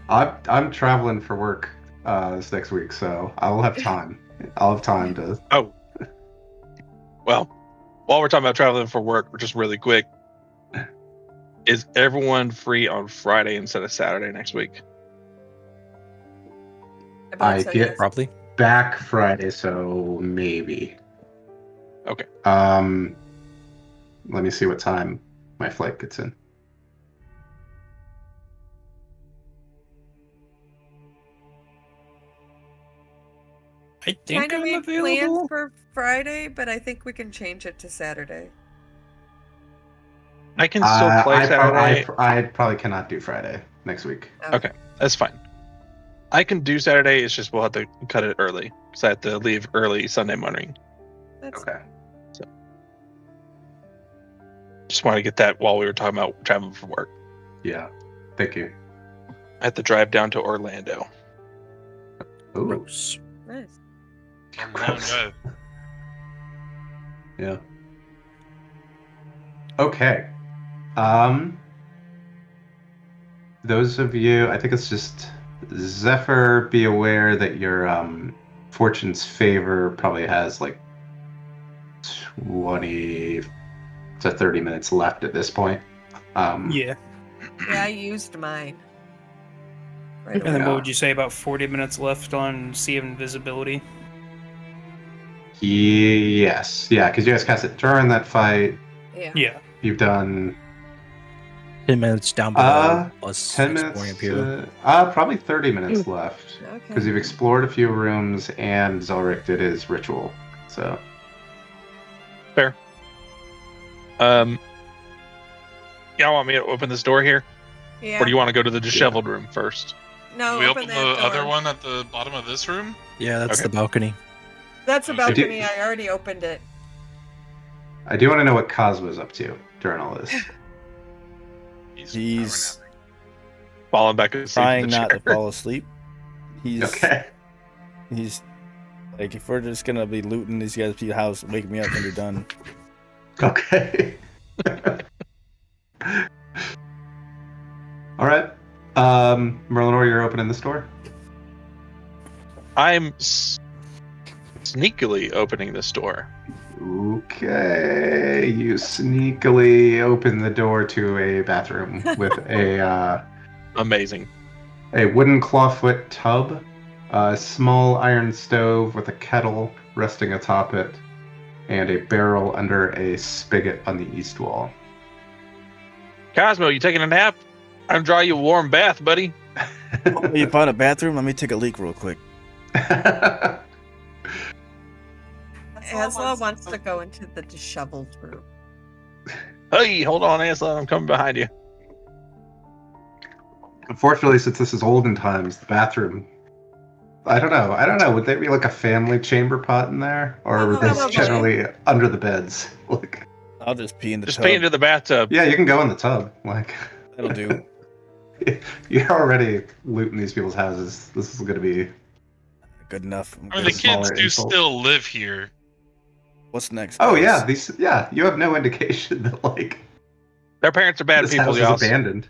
I'm traveling for work this next week, so I'll have time. I'll have time to. Oh. Well, while we're talking about traveling for work, just really quick, is everyone free on Friday instead of Saturday next week? About I to, get- yes. Probably. Back Friday, so maybe. Okay. Let me see what time my flight gets in. I think Kind of I'm made plans available. for Friday, but I think we can change it to Saturday. I can still play Saturday. I probably cannot do Friday next week. Okay. That's fine. I can do Saturday. It's just we'll have to cut it early because I have to leave early Sunday morning. That's Okay. Just want to get that while we were talking about traveling for work. Yeah. Thank you. I have to drive down to Orlando. Ooh. Gross. nice. I'm long drive. Yeah. Okay. Those of you, I think it's just Zephyr, be aware that your Fortune's Favor probably has like 20 to 30 minutes left at this point. Yeah. Yeah, I used mine. Right And then away. what would you say about 40 minutes left on Sea of Invisibility? Yes. Yeah, because you guys cast it during that fight. Yeah. Yeah. You've done 10 minutes down below, plus 10 exploring minutes. up here. Probably 30 minutes left. Because Okay. you've explored a few rooms and Zelric did his ritual. So, Y'all want me to open this door here? Yeah. Or do you want to go to the disheveled room first? No, we open open that the other door. one at the bottom of this room? Yeah, that's Okay. the balcony. That's a I do- balcony. I already opened it. I do want to know what Cosmo's up to. during all this? He's power Falling back asleep in trying the not chair. to fall asleep. He's Okay. he's like, if we're just gonna be looting these guys' house, wake me up when you're done. Okay. All right. Merlinor, you're opening this door. I'm sneakily opening this door. Okay. You sneakily open the door to a bathroom with Amazing. a wooden clawfoot tub, a small iron stove with a kettle resting atop it, and a barrel under a spigot on the east wall. Cosmo, you taking a nap? I'm drawing you a warm bath, buddy. Oh, you found a bathroom? Let me take a leak real quick. Asla wants to go into the disheveled room. Hey, hold on, Aslan. I'm coming behind you. Unfortunately, since this is olden times, the bathroom. I don't know. Would there be like a family chamber pot in there, or would this Probably. generally under the beds? Like, I'll just pee in the Just tub. pee into the bathtub. yeah, you can go in the tub. Like, That'll do. you're already looting these people's houses. This is going to be. Good enough. I mean, the a smaller kids do insult. still live here. What's next? Oh guys? yeah, you have no indication that like Their parents are bad this people, house is y'all. abandoned.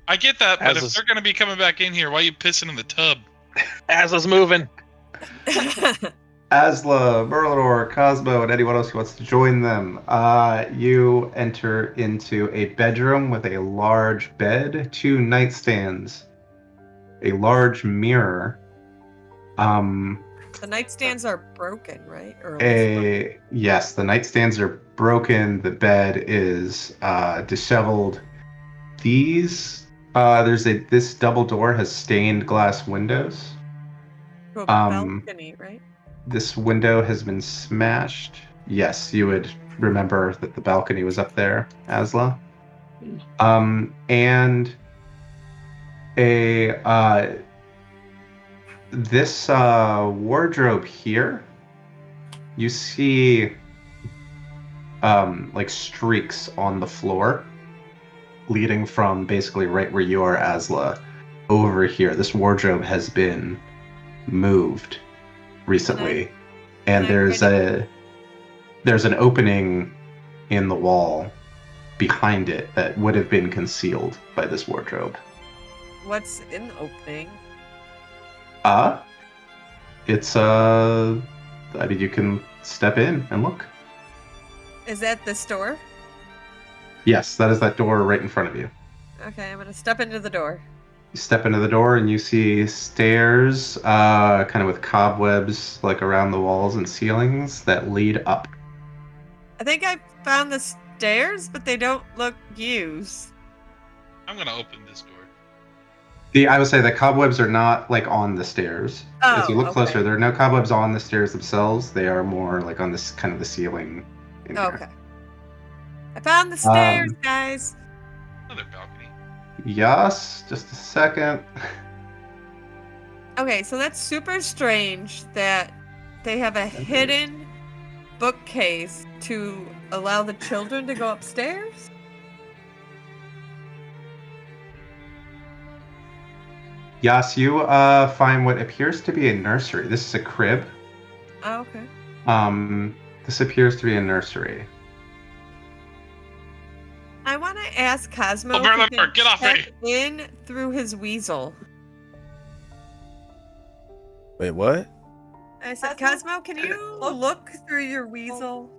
I get that, but As if is- they're going to be coming back in here, why are you pissing in the tub? Aslan's moving. Asla, Merlinor, Cosmo, and anyone else who wants to join them, you enter into a bedroom with a large bed, 2 nightstands, a large mirror, The nightstands are broken, right? Or at least yes, the nightstands are broken. The bed is disheveled. This double door has stained glass windows. to a balcony, right? This window has been smashed. Yes, you would remember that the balcony was up there, Asla. And this wardrobe here, you see like streaks on the floor leading from basically right where you are, Asla, over here. This wardrobe has been moved recently, and there's an opening in the wall behind it that would have been concealed by this wardrobe. What's in the opening? It's I mean, you can step in and look. Is that the store? Yes, that is that door right in front of you. Okay, I'm gonna step into the door. You step into the door and you see stairs, kind of with cobwebs like around the walls and ceilings that lead up. I think I found the stairs, but they don't look used. I'm going to open this door. I would say the cobwebs are not like on the stairs. As you look closer, there are no cobwebs on the stairs themselves. They are more like on this kind of the ceiling. In here. Okay. I found the stairs, guys. Another balcony. Yes, just a second. Okay, so that's super strange that they have a hidden bookcase to allow the children to go upstairs. Yes, you find what appears to be a nursery. This is a crib. Oh, okay. This appears to be a nursery. I want to ask Cosmo Oh, Merlin, if he can get off check in through his weasel. Wait, what? I said, Cosmo, can you look through your weasel?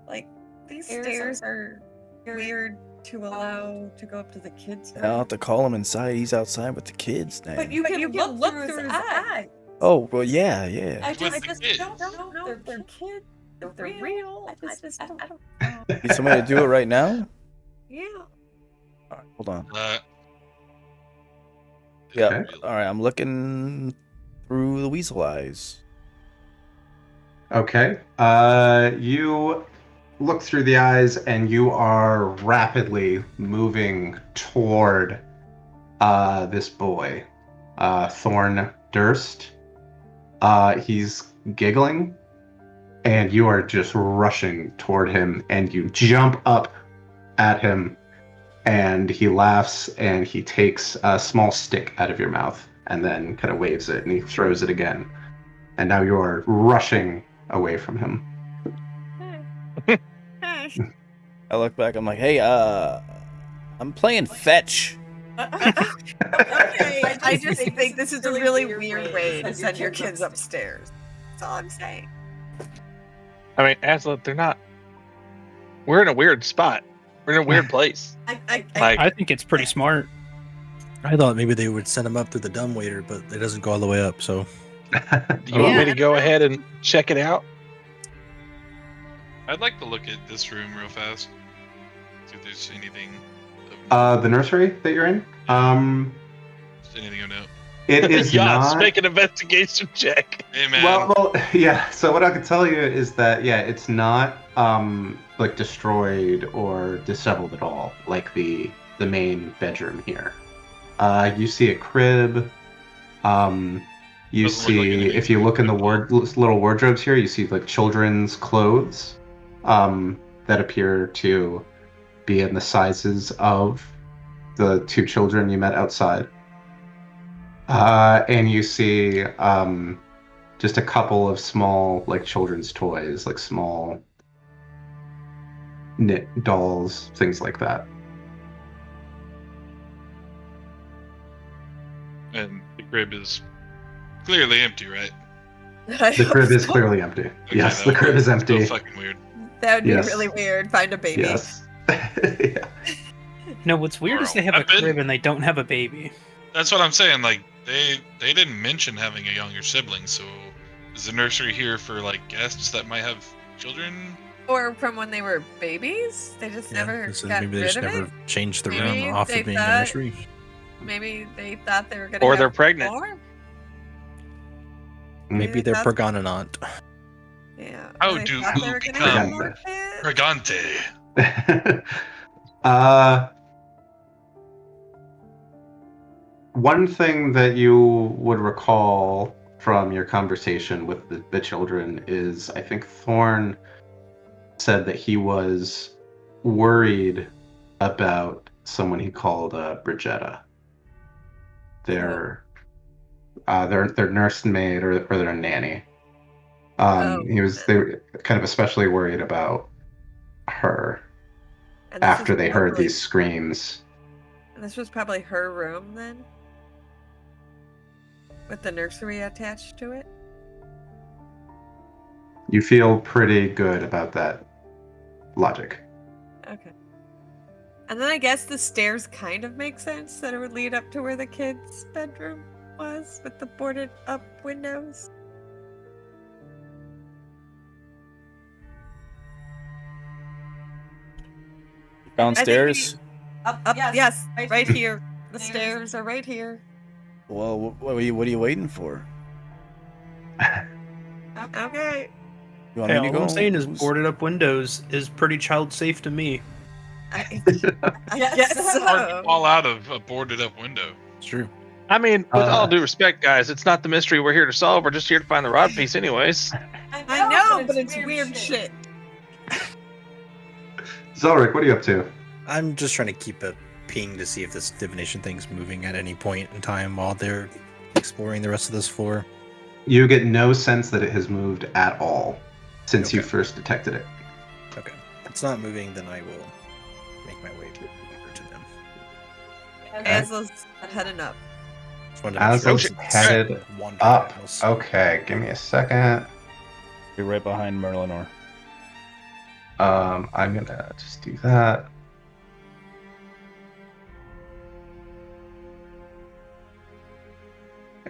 Like, these stairs are weird to allow to go up to the kids' I'll have to call him inside. He's outside with the kids now. But you can look through his eye. Oh, well, yeah. I With just, the I just kids. don't know if they're kids, if they're real. I just don't know. Need somebody to do it right now? Yeah. All right, hold on. Uh, Yeah. Okay. All right, I'm looking through the weasel eyes. Okay. You look through the eyes and you are rapidly moving toward this boy, Thorn Durst. He's giggling, and you are just rushing toward him, and you jump up at him, and he laughs, and he takes a small stick out of your mouth, and then kind of waves it, and he throws it again. And now you are rushing away from him. I look back. I'm like, hey, I'm playing fetch. Okay, I just think this is a really weird way to send your kids upstairs. That's all I'm saying. I mean, Asla, they're not. We're in a weird spot. We're in a weird place. I think it's pretty smart. I thought maybe they would send him up through the dumbwaiter, but it doesn't go all the way up. So Do you want me to go ahead and check it out? I'd like to look at this room real fast. See if there's anything. The nursery that you're in? Just anything of note. It is Yes, not. make an investigation check. Hey man. Well, yeah. So what I can tell you is that it's not like destroyed or disheveled at all, like the main bedroom here. You see a crib. You Doesn't look like see, anything if you look in the critical. little wardrobes here, you see like children's clothes that appear to be in the sizes of the two children you met outside. And you see just a couple of small like children's toys, like small knit dolls, things like that. And the crib is clearly empty, right? The crib is clearly empty. Okay, Yes, that the would crib be is empty. So fucking weird. That would be Yes. really weird. Find a baby. Yes. Yeah. No, what's weird is they have I've a been- crib and they don't have a baby. That's what I'm saying. Like they didn't mention having a younger sibling, so is the nursery here for like guests that might have children? Or from when they were babies. They just never so got maybe they rid just of never it. changed the Maybe room off they of being a thought- nursery. Maybe they thought they were gonna. Or have they're pregnant. more? Maybe they they're thought- Pergononant. Yeah. How they do thought they who were gonna have become- more kids. Pregante. One thing that you would recall from your conversation with the children is I think Thorn said that he was worried about someone he called Brigetta. Their nursemaid or their nanny. They were kind of especially worried about her And this after was they heard probably- these screams. And this was probably her room then? With the nursery attached to it? You feel pretty good about that logic. Okay. And then I guess the stairs kind of make sense that it would lead up to where the kids' bedroom was with the boarded up windows. Downstairs. Up, yes, right here. The stairs are right here. Well, what are you waiting for? Okay. You want Hey, me all to go? I'm saying is Who's- boarded up windows is pretty child safe to me. I guess Hard to so. fall out of a boarded up window. It's true. I mean, with all due respect, guys, it's not the mystery we're here to solve. We're just here to find the rod piece, anyways. I know, but it's weird shit. Zelric, what are you up to? I'm just trying to keep a ping to see if this divination thing's moving at any point in time while they're exploring the rest of this floor. You get no sense that it has moved at all since you Okay. first detected it. Okay. If it's not moving, then I will make my way over to them. Aslo's heading up. Just wanted to make sure I Aslo's wasn't headed wandering up. else. Okay, give me a second. Be right behind Merlinor. I'm gonna just do that.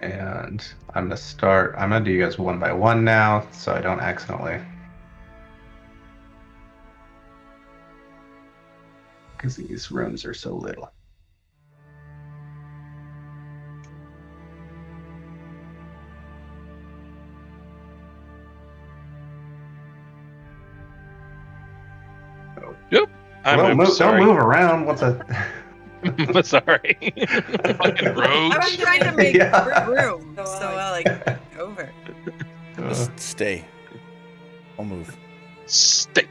And I'm gonna do you guys one by one now, so I don't accidentally. Because these rooms are so little. I'm Don't sorry. move around. What's a? Sorry. Fucking I rogues. was trying to make Yeah. room, so I like over. Just stay. I'll move. Stay.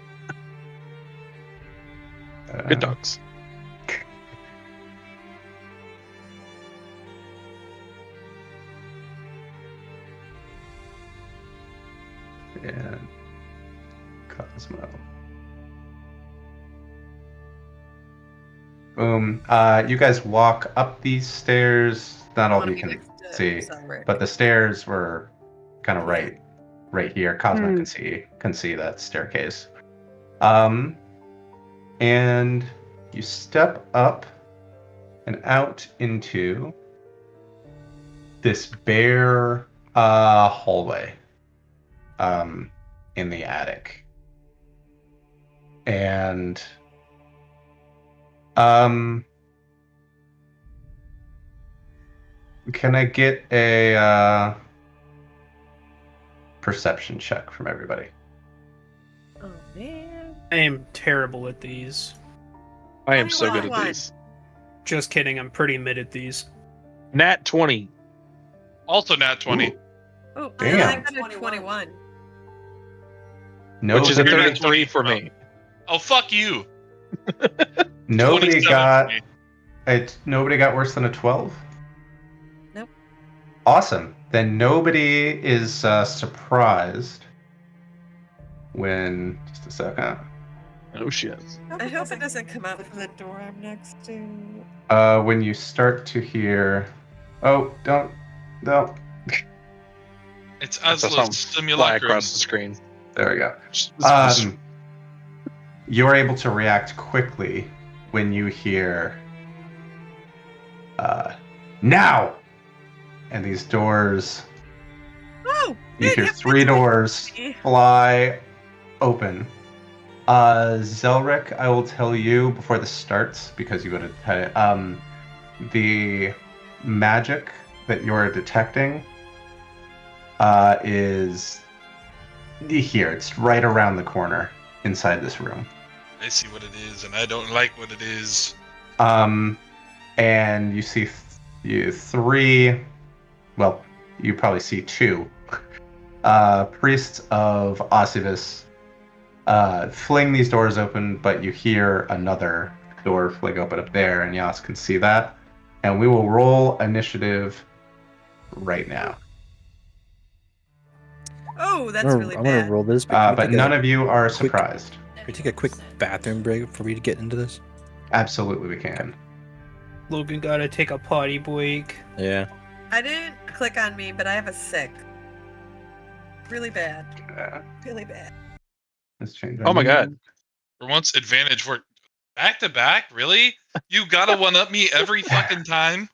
Good dogs. And Cosmo. Boom. You guys walk up these stairs. Not all of you can see, but the stairs were kind of right here. Cosmo can see that staircase. And you step up and out into this bare hallway in the attic. And can I get a perception check from everybody? Oh man. I am terrible at these. I am so good at 21. these. Just kidding, I'm pretty mid at these. Nat 20. Also nat 20. Ooh, Oh, Damn. I got a 21. Nobody, Which is a You're not 33 for 20, me. Oh, fuck you. nobody 27 got for me. nobody got worse than a 12? Nope. Awesome. Then nobody is surprised when just a second. Oh shit. I hope it doesn't come out from the door I'm next to. When you start to hear, oh, don't. It's That's a Asla's fly simulacrum. across the screen. There we go. This- You're able to react quickly when you hear, now! And these doors, Oh! you it hear hit 3 me. doors fly open. Zelric, I will tell you before this starts, because you would have, the magic that you're detecting is here. It's right around the corner inside this room. I see what it is, and I don't like what it is. And you see you 3, well, you probably see 2 priests of Osiris fling these doors open, but you hear another door fling open up there, and Yas can see that. And we will roll initiative right now. Oh, that's I'm really gonna bad. roll this, But none of you are quick- surprised. Can we take a quick bathroom break before we get into this? Absolutely, we can. Logan gotta take a potty break. Yeah. I didn't click on me, but I have a sick. Really bad. Really bad. Let's change. Oh my god. For once, advantage worked. Back to back? Really? You gotta one up me every fucking time?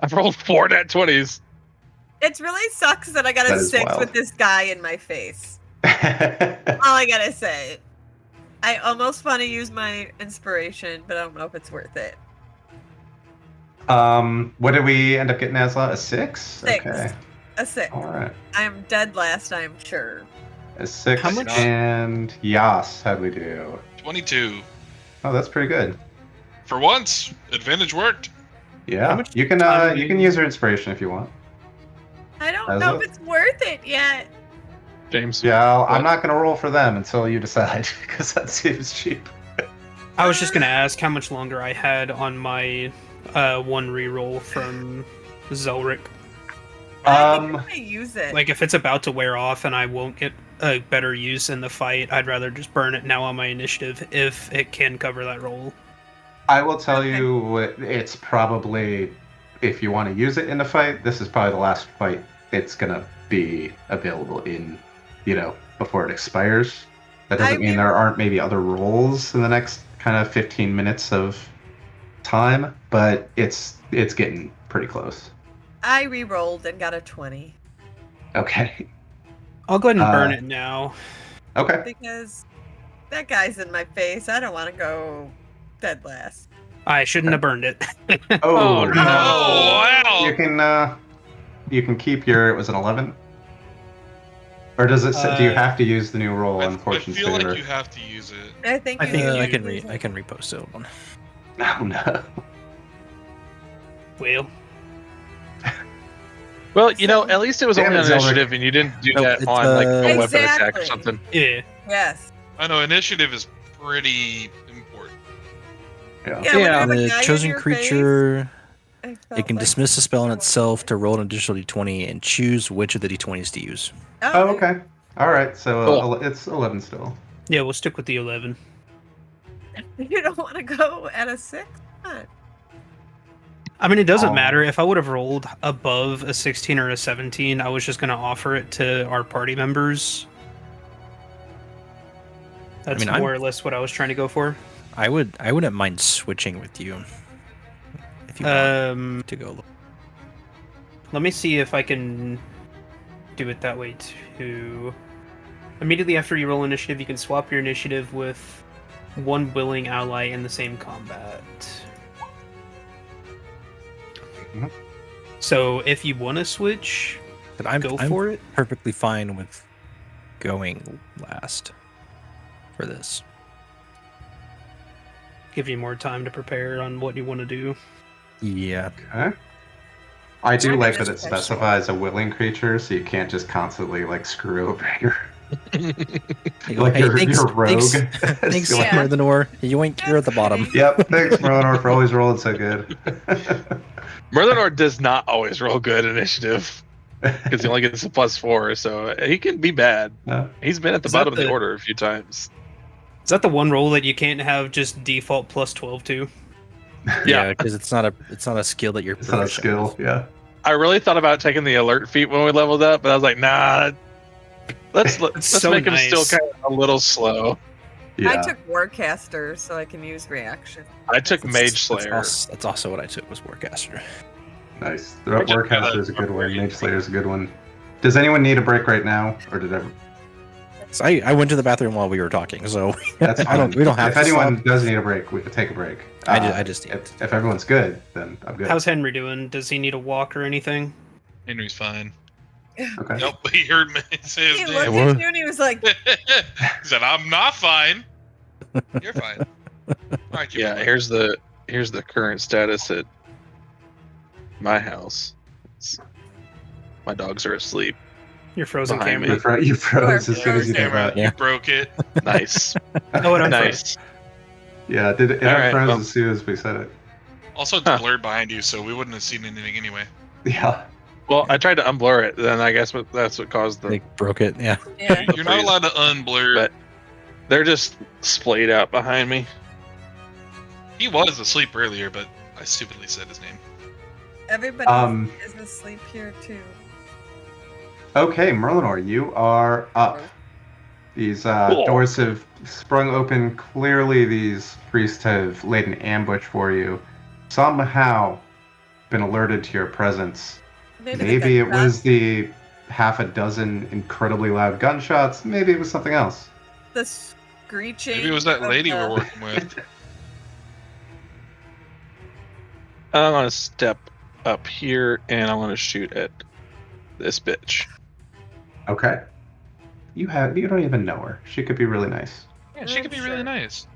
I've rolled 4 nat 20s. It really sucks that I got That a is 6 wild. with this guy in my face. All I gotta say. I almost want to use my inspiration, but I don't know if it's worth it. What did we end up getting, Asla? A 6? 6. Okay. A 6. All right. I'm dead last, I'm sure. A 6. How much- And Yas, how'd we do? 22. Oh, that's pretty good. For once, advantage worked. Yeah. much You can time you do can you- use your inspiration if you want. I don't As know a- if it's worth it yet. James. Yeah, What? I'm not gonna roll for them until you decide, because that seems cheap. I was just gonna ask how much longer I had on my 1 reroll from Zelric. I think I'm gonna use it. Like, if it's about to wear off and I won't get a better use in the fight, I'd rather just burn it now on my initiative if it can cover that roll. I will tell Okay. you, it's probably, if you want to use it in the fight, this is probably the last fight it's gonna be available in, before it expires. That doesn't mean there aren't maybe other rolls in the next kind of 15 minutes of time, but it's getting pretty close. I re-rolled and got a 20 Okay. I'll go ahead and burn it now. Okay. because that guy's in my face. I don't want to go dead last. I shouldn't have burned it. Oh, Oh, no. Oh, wow! You can keep your, it was an 11? Or does it say, do you have to use the new roll I on Fortune's feel favor? like you have to use it. I think I you think need I to can use I it. can repost it. Hold on. Oh, no. Well, Well, at least it was Damn only it, on Zelric. initiative and you didn't do No, that it's, on like a weapon attack or Exactly. something. yeah. Yes. I know initiative is pretty important. Yeah. Yeah, when you Yeah, have a The guy in chosen your creature, face, I it felt can like dismiss the spell in that itself to roll an additional d20 and choose which of the d20s to use. Oh, okay. All right. So Cool. it's 11 still. Yeah, we'll stick with the 11. You don't want to go at a 6? Come on. I mean, it doesn't Oh. matter. If I would have rolled above a 16 or a 17, I was just going to offer it to our party members. That's mean, I'm- more or less what I was trying to go for. I wouldn't mind switching with you if you want to go. Let me see if I can do it that way too. Immediately after you roll initiative, you can swap your initiative with one willing ally in the same combat. Mhm. So if you want to switch, But I'm go for it. perfectly fine with going last for this. Give you more time to prepare on what you want to do. Yeah. Okay. I do Join like this that it session. specifies a willing creature, so you can't just constantly like screw over your You go, like hey, thanks, your rogue. thanks, You're like, Yeah. Merthenor. You ain't here at the bottom. Yep, thanks, Merlinor, for always rolling so good. Merlinor does not always roll good initiative because he only gets a +4, so he can be bad. No. He's been at the Is that bottom of the the- order a few times. Is that the one roll that you can't have just default plus 12 to? Yeah, because it's not a skill that you're It's not a proficient skill, with. yeah. I really thought about taking the alert feat when we leveled up, but I was like, nah. Let's so make him still nice. kind of a little slow. Yeah. I took Warcaster, so I can use reaction. I took Mage That's Slayer. That's also what I took was Warcaster. Nice. The Warcaster is a good one. Mage Slayer is a good one. Does anyone need a break right now, or did everyone? So I went to the bathroom while we were talking, so That's I don't. fine. We don't have If to anyone stop. does need a break, we could take a break. I just need if everyone's good, then I'm good. How's Henry doing? Does he need a walk or anything? Henry's fine. Okay. Nope, he heard me say He his looked name. at you and he was like, He said, "I'm not fine." You're fine. All right, Yeah, here's the current status at my house. My dogs are asleep. Your frozen Behind camera. me. You froze Sure. as soon as you did camera. that. Yeah. You broke it. Nice. Oh, and I'm Nice. Yeah, it All right, froze well- as soon as we said it. Also, it's blurred behind you, so we wouldn't have seen anything anyway. Yeah. Well, I tried to unblur it, then I guess that's what caused the. They broke it. Yeah. yeah. You're not allowed to unblur. But they're just splayed out behind me. He was asleep earlier, but I stupidly said his name. Everybody is asleep here too. Okay, Merlinor, you are up. These Cool. doors have sprung open. Clearly, these priests have laid an ambush for you. Somehow been alerted to your presence. Maybe it was the half a dozen incredibly loud gunshots. Maybe it was something else. the screeching. Maybe it was that of lady the- we're working with. I'm gonna step up here and I'm gonna shoot at this bitch. Okay. You don't even know her. She could be really nice. Yeah, she could be really Sure. nice.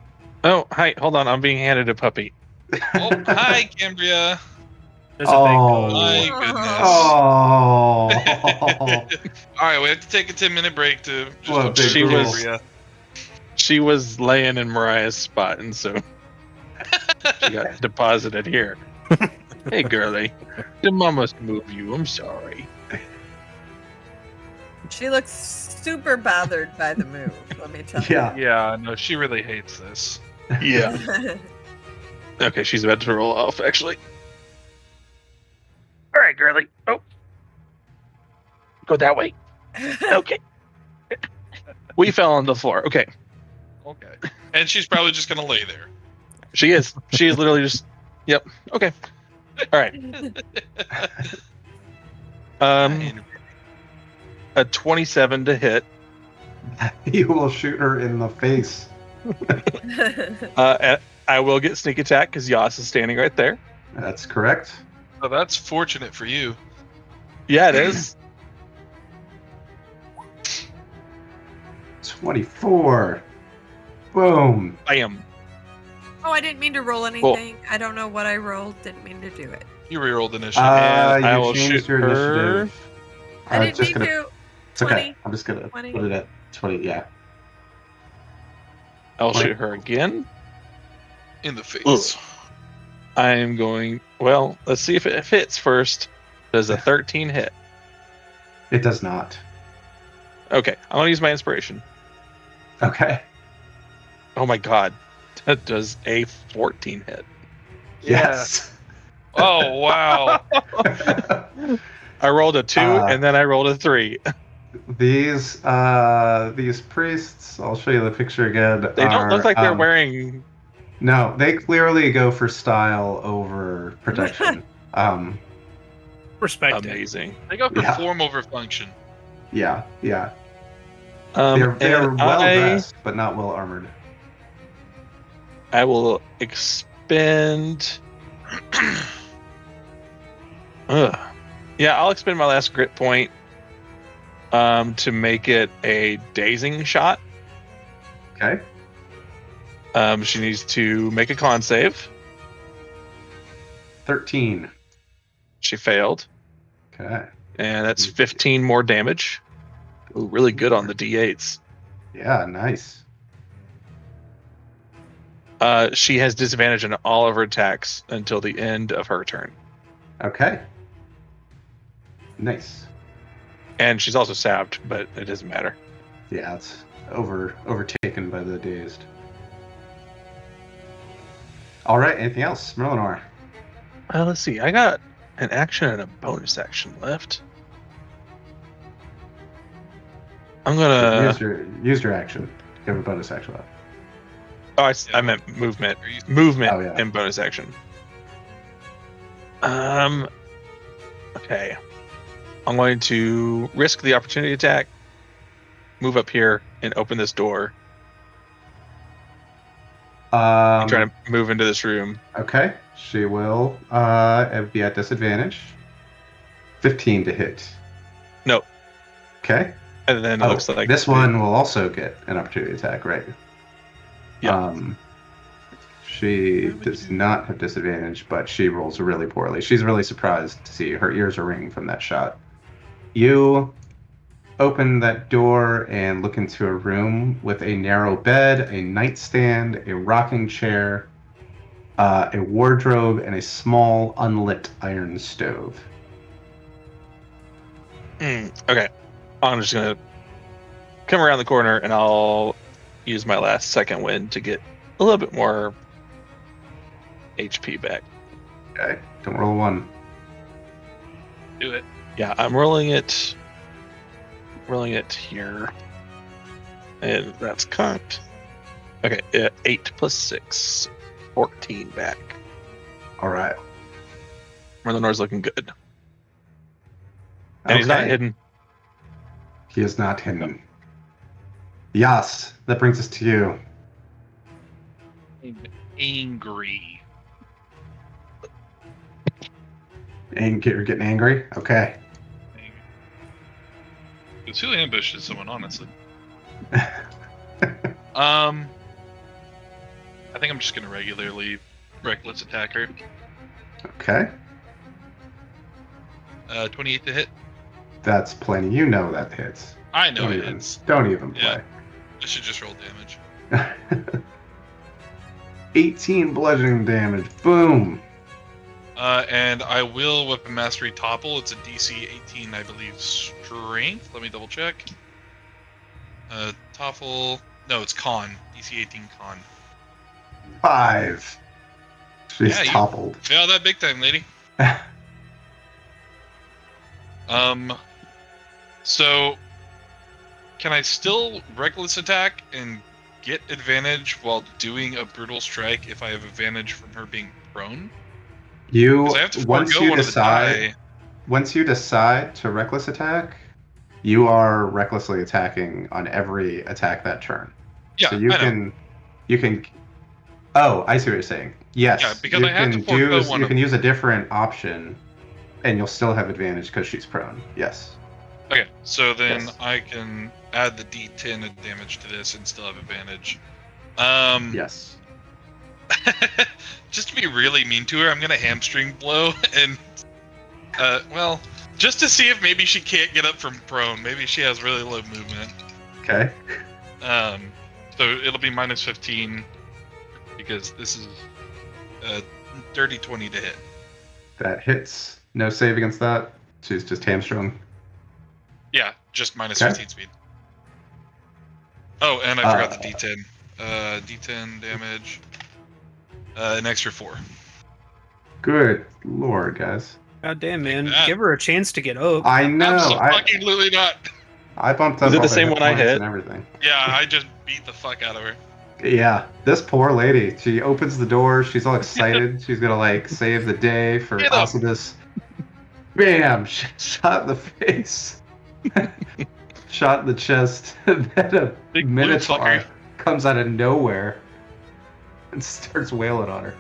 Oh, hi, hold on, I'm being handed a puppy. Oh, hi, Cambria. There's a Oh. My Oh. goodness. Oh. All right, we have to take a 10-minute break to just What a big She girl. was- Cambria. She was laying in Mariah's spot, and so she got deposited here. Hey, girlie, the mama's move you. I'm sorry. She looks super bothered by the move. Let me tell Yeah. Yeah, no, she really hates this. Yeah. you. Okay, she's about to roll off, actually. All right, girlie. Oh, go that way. Okay. We fell on the floor. Okay, Okay. And she's probably just gonna lay there. she is. She is literally just. Yep. Okay. All right. A 27 to hit. You will shoot her in the face. And I will get sneak attack because Yas is standing right there. That's correct. Oh, that's fortunate for you. Yeah, it is. 24. Boom. I am. Oh, I didn't mean to roll anything. I don't know what I rolled. Didn't mean to do it. You rerolled initiative. And I You will changed shoot your her. initiative. I I'm didn't just mean gonna. to. It's okay. 20. I'm just gonna 20. put it at 20. Yeah. I'll shoot her again. In the face. I am going. Well, let's see if it hits first. Does a 13 hit? It does not. Okay, I'm gonna use my inspiration. Okay. Oh my god, that does a 14 hit. Yes. Oh wow. I rolled a 2 Uh, and then I rolled a 3. These priests, I'll show you the picture again. They don't look like they're wearing. No, they clearly go for style over protection. Respect it. Amazing. They go for Yeah. form over function. Yeah. They're And well dressed, but not well armored. I will expend. Yeah, I'll expend my last grit point to make it a dazing shot. Okay. She needs to make a con save. 13. She failed, Okay. and that's 15 more damage. Ooh, really good on the d8s. Yeah, nice. She has disadvantage on all of her attacks until the end of her turn. Okay. Nice. And she's also stabbed, but it doesn't matter. Yeah, it's overtaken by the dazed. All right, anything else? Merlinor. Let's see. I got an action and a bonus action left. I'm gonna. Use your action. You have a bonus action left. Oh, I meant movement. Movement and bonus action. Okay. I'm going to risk the opportunity attack, move up here, and open this door. I'm trying to move into this room. Okay, she will be at disadvantage. 15 to hit. No. Okay. And then it looks like this one will also get an opportunity attack, right? Yeah. She does not have disadvantage, but she rolls really poorly. She's really surprised to see her ears are ringing from that shot. You open that door and look into a room with a narrow bed, a nightstand, a rocking chair, a wardrobe, and a small unlit iron stove. Okay. I'm just going to come around the corner and I'll use my last second wind to get a little bit more HP back. Okay, don't roll a 1. Do it. Yeah, I'm rolling it here. And that's cocked. Okay, 8 plus 6. 14 back. All right. Merlinor's looking good. And he's not hidden. He is not hidden. Yas, that brings us to you. I'm angry. You're getting angry? Okay. Because who ambushes someone, honestly? I think I'm just gonna regularly reckless attack her. Okay. 28 to hit. That's plenty. You know that hits. I know it hits. Don't even play. Yeah. I should just roll damage. 18 bludgeoning damage. Boom. And I will Weapon Mastery Topple. It's a DC 18, I believe, Strength. Let me double check. Topple. No, it's Con. DC 18 Con. 5. She's toppled. Fail that big time, lady. So, can I still Reckless Attack and get advantage while doing a Brutal Strike if I have advantage from her being prone? Once you decide to Reckless Attack, you are recklessly attacking on every attack that turn. Yeah, so you can. Oh, I see what you're saying. Yes. Yeah, because I have to forego one. You can use a different option, and you'll still have advantage because she's prone. Yes. Okay, so then Yes. I can add the D10 of damage to this and still have advantage. Yes. Just to be really mean to her, I'm gonna hamstring blow and, just to see if maybe she can't get up from prone. Maybe she has really low movement. Okay. So it'll be minus 15 because this is a dirty 20 to hit. That hits. No save against that. She's just hamstrung. Yeah, just minus Okay. 15 speed. Oh, and I forgot the D10. D10 damage. An extra 4. Good lord, guys. God damn, man. that. Give her a chance to get up. I know. Absolutely not. I bumped up Was it all the the same hit one I points hit? and everything. Yeah, I just beat the fuck out of her. Yeah, this poor lady. She opens the door. She's all excited. She's gonna like save the day for Get up. Awesomeness. Bam! Shot in the face. Shot in the chest. And then a Big blue minotaur fucker. comes out of nowhere and starts wailing on her.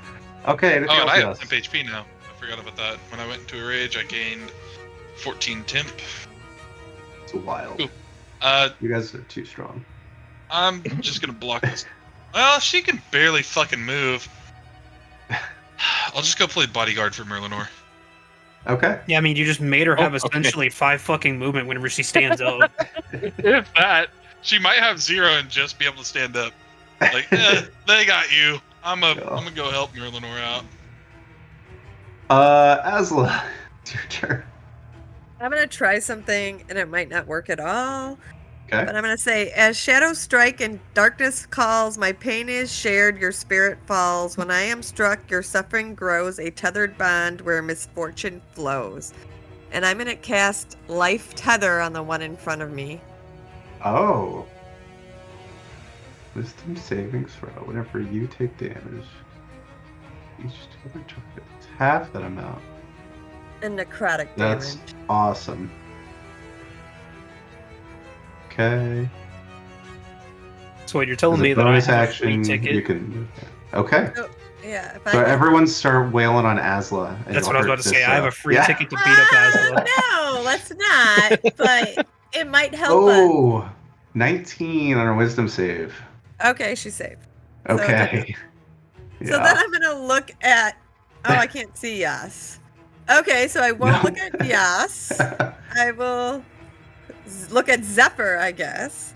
Okay. Anything Oh, and else? I have Yes? temp HP now. I forgot about that. When I went into a rage, I gained 14 temp. It's wild. Cool. You guys are too strong. I'm just gonna block this. Well, she can barely fucking move. I'll just go play bodyguard for Merlinor. Okay. Yeah, I mean, you just made her have Oh, okay. essentially 5 fucking movement whenever she stands up. If that, she might have 0 and just be able to stand up. Like, they got you. I'm gonna go help Merlinor out. Asla, it's your turn. I'm gonna try something, and it might not work at all. Okay. But I'm gonna say, as shadows strike and darkness calls, my pain is shared, your spirit falls. When I am struck, your suffering grows, a tethered bond where misfortune flows. And I'm gonna cast Life Tether on the one in front of me. Oh. Wisdom savings throw. Whenever you take damage, each other target is half that amount. And necrotic That's damage. awesome. Okay. So what you're telling As me a that I bonus have a free action, ticket? you can. Okay. Yeah, if So I everyone start wailing on Asla. and That's you'll what I was hurt about to say. this, I have a free yeah. ticket to beat up Asla. No, let's not. But it might help Oh, 19 on a wisdom save. us. Okay, she's safe. So Okay. So then I'm gonna look at. Oh, I can't see Yas. Okay, so I won't No. look at Yas. I will look at Zephyr, I guess,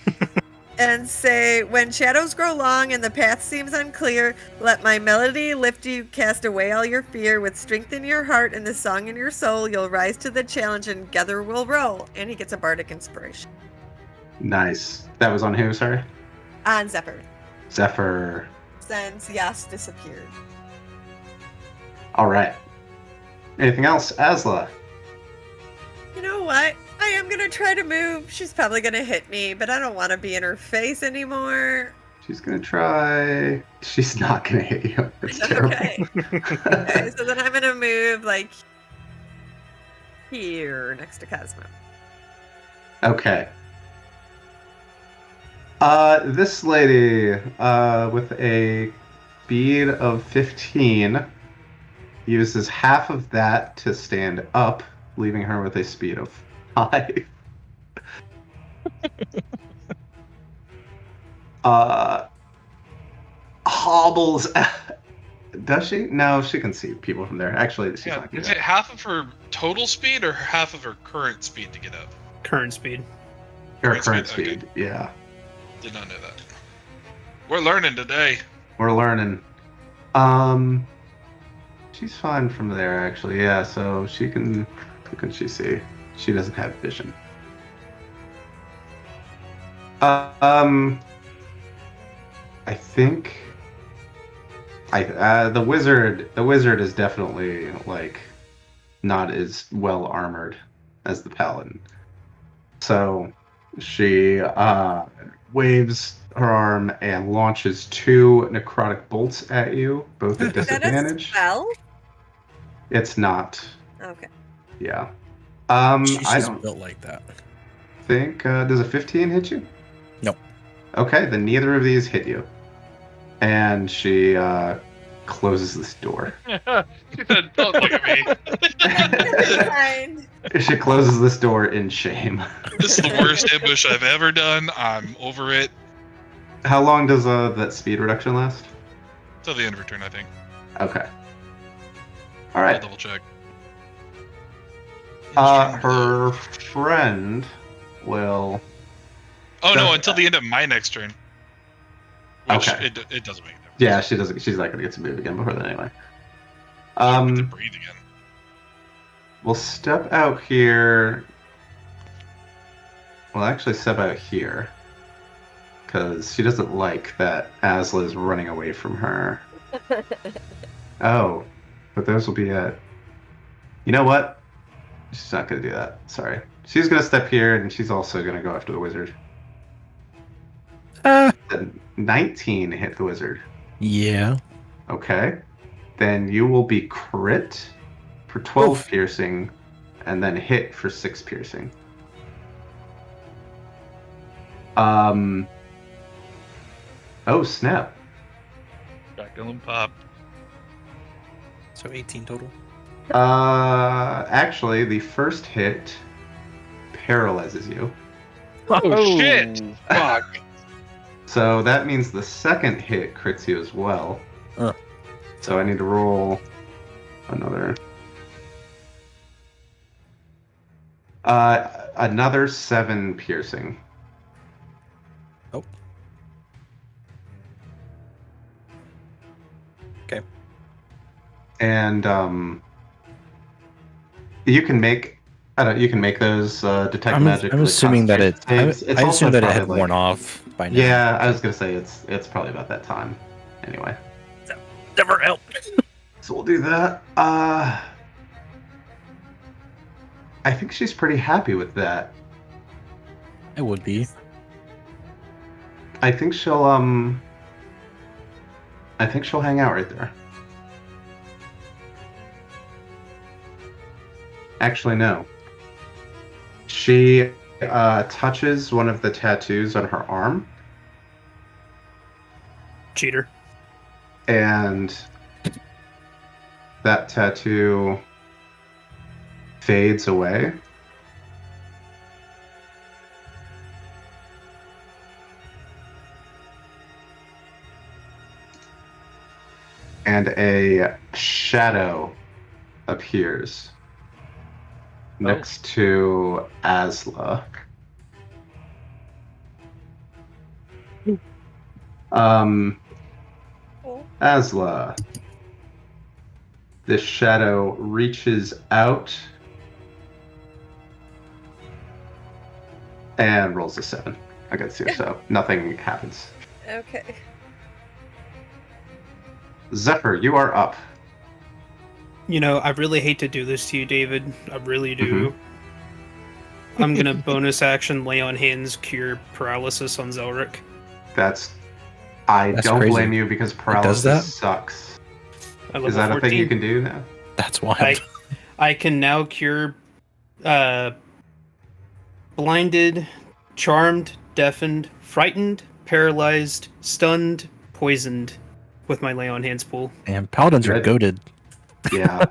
and say, when shadows grow long and the path seems unclear, let my melody lift you, cast away all your fear. With strength in your heart and the song in your soul, you'll rise to the challenge and together we'll roll. And he gets a bardic inspiration. Nice. That was on who, sorry? On Zephyr, Zephyr. since Yas disappeared. All right. Anything else? Asla. You know what? I am gonna try to move. She's probably gonna hit me, but I don't want to be in her face anymore. She's going to try. She's not going to hit you. It's terrible. Okay. Okay, so then I'm gonna move like here next to Cosmo. Okay. This lady, with a speed of 15, uses half of that to stand up, leaving her with a speed of 5. Hobbles. Does she? No, she can see people from there. Actually, she's Yeah, not good. is it half of her total speed or half of her current speed to get up? Current speed. Her current current speed, okay. speed. Yeah. Did not know that. We're learning today. We're learning. She's fine from there, actually. Yeah, so she can. Who can she see? She doesn't have vision. I think. The wizard is definitely like not as well armored as the paladin. So she waves her arm and launches 2 necrotic bolts at you, both at Is that a disadvantage. spell? It's not. Okay. Yeah. She's I just don't built like that. think. Does a 15 hit you? Nope. Okay, then neither of these hit you. And she closes this door. She said, "Don't look at me." Fine. She closes this door in shame. This is the worst ambush I've ever done. I'm over it. How long does that speed reduction last? Till the end of her turn, I think. Okay. All I'll right. double check. Her friend will. Oh no! Until the end of my next turn. Which Okay. it doesn't make a difference. Yeah, she doesn't. She's not gonna get to move again before then anyway. She don't get to breathe again. We'll step out here. We'll actually step out here because she doesn't like that Asla is running away from her. Oh, but those will be at. You know what? She's not gonna do that. Sorry. She's gonna step here, and she's also gonna go after the wizard. The 19 hit the wizard. Yeah. Okay. Then you will be crit for 12 Oof. piercing, and then hit for 6 piercing. Oh snap! Shotgun pop. So 18 total. Actually, the first hit paralyzes you. Oh shit! Fuck. So that means the second hit crits you as well. So I need to roll another. Another 7 piercing. Oh. Okay. And you can make. You can make those detect magic. I'm for the assuming that it. concentration saves. I also assume that it had probably, worn off by now. Yeah, I was gonna say it's probably about that time. Anyway, Never helped. so we'll do that. I think she's pretty happy with that. It would be. I think she'll hang out right there. Actually, no. She touches one of the tattoos on her arm, Cheater. and that tattoo fades away. And a shadow appears next to Asla. Asla. This shadow reaches out and rolls a 7 against you, so nothing happens. Okay. Zephyr, you are up. You know, I really hate to do this to you, David. I really do. I'm gonna bonus action lay on hands, cure paralysis on Zelric. That's That's don't crazy. blame you because paralysis that? sucks. At Is level that a thing you 14. can do now? That's wild. I can now cure blinded, charmed, deafened, frightened, paralyzed, stunned, poisoned with my lay on hands pool. And paladins are Good. goaded. Yeah.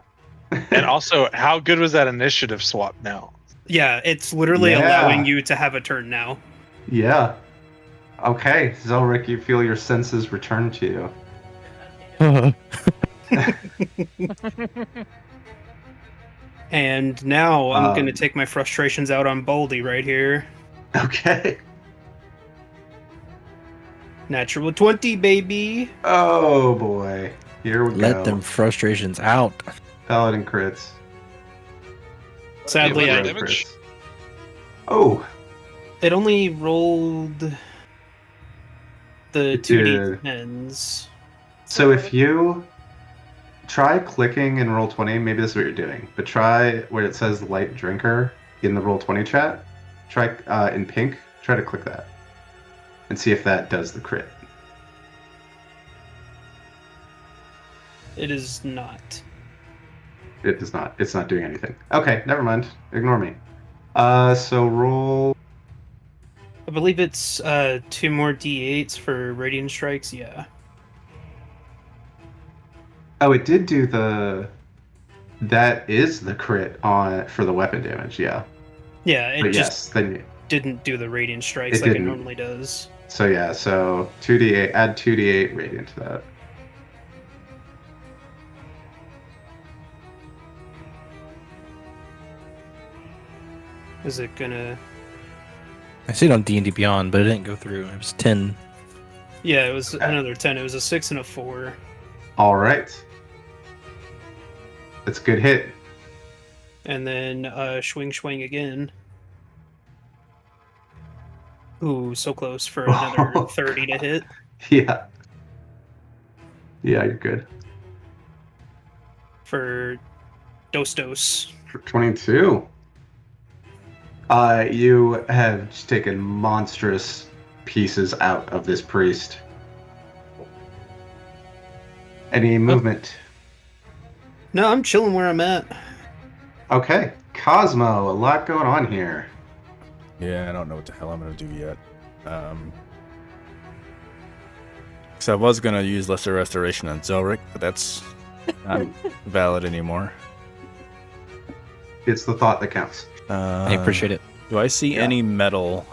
And also, how good was that initiative swap now? Yeah, it's literally Yeah. allowing you to have a turn now. Yeah. Okay, Zelric, you feel your senses return to you. And now I'm gonna Um, take my frustrations out on Baldy right here. Okay. Natural 20, baby. Oh boy. Here we Let go. them frustrations out. Paladin crits. Sadly, Yeah, I, but- damage? Crits. Oh, it only rolled the It 2d10s. so if you try clicking in Roll20, maybe this is what you're doing, but try where it says light drinker in the Roll20 chat. Try in pink, try to click that and see if that does the crit. It is not. It does not. It's not doing anything. Okay, never mind. Ignore me. So roll. I believe it's 2 more d8s for radiant strikes. Yeah. Oh, it did do the. That is the crit on for the weapon damage. Yeah. Yeah, it But just yes, then. didn't do the radiant strikes It like didn't. it normally does. So yeah. So 2d8. Add 2d8 radiant to that. Is it gonna? I see it on D&D Beyond, but it didn't go through. It was 10. Yeah, it was another 10. It was a 6 and a 4. All right. That's a good hit. And then swing again. Ooh, so close for another 30 to hit. Yeah. Yeah, you're good. For dos. For 22. You have just taken monstrous pieces out of this priest. Any movement? No, I'm chilling where I'm at. Okay. Cosmo, a lot going on here. Yeah, I don't know what the hell I'm gonna do yet. So I was gonna use Lesser Restoration on Zelric, but that's not valid anymore. It's the thought that counts. I appreciate it. Do I see Yeah. any metal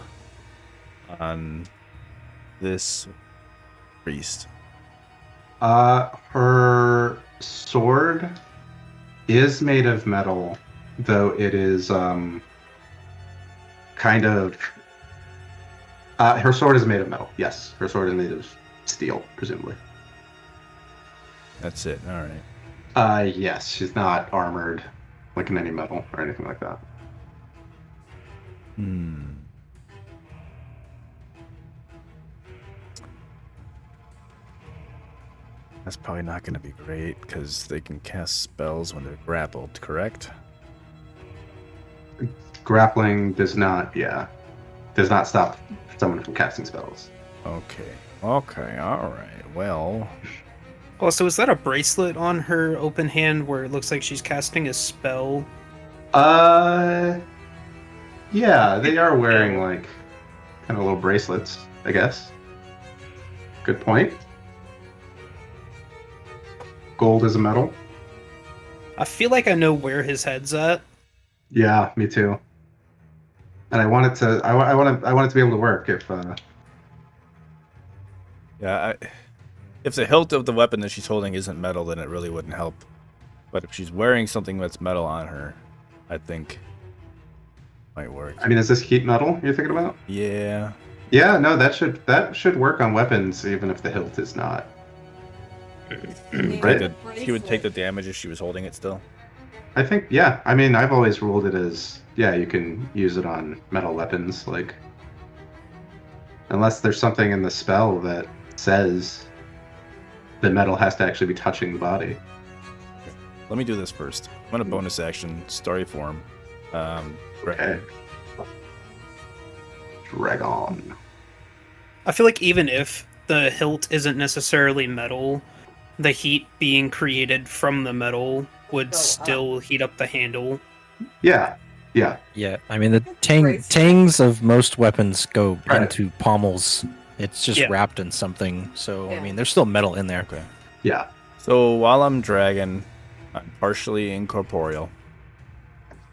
on this priest? Her sword is made of metal, though it is kind of. Her sword is made of metal. Yes, her sword is made of steel, presumably. That's it. All right. Yes, she's not armored like in any metal or anything like that. That's probably not going to be great because they can cast spells when they're grappled, correct? Grappling does not stop someone from casting spells. Okay. All right. Well, Also, is that a bracelet on her open hand where it looks like she's casting a spell? Yeah, they are wearing like kind of little bracelets, I guess. Good point. Gold is a metal. I feel like I know where his head's at. Yeah, me too. And I want it to. I want it to be able to work. if the hilt of the weapon that she's holding isn't metal, then it really wouldn't help. But if she's wearing something that's metal on her, I think it might work. I mean, is this heat metal you're thinking about? Yeah. Yeah, no, that should work on weapons, even if the hilt is not. Right. She would take the damage if she was holding it still. I think, yeah. I mean, I've always ruled it as, yeah, you can use it on metal weapons, like, unless there's something in the spell that says the metal has to actually be touching the body. Let me do this first. I'm gonna bonus action story form. Okay. Dragon. I feel like even if the hilt isn't necessarily metal, the heat being created from the metal would still heat up the handle. Yeah. Yeah. Yeah, I mean the tangs of most weapons go Right. into pommels. It's just Yeah. wrapped in something, so I mean there's still metal in there. Okay. Yeah. So while I'm dragon, I'm partially incorporeal.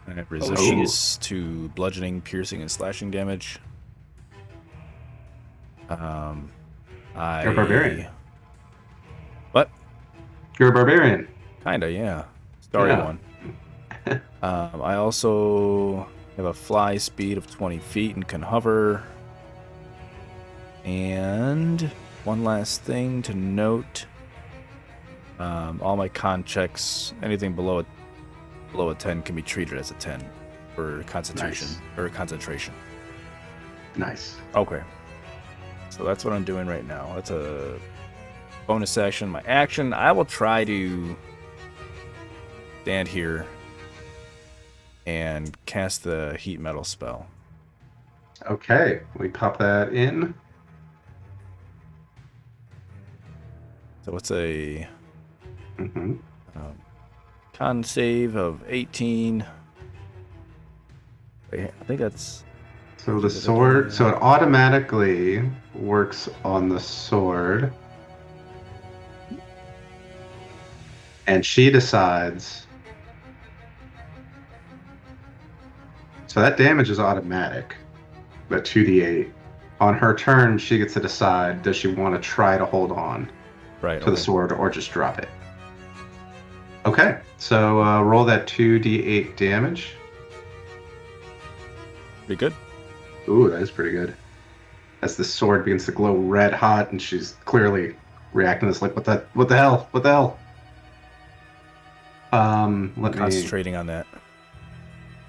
I have resistance to bludgeoning, piercing, and slashing damage. You're a barbarian. What? You're a barbarian. Kinda, yeah. Starry Yeah. one. I also have a fly speed of 20 feet and can hover. And one last thing to note: all my con checks, anything below a 10, can be treated as a 10 for concentration or concentration. Nice. Okay. So that's what I'm doing right now. That's a bonus action. My action, I will try to stand here and cast the heat metal spell. Okay, we pop that in. So it's a Mm-hmm. con save of 18. Wait, I think that's... So the sword, so it automatically works on the sword. And she decides. So that damage is automatic, but 2d8. On her turn, she gets to decide, does she want to try to hold on right to the sword or just drop it? Okay, so roll that 2d8 damage. Pretty good. Ooh, that is pretty good. as the sword begins to glow red hot, and she's clearly reacting to this like, what the hell? What the hell? Let me Concentrating on that.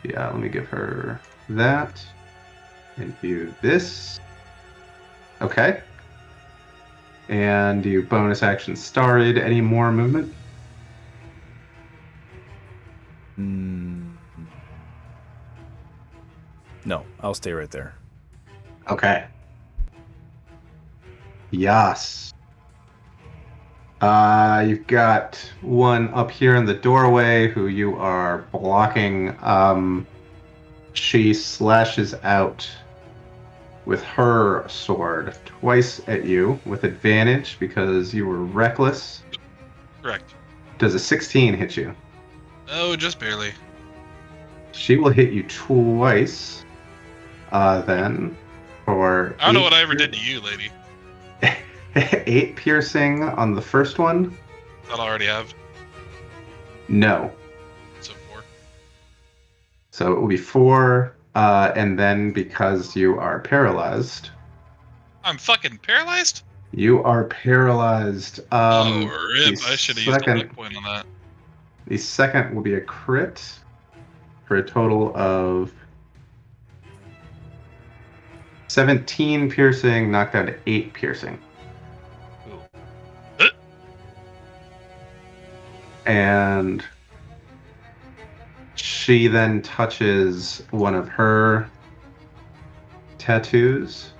let me give her that. And you this. Okay. And you bonus action started. Any more movement? No, I'll stay right there. Okay. Yes. You've got one up here in the doorway who you are blocking. She slashes out with her sword twice at you with advantage because you were reckless. Correct. Does a 16 hit you? Oh, just barely. She will hit you twice. Then for I don't know what I ever did to you, lady. 8 piercing on the first one. That I already have. No. So 4. So it will be 4, and then because you are paralyzed. I'm fucking paralyzed? You are paralyzed. Oh, rip. the I should have used a second- luck point on that. The second will be a crit for a total of 17 piercing, knocked down to 8 piercing. Cool. And she then touches one of her tattoos,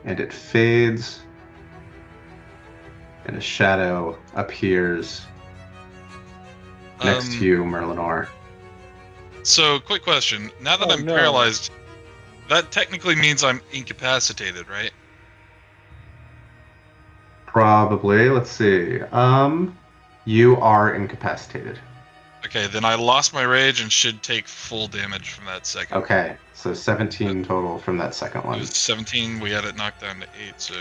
and it fades, and a shadow appears next to you, Merlinor. So, quick question. Now that I'm paralyzed, that technically means I'm incapacitated, right? Probably. Let's see. You are incapacitated. Okay, then I lost my rage and should take full damage from that second. Okay, so 17 total from that second It one. was 17, we had it knocked down to 8, so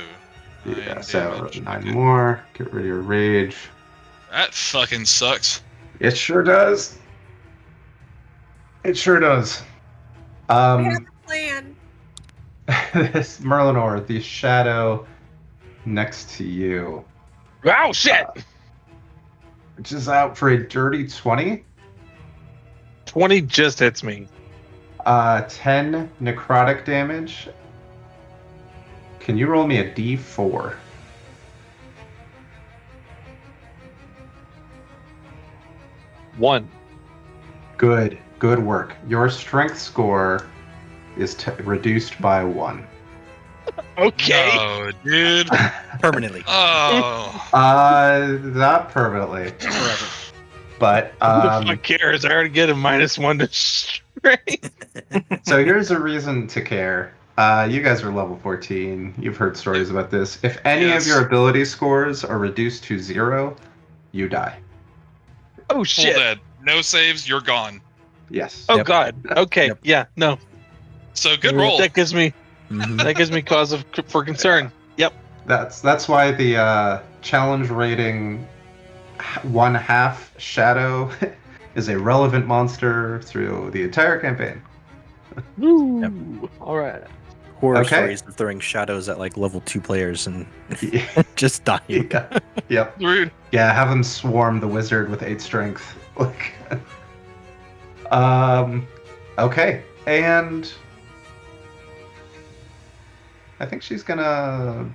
9 Yeah, so damage. 9 Okay. more. Get rid of your rage. That fucking sucks. It sure does. It sure does. We have a plan. This Merlinor, the shadow next to you, Oh shit! which is out for a dirty 20. 20 just hits me. 10 necrotic damage. Can you roll me a d4? One. Good work. Your strength score is reduced by 1. Okay. No, dude. Permanently. Oh. Not permanently, Forever. but Who the fuck cares? I already get a -1 to strength. so here's a reason to care. You guys are level 14. You've heard stories about this. If any Yes. of your ability scores are reduced to 0, you die. Oh Full shit. dead. No saves, you're gone. Yes. Oh Yep. god. Okay. Yep. Yeah. No. So good roll. That gives me Mhm. cause for concern. Yep. That's why the challenge rating 1/2 shadow is a relevant monster through the entire campaign. Woo. All right. Horror Okay. stories of throwing shadows at like level 2 players and Yeah. just dying. Yep. Rude. Yeah, have them swarm the wizard with 8 strength. Like, okay, and I think she's gonna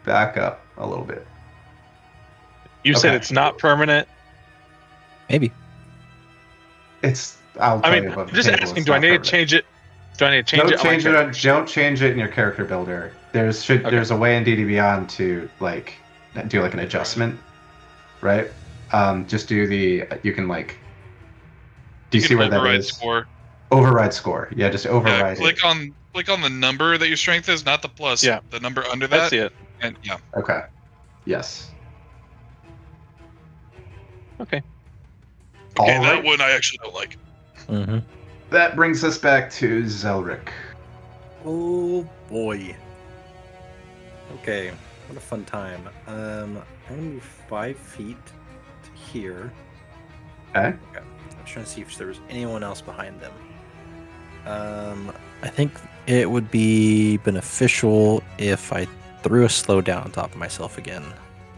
back up a little bit. You said Okay. it's not permanent. Maybe. I'll tell I you mean, about the just table, asking. it's Do I not need to permanent. change it? Do I need to change Don't it? change it. Don't change it in your character builder. There's a way in DD Beyond to like do like an adjustment, right? Just do you can like. Do you see where that override is? score. Override score. Yeah, just Yeah, override it. click on the number that your strength is, not the plus. Yeah. The number under I that. see it. And yeah. Okay. Yes. Okay. Okay, All that right. one I actually don't like. Mm-hmm. That brings us back to Zelric. Oh boy. Okay, what a fun time. I'm gonna move 5 feet to here. Okay. I'm trying to see if there was anyone else behind them. I think it would be beneficial if I threw a slow down on top of myself again.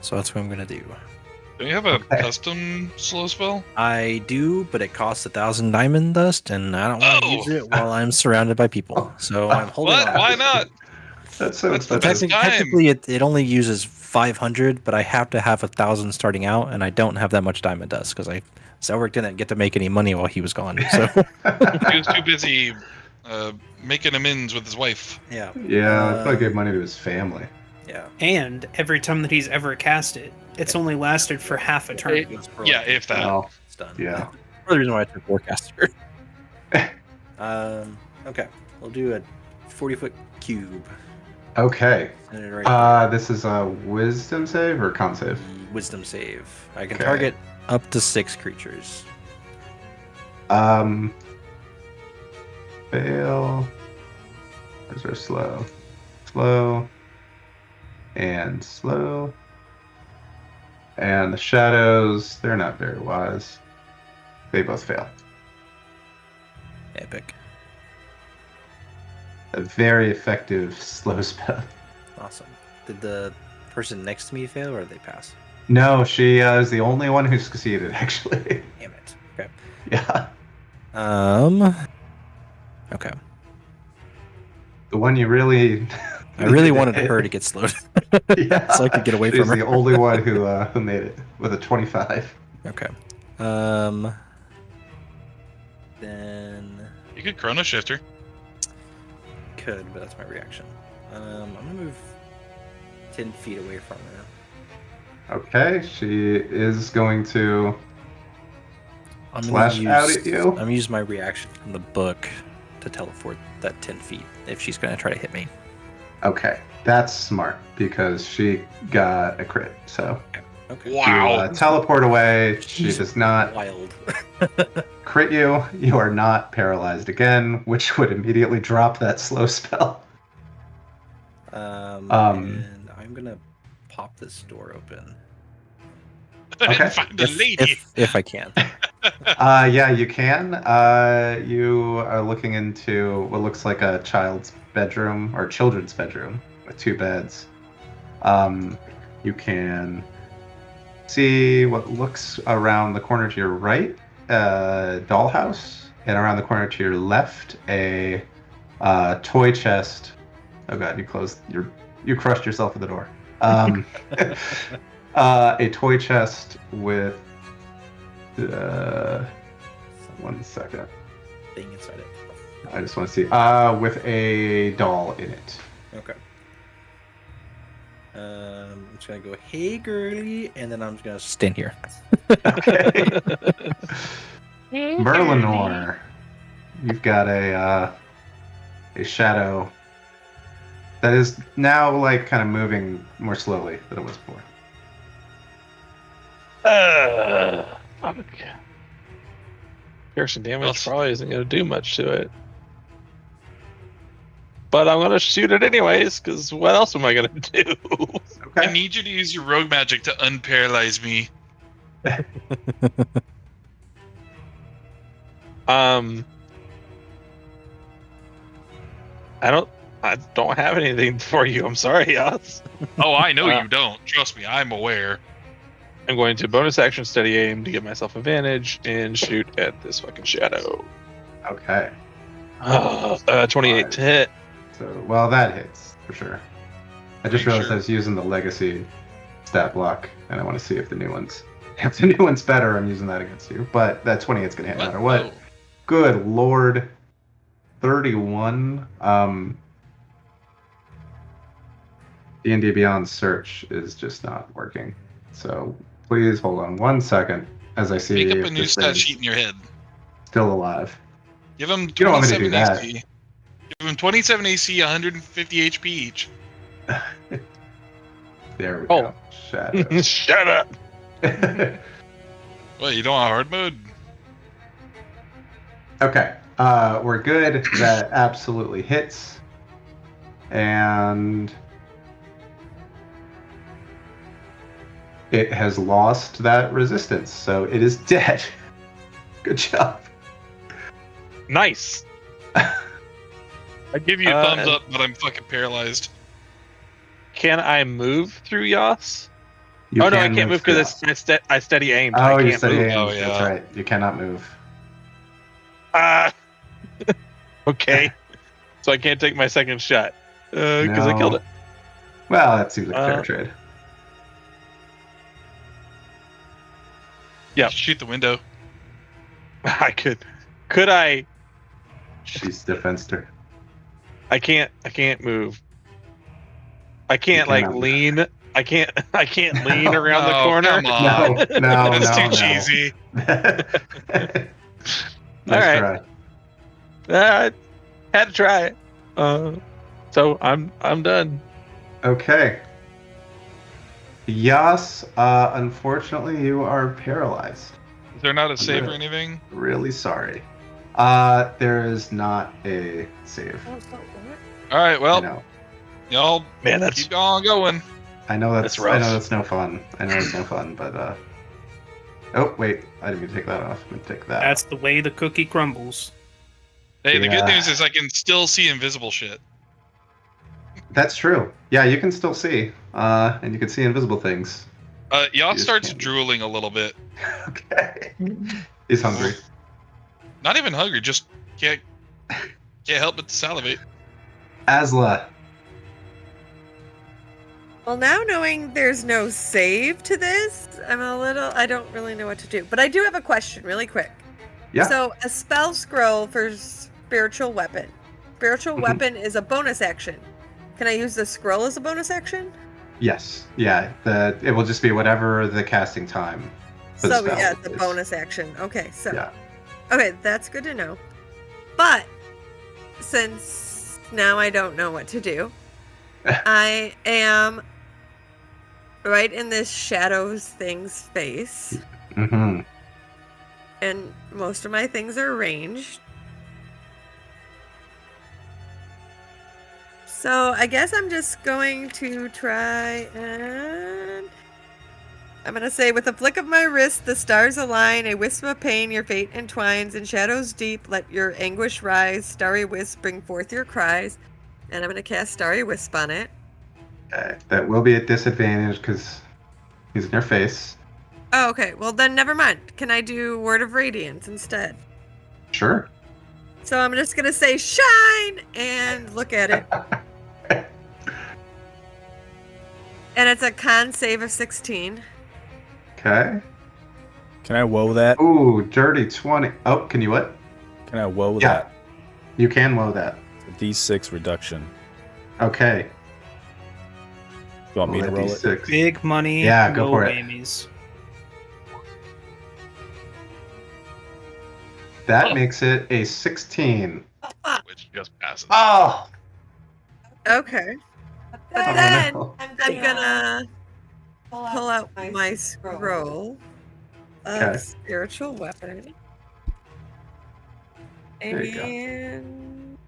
So that's what I'm gonna do. Do you have a Okay. custom slow spell? I do, but it costs 1,000 diamond dust, and I don't want to Oh! use it while I'm surrounded by people. So I'm holding What? on. Why not? That's so That's the expensive. best time. Technically, it only uses 500, but I have to have 1,000 starting out, and I don't have that much diamond dust because Zelric didn't get to make any money while he was gone. So He was too busy making amends with his wife. yeah, Yeah, I probably gave money to his family. yeah. And every time that he's ever cast it, it's only lasted for half a turn. Yeah, if that. Oh, It's done. yeah. Another reason why I took forecaster. Okay, we'll do a 40-foot cube. Okay. And it right This is a wisdom save or con save? here. Wisdom save. I can Okay. target up to 6 creatures. Fail. Where's our slow? Slow. And slow. And the shadows, they're not very wise. They both fail. Epic. A very effective slow spell. Awesome. Did the person next to me fail, or did they pass? No, she is the only one who succeeded, actually. Damn it. Okay. Yeah. Okay. The one you really. I really wanted her to get slowed, Yeah. so I could get away She's from her. the only one who made it with a 25. Okay. Then You could chrono shifter. could, but that's my reaction. I'm gonna move 10 feet away from her. Okay, she is going to I'm slash out at you. I'm gonna use my reaction from the book to teleport that 10 feet if she's gonna try to hit me. Okay, that's smart because she got a crit. So Okay. you Wow. teleport away. She She's does not Wild. crit you. You are not paralyzed again, which would immediately drop that slow spell. And I'm gonna pop this door open Okay. And find a lady. if I can. Yeah, you can. You are looking into what looks like a child's bedroom or children's bedroom with 2 beds. You can see what looks around the corner to your right, dollhouse, and around the corner to your left, a toy chest. Oh god, you crushed yourself at the door. A toy chest with 1 second. Thing inside it. I just want to see. With a doll in it. Okay. I'm just gonna go, hey girly, and then I'm just gonna stand here. Okay. Merlinor, you've got a shadow that is now like kind of moving more slowly than it was before. Fuck. Piercing damage Well, probably isn't going to do much to it. But I'm going to shoot it anyways, because what else am I going to do? I Okay. need you to use your rogue magic to unparalyze me. I don't have anything for you. I'm sorry, Oz. Oh, I know you don't. Trust me, I'm aware. I'm going to bonus action steady aim to give myself advantage and shoot at this fucking shadow. Okay. 28 to hit. So, well, that hits for sure. I just Make realized sure. I was using the legacy stat block, and I want to see if the new one's better. I'm using that against you, but that 28's gonna hit no matter what. Oh, Good lord. 31. D&D Beyond search is just not working. So please hold on 1 second as I see make up if a new this stat thing's sheet in your head. still alive. Give him You don't want me to do 27 that. AC. Give him 27 AC, 150 HP each. There we Oh. go. Shadow. Shut up. What, you don't want hard mode? Okay. We're good. That absolutely hits. And it has lost that resistance, so it is dead. Good job. Nice. I give you a thumbs and- up, but I'm fucking paralyzed. Can I move through Yas? You Oh no, I can can't move through because I steady aimed. Oh, I you can't steady move. aimed. Oh, That's yeah. right. You cannot move. Ah. Okay. So I can't take my second shot because I killed No. it. Well, that seems like a fair Uh, trade. Yep. Shoot the window. I could. Could I? She's defensed her. I can't move. I can't like cannot move. lean. I can't lean No. around the Oh, corner. come on. No, no, That's no, too no. cheesy. Nice All try. Had to try it. So I'm done. Okay. Yas, unfortunately, you are paralyzed. Is there not a save or Really? anything? Really sorry. There is not a save. All right, I well, know. y'all Man, that's keep on going. I know that's rough. I know that's no fun. I know it's no fun, but oh wait, I didn't mean to take that off. I'm gonna take that. That's the way the cookie crumbles. Hey, the good Yeah. news is I can still see invisible shit. That's true. Yeah, you can still see, and you can see invisible things. Y'all You just starts can't. drooling a little bit. Okay. He's hungry. Not even hungry, just can't help but salivate. Asla. Well, now knowing there's no save to this, I don't really know what to do. But I do have a question really quick. Yeah. So, a spell scroll for spiritual weapon. Spiritual Mhm. weapon is a bonus action. Can I use the scroll as a bonus action? Yes. Yeah. It will just be whatever the casting time. For the So, spell yeah, it's a is. bonus action. Okay, so. Yeah. Okay, that's good to know. But, since now I don't know what to do, I am right in this shadows thing's face. Mm-hmm. And most of my things are ranged. So I guess I'm just going to try and... I'm going to say, with a flick of my wrist, the stars align, a wisp of pain, your fate entwines, in shadows deep, let your anguish rise, starry wisp, bring forth your cries. And I'm going to cast Starry Wisp on it. Okay. That will be at disadvantage because he's in your face. Oh, okay. Well, then never mind. Can I do Word of Radiance instead? Sure. So I'm just going to say, shine, and look at it. And it's a con save of 16. Okay. Can I woe that? Ooh, dirty 20. Oh, can you what? Can I woe Yeah. that? You can woe that. A D6 reduction. Okay. You want me to that roll it? D6. Big money. Yeah, go no for it. Amy's. That makes it a 16. Which just passes. Oh! Okay. But Oh, then no. I'm gonna pull out my scroll of Okay. spiritual weapon. There you go. And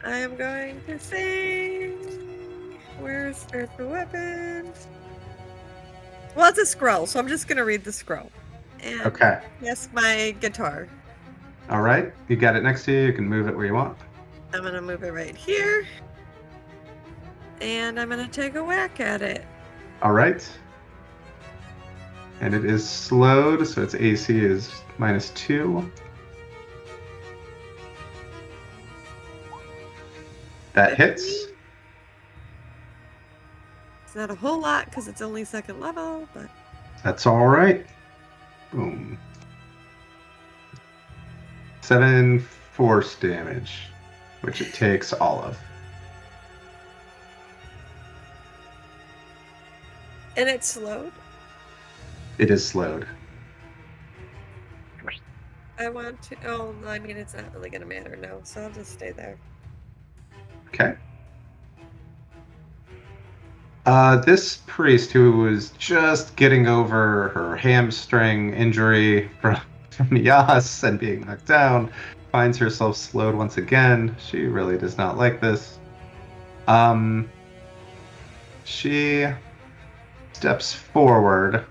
I am going to sing. Where's spiritual weapon? Well, it's a scroll, so I'm just gonna read the scroll. And Okay. yes, my guitar. All right. You got it next to you. You can move it where you want. I'm gonna move it right here. And I'm gonna take a whack at it. All right. And it is slowed, so its AC is -2. That hits. It's not a whole lot because it's only second level, but That's all right. Boom. 7 force damage, which it takes all of. and it's slowed. It is slowed. I want to. Oh, no, I mean it's not really gonna matter now, so I'll just stay there. Okay. This priest who was just getting over her hamstring injury from Yas and being knocked down finds herself slowed once again. She really does not like this. She steps forward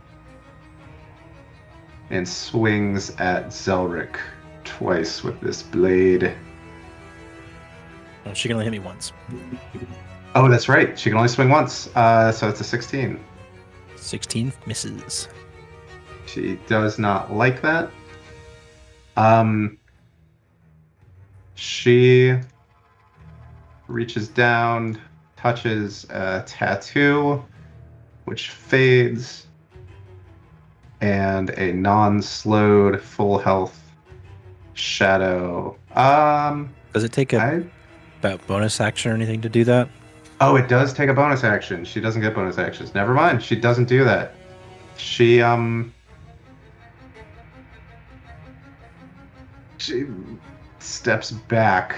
and swings at Zelric twice with this blade. Oh, she can only hit me once. Oh, that's right. She can only swing once. So it's a 16. 16 misses. She does not like that. She reaches down, touches a tattoo, which fades, and a non-slowed full health shadow. Does it take a bonus action or anything to do that? Oh, it does take a bonus action. She doesn't get bonus actions. Never mind. She doesn't do that. She steps back.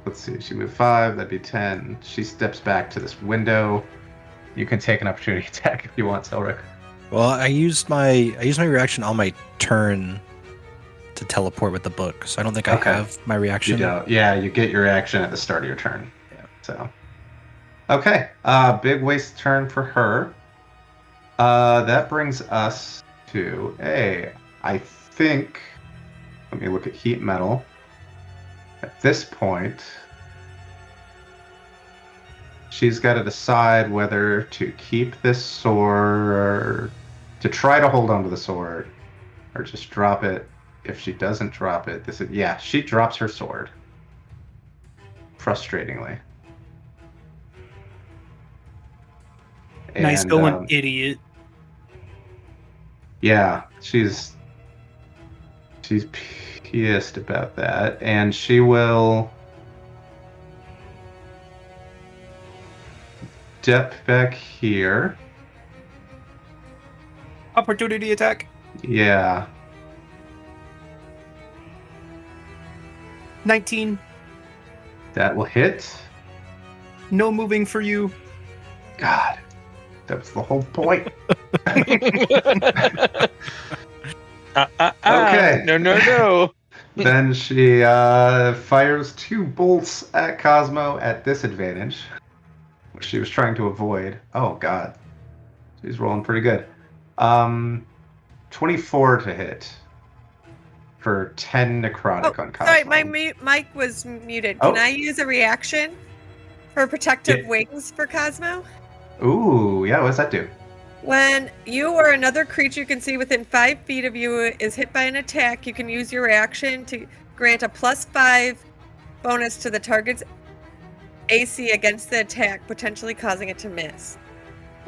Let's see. She moved 5. That'd be 10. She steps back to this window. You can take an opportunity attack if you want, Selric. Well, I used my reaction on my turn to teleport with the book, so I don't think I have my reaction. You don't. Yeah, you get your reaction at the start of your turn. Yeah. So, okay. Big waste turn for her. That brings us to I think. Let me look at heat metal. At this point, she's got to decide whether to keep this sword or to try to hold onto the sword or just drop it. If she doesn't drop it, she drops her sword. Frustratingly. Nice And, going, idiot. Yeah, she's pissed about that, and she will step back here. Opportunity attack. Yeah. 19. That will hit. No moving for you. God, that was the whole point. Okay. No. Then she fires 2 bolts at Cosmo at disadvantage, which she was trying to avoid. Oh God, she's rolling pretty good. 24 to hit for 10 necrotic on Cosmo. Sorry, my mic was muted. Can I use a reaction for protective wings for Cosmo? Ooh, yeah. What does that do? When you or another creature you can see within 5 feet of you is hit by an attack, you can use your reaction to grant a +5 bonus to the target's AC against the attack, potentially causing it to miss.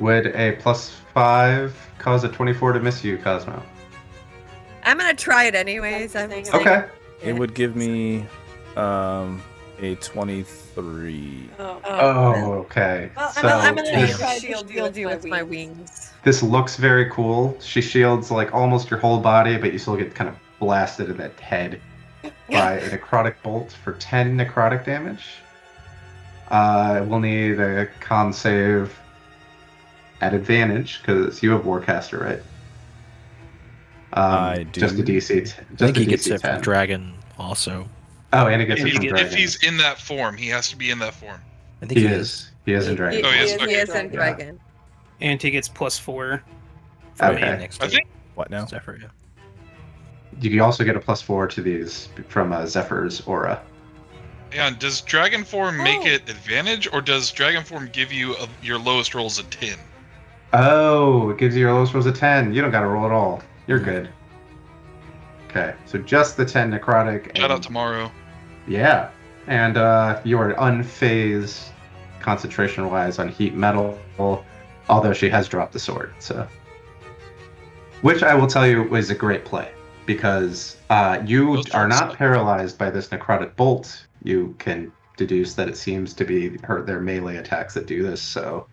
Would a +5 cause a 24 to miss you, Cosmo? I'm gonna try it anyways. Okay. It would give me a 23. Oh, okay. Well, So I'm gonna this, try to shield you with my wings. this looks very cool. She shields like almost your whole body, but you still get kind of blasted in that head by a necrotic bolt for 10 necrotic damage. We'll need a con save at advantage because you have Warcaster, right? I do. Just a DC. I think he gets DC it from 10. Dragon also. Oh, and he gets it from If Dragon. he's in that form, he has to be in that form. I think He is in Dragon. Oh, yes, He okay. is in Dragon. And he gets +4. Okay. Next I to think What now? Zephyr, yeah. You can also get a +4 to these from Zephyr's aura. And does Dragon Form make Oh. it advantage, or does Dragon Form give you your lowest rolls a 10? Oh, it gives you your lowest rolls a 10. You don't got to roll at all. You're good. Okay, so just the 10 necrotic. Shout out tomorrow. Yeah, and you are unfazed concentration-wise on heat metal, although she has dropped the sword. So, which I will tell you was a great play because you Those are drops not suck. paralyzed by this necrotic bolt. You can deduce that it seems to be their melee attacks that do this. So,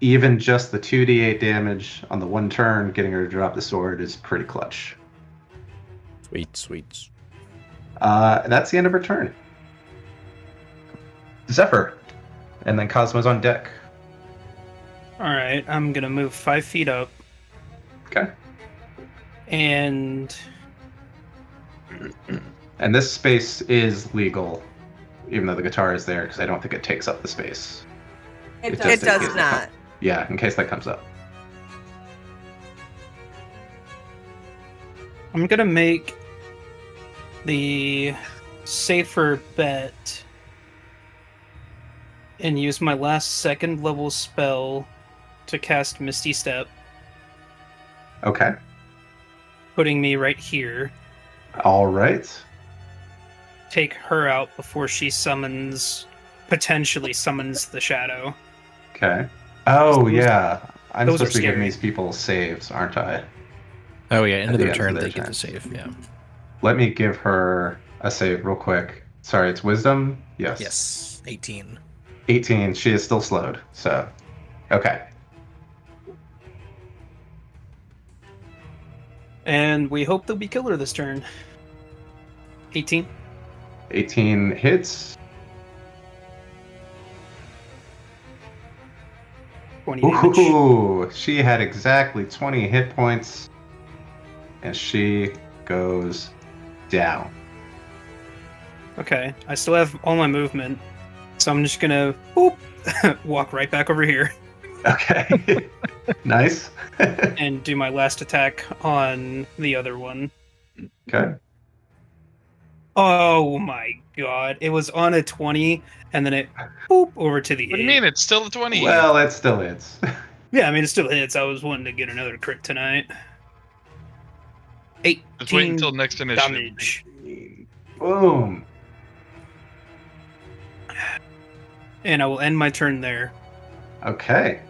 even just the 2d8 damage on the one turn, getting her to drop the sword is pretty clutch. Sweet. That's the end of her turn. Zephyr. And then Cosmo's on deck. Alright, I'm gonna move 5 feet up. Okay. And And this space is legal, even though the guitar is there, because I don't think it takes up the space. It just in does case not. Yeah, in case that comes up. I'm gonna make the safer bet and use my last second level spell to cast Misty Step, Okay. putting me right here. All right. Take her out before she potentially summons the shadow. Okay. Oh, Those- yeah. I'm those are supposed to be giving scary. these people saves, aren't I? Oh yeah, end of the their end of turn their they get turn. to save. Yeah. Let me give her a save real quick. Sorry, it's wisdom? Yes. Yes. 18. 18. She is still slowed. So, okay. And we hope they'll be killer this turn. 18. 18 hits. 20 damage. Ooh, she had exactly 20 hit points. And she goes down. Okay, I still have all my movement, so I'm just gonna boop, walk right back over here Okay. Nice. and do my last attack on the other one. Okay. Oh my god, it was on a 20, and then it boop over to the What do 8. you mean? It's still a 20. Well, it still hits. Yeah, I mean, it still hits. I was wanting to get another crit tonight. 18 Just wait until next initiative. damage. Boom. And I will end my turn there. Okay.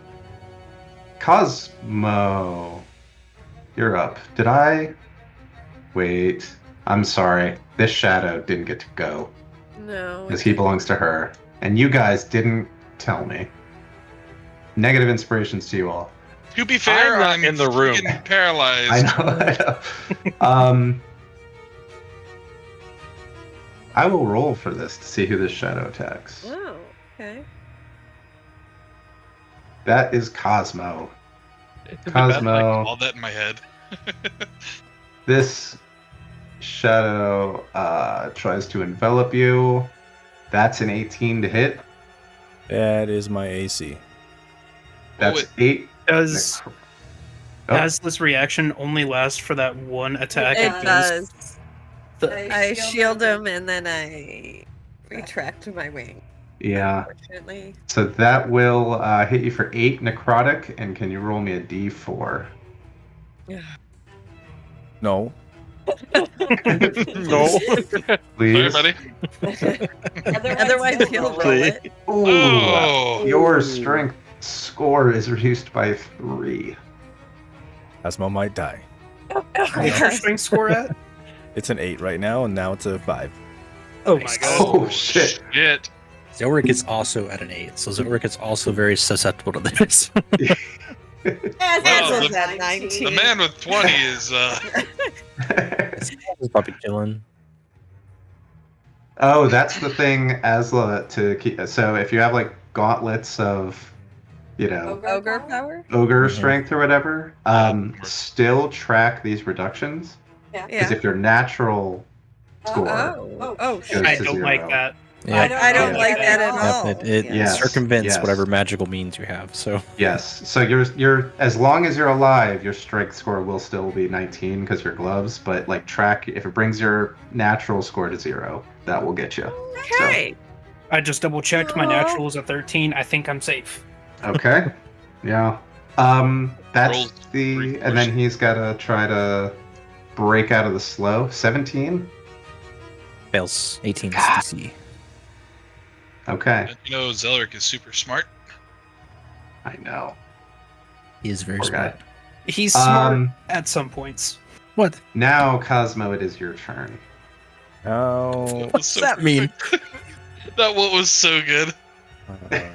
Cosmo. You're up. Did I? Wait. I'm sorry. This shadow didn't get to go. No. Because he belongs to her. And you guys didn't tell me. Negative inspirations to you all. To be fair, I'm not I'm in the room. freaking paralyzed. I know. I will roll for this to see who this shadow attacks. Oh, okay. That is Cosmo. It'd be better if I Cosmo. had all that in my head. This shadow tries to envelop you. That's an 18 to hit. That is my AC. That's 8. Does Oh. this reaction only last for that one attack? It against does. the- I shield him and then I retract my wing. Yeah. Unfortunately. So that will hit you for 8 necrotic, and can you roll me a d4? No. No. Sorry, Please. buddy. Otherwise, he'll roll it. Ooh, Oh. your strength score is reduced by 3. Cosmo might die. What's your strength score at? It's an 8 right now, and now it's a 5. Oh my god. Oh, shit. Shit. Zilric is also at an 8, so Zilric is also very susceptible to this. Well, Azrael's at 19. The man with 20 is He's probably killing. Oh, that's the thing, Asla, to keep. So if you have like gauntlets of, Ogre power? ogre Mhm. strength or whatever, still track these reductions. Because Yeah. if your natural score Oh, goes shit. I to don't 0. like that. Yeah, I don't Yeah. like that at Yep, all. it Yes, circumvents yes. whatever magical means you have. So Yes. So you're as long as you're alive, your strength score will still be 19 because you're gloves. But like track, if it brings your natural score to 0, that will get you. Okay. I just double checked. My natural is a 13. I think I'm safe. Okay. Yeah. That's Rolls the, and then he's got to try to break out of the slow. 17. fails 18 DC. Okay. And you know, Zelric is super smart. I know. He is very Poor smart. guy. He's smart Um, at some points. What? Now, Cosmo, it is your turn. Oh. That was What's so that mean? perfect. That what was so good. I'm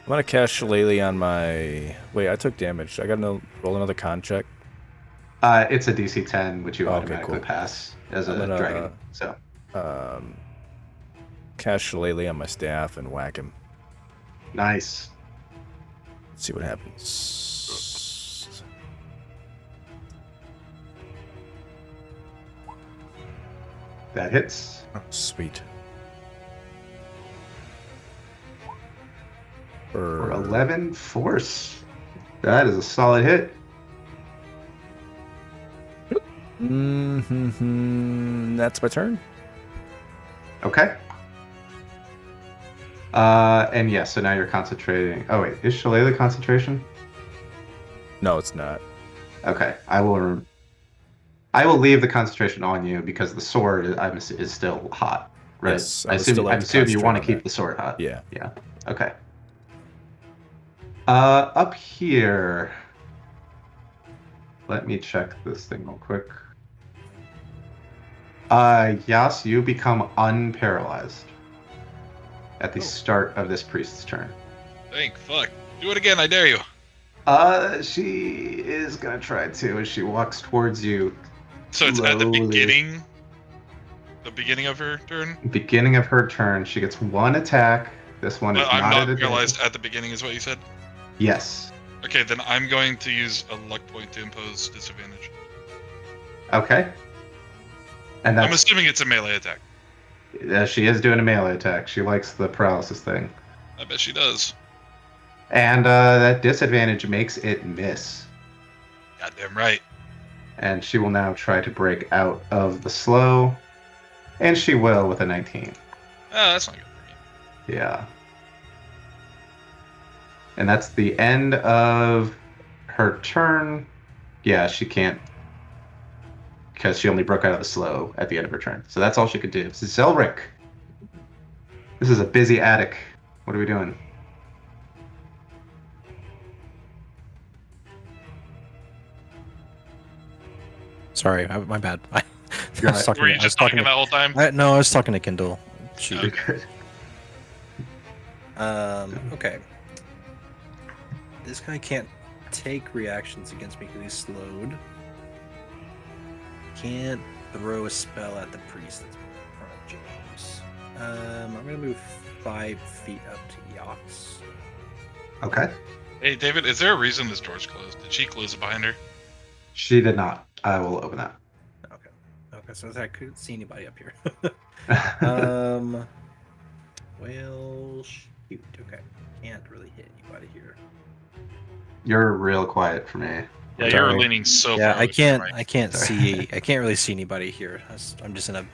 gonna cast Shillelagh on my. Wait, I took damage. I gotta roll another con check. It's a DC 10, which you Okay, automatically cool. pass as a I'm gonna, dragon. So Cast Shillelagh on my staff and whack him. nice. Let's see what happens. That hits Oh, sweet. for 11 force. That is a solid hit. That's my turn. Okay. And yeah, so now you're concentrating. Oh wait, is Shillelagh concentration? No, it's not. Okay, I will leave the concentration on you because the sword is still hot, right? Yes, I would still like I to assume you want to concentrate on keep that. the sword hot. Yeah. Yeah. Okay. Up here. Let me check this thing real quick. Yas, you become unparalyzed at the start of this priest's turn. Thank fuck. Do it again, I dare you. She is gonna try to as she walks towards you. So it's at the slowly. beginning of her turn? Beginning of her turn, she gets one attack. This one is But I'm not not at paralyzed advantage. at the beginning, is what you said? Yes. Okay, then I'm going to use a luck point to impose disadvantage. Okay. And I'm that's assuming it's a melee attack. she is doing a melee attack. She likes the paralysis thing. I bet she does. And that disadvantage makes it miss. Goddamn right. And she will now try to break out of the slow. And she will with a 19. Ah, that's not good for me. Yeah. And that's the end of her turn. Yeah, she can't. Because she only broke out of the slow at the end of her turn. So that's all she could do. Zelric. This is a busy attic. What are we doing? Sorry, my bad. I You're was right. talking. Were you I was just talking talking that whole time? No, I was talking to Kindle. Shoot. You're good. Okay. This guy can't take reactions against me because he's slowed. Can't throw a spell at the priest that's in front of James. I'm gonna move 5 feet up to Yox. Okay. Hey, David, is there a reason this door's closed? Did she close it behind her? She did not. I will open that. Okay, so I couldn't see anybody up here. Well, shoot. Okay, can't really hit anybody here. You're real quiet for me. Yeah, Sorry. you're leaning so Yeah, far. I away from can't. the mic. I can't Sorry. see. I can't really see anybody here. I'm just in a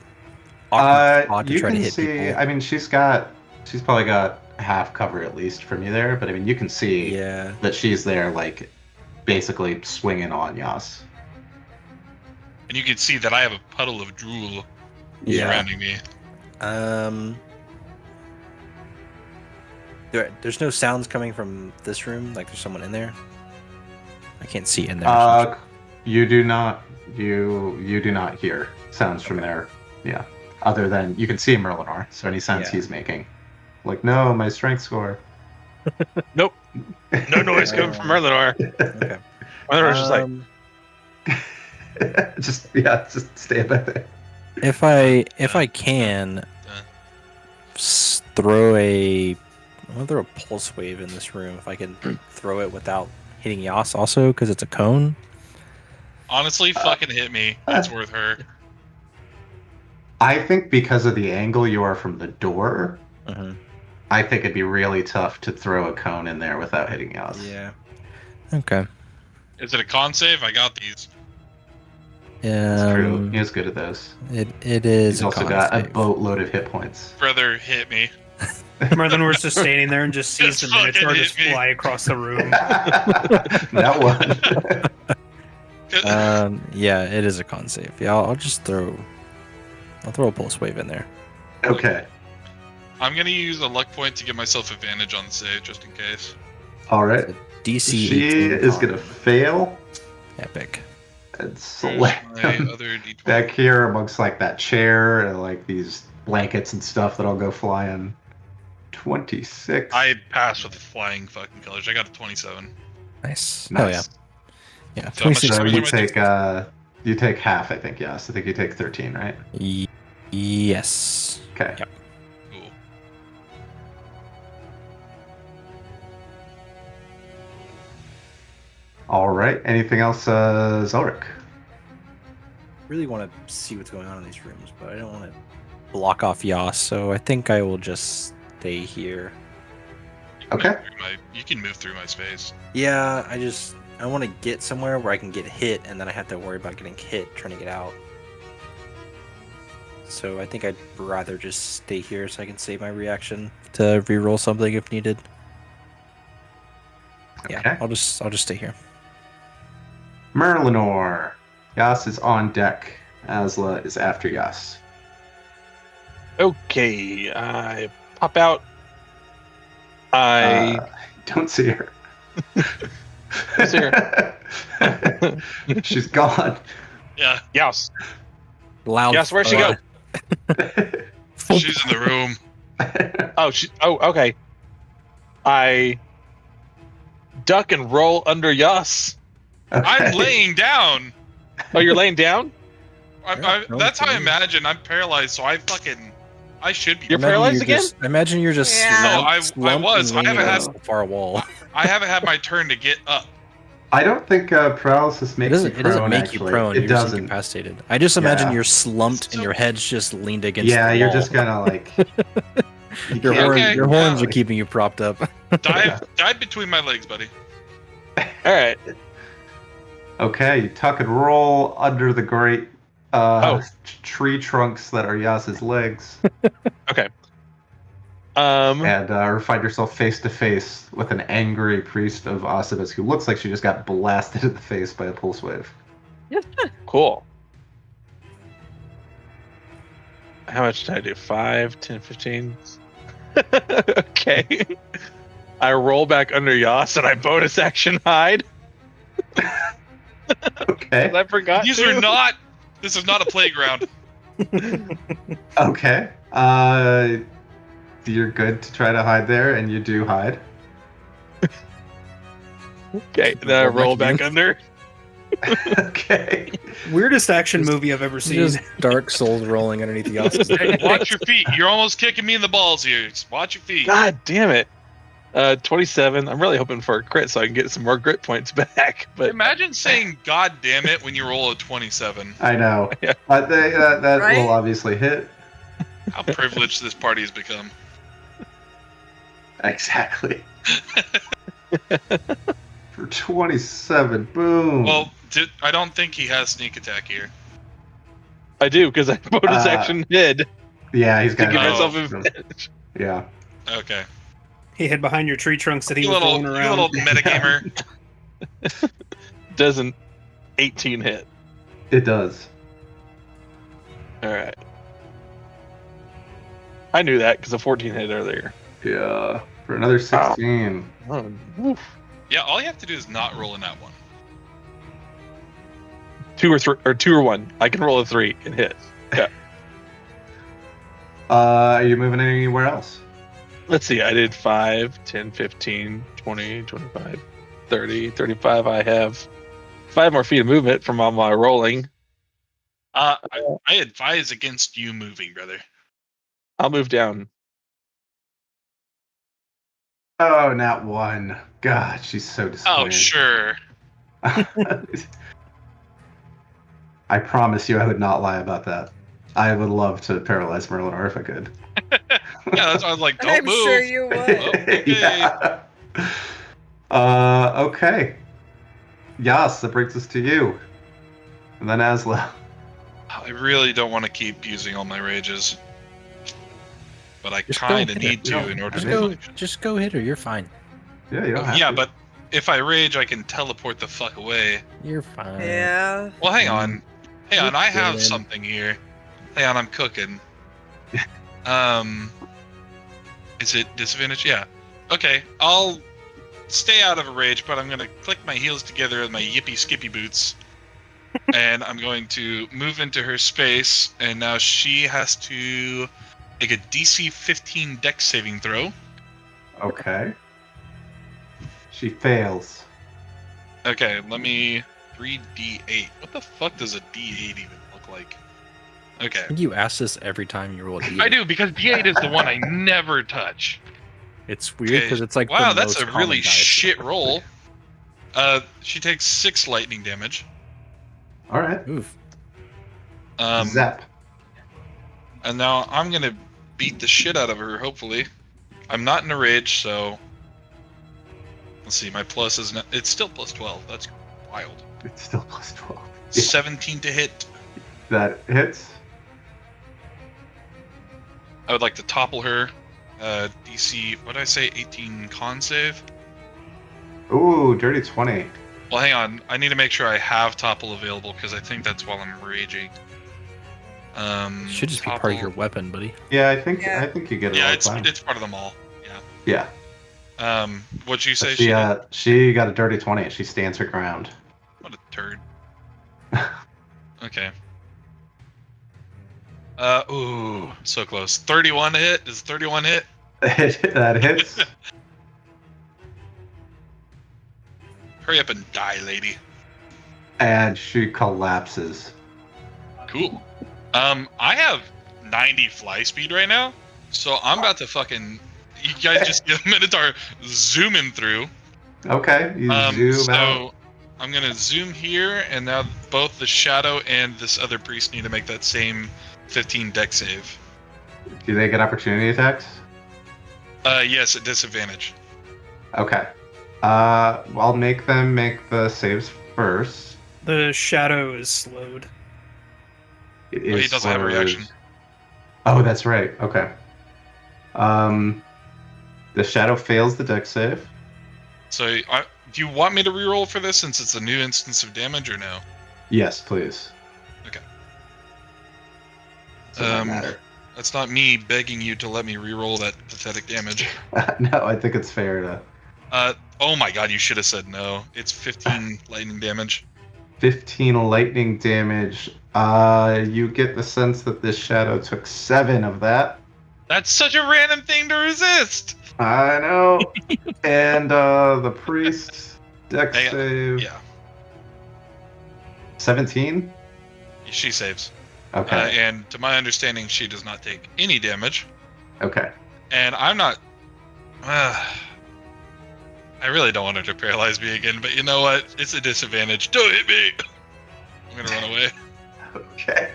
awkward spot to You try to can hit see. people. I mean, she's probably got half cover at least from you there. But I mean, you can see Yeah. that she's there, like basically swinging on Yas. And you can see that I have a puddle of drool Yeah. surrounding me. There's no sounds coming from this room. Like there's someone in there. I can't see in there. You do not. You do not hear sounds from there. Yeah. Other than you can see Merlinar. So any sounds Yeah. he's making, like no, my strength score. Nope. No noise coming from Merlinor. Okay. Merlinor's just like, just stand back there. If I can throw I'm gonna throw a pulse wave in this room. If I can throw it without hitting Yas, also because it's a cone. Honestly, fucking hit me. It's worth her. I think because of the angle you are from the door, Uh-huh. I think it'd be really tough to throw a cone in there without hitting Yas. Yeah. Okay. Is it a con save? I got these. That's true. He is good at those. It is. He's also got a boatload of hit points. Brother, hit me. Merlin's just standing there and just sees Just the Minotaur fucking just hit me. fly across the room. That one. Yeah, it is a con save. Yeah, I'll just throw. I'll throw a pulse wave in there. Okay. I'm gonna use a luck point to give myself advantage on the save, just in case. All right. DC. She 18 is con. gonna fail Epic. and Where's select my him other D20? back here amongst like that chair and like these blankets and stuff that'll go flying. 26. I passed with flying fucking colors. I got a 27. Nice. Nice. Oh yeah. Yeah. So how much 26. So damage you am I take you take half, I think. Yes, I think you take 13, right? Yes. Okay. Yep. Cool. All right. Anything else, Zelric? Really want to see what's going on in these rooms, but I don't want to block off Yas, so I think I will just stay here. You can Okay. move through you can move through my space. Yeah, want to get somewhere where I can get hit, and then I have to worry about getting hit trying to get out. So I think I'd rather just stay here so I can save my reaction to reroll something if needed. Yeah, Okay. I'll just stay here. Merlinor. Yas is on deck. Asla is after Yas. Okay, I pop out. I Don't see her. Don't see her. She's gone. Yeah, Yes. Loud. Yes, where'd she go? she's in the room. Okay. I duck and roll under Yas. I'm laying down. Oh, you're laying down? That's how I imagine. I'm paralyzed, so I should be. You're paralyzed again? I imagine you're just Yeah. No, I slumped was. and I leaning haven't against the far wall. I haven't had my turn to get up. I don't think paralysis It makes doesn't. you It prone. doesn't make actually. you prone. It You're just doesn't. incapacitated. I just imagine Yeah. you're slumped and So- your head's just leaned against. Yeah, the you're wall. just kind of like. You Your, can't- horn, Okay, your horns yeah. are keeping you propped up. Dive between my legs, buddy. All right. Okay, you tuck and roll under the great tree trunks that are Yas's legs, and find yourself face to face with an angry priest of Osibus who looks like she just got blasted in the face by a pulse wave. Cool. How much did I do? 5, 10, 15? Okay. I roll back under Yas and I bonus action hide. Okay. I forgot. These to. are not. This is not a playground. Okay. You're good to try to hide there, and you do hide. Okay, then I roll back under. Okay. Weirdest action movie I've ever seen. Just Dark Souls rolling underneath the Yas's Hey, watch your feet. You're almost kicking me in the balls here. Just watch your feet. God damn it. 27. I'm really hoping for a crit so I can get some more grit points back. But Imagine saying "God damn it" when you roll a 27. I know. Yeah. That Right? will obviously hit. How privileged this party has become. Exactly. For 27, boom. Well, I don't think he has sneak attack here. I do because I bonus action hid yeah, he's to got give Oh. myself advantage. Yeah. Okay. He hid behind your tree trunks that he You was little, rolling you around. little metagamer. Does an 18 hit. It does. All right. I knew that because a 14 hit earlier. Yeah. For another 16. Oh, woof. Yeah, all you have to do is not roll in that one. 2 or 3 or 2 or 1. I can roll a 3 and hit. Yeah. Are you moving anywhere else? Let's see. I did 5, 10, 15, 20, 25, 30, 35. I have 5 more feet of movement from all my rolling. I advise against you moving, brother. I'll move down. Oh, not one. God, she's so disappointed. Oh, sure. I promise you I would not lie about that. I would love to paralyze Merlinor if I could. Yeah, that's why I was like, don't I'm move. sure you would. Okay. Yeah. Okay. Yas, that brings us to you. And then Asla. I really don't want to keep using all my rages. But I Just kind of go hit need her. to in order Just to go, function. just go hit her. You're fine. Yeah, you don't have Yeah, to. but if I rage, I can teleport the fuck away. You're fine. Yeah. Well, hang on. Hang on, I have Good. something here. Hang on, I'm cooking. Is it disadvantage? Yeah. Okay, I'll stay out of a rage, but I'm gonna click my heels together with my yippy skippy boots. And I'm going to move into her space, and now she has to make a DC 15 dex saving throw. Okay. She fails. Okay, let me 3d8. What the fuck does a d8 even look like? Okay. I think you ask this every time you roll a d8. I do, because d8 is the one I never touch. It's weird because it's like wow, the that's most a common really dice. shit roll. She takes 6 lightning damage. All right. Oof. Zap. And now I'm gonna beat the shit out of her. Hopefully, I'm not in a rage, so Let's see. My plus is not. It's still plus 12. That's wild. It's still plus 12. 17 to hit. That hits. I would like to topple her. DC. What did I say? 18 con save. Ooh, dirty 20. Well, hang on. I need to make sure I have topple available because I think that's while I'm raging. Should just be part of your weapon, buddy. Yeah, I think you get it. Yeah, all it's the time. it's part of them all. Yeah. Yeah. What'd you say? She got a dirty 20. She stands her ground. What a turd. Okay. Ooh, so close. 31 to hit. Does 31 hit? That hits. Hurry up and die, lady. And she collapses. Cool. I have 90 fly speed right now, so I'm about to fucking. You guys just give Minotaur zooming through. Okay, you zoom out. So I'm gonna zoom here, and now both the Shadow and this other priest need to make that same 15 deck save. Do they get opportunity attacks? Yes, at disadvantage. Okay. I'll make them make the saves first. The shadow is slowed. It He is doesn't have a slowed. reaction. Oh, that's right. Okay. The shadow fails the deck save. So, do you want me to reroll for this since it's a new instance of damage, or no? Yes, please. Okay. Doesn't matter. That's not me begging you to let me reroll that pathetic damage. No, I think it's fair to. Oh my god, you should have said no. It's 15 lightning damage. 15 lightning damage. You get the sense that this shadow took 7 of that. That's such a random thing to resist! I know. And the priest deck Hang on. save. Yeah, 17. she saves. Okay. And to my understanding, she does not take any damage. Okay. And I'm not... I really don't want her to paralyze me again, but you know what? It's a disadvantage. Don't hit me! I'm gonna run away. Okay.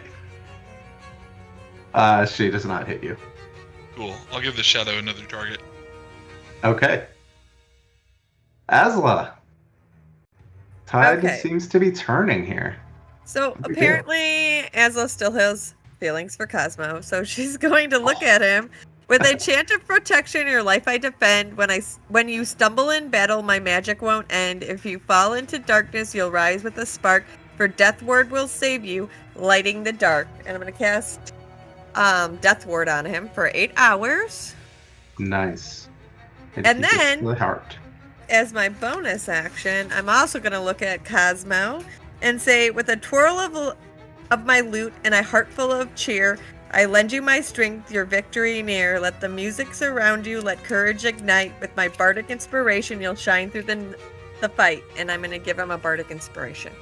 She does not hit you. Cool. I'll give the shadow another target. Okay. Asla. Tide Okay. seems to be turning here. So What do we do? apparently, Azla still has feelings for Cosmo, so she's going to look at him. With a chant of protection, your life I defend. When you stumble in battle, my magic won't end. If you fall into darkness, you'll rise with a spark. For Death Ward will save you, lighting the dark. And I'm going to cast Death Ward on him for 8 hours. Nice. And he gets then- the heart. As my bonus action, I'm also going to look at Cosmo and say, with a twirl of my lute and a heart full of cheer, I lend you my strength, your victory near. Let the music surround you, let courage ignite. With my bardic inspiration, you'll shine through the fight. And I'm going to give him a bardic inspiration.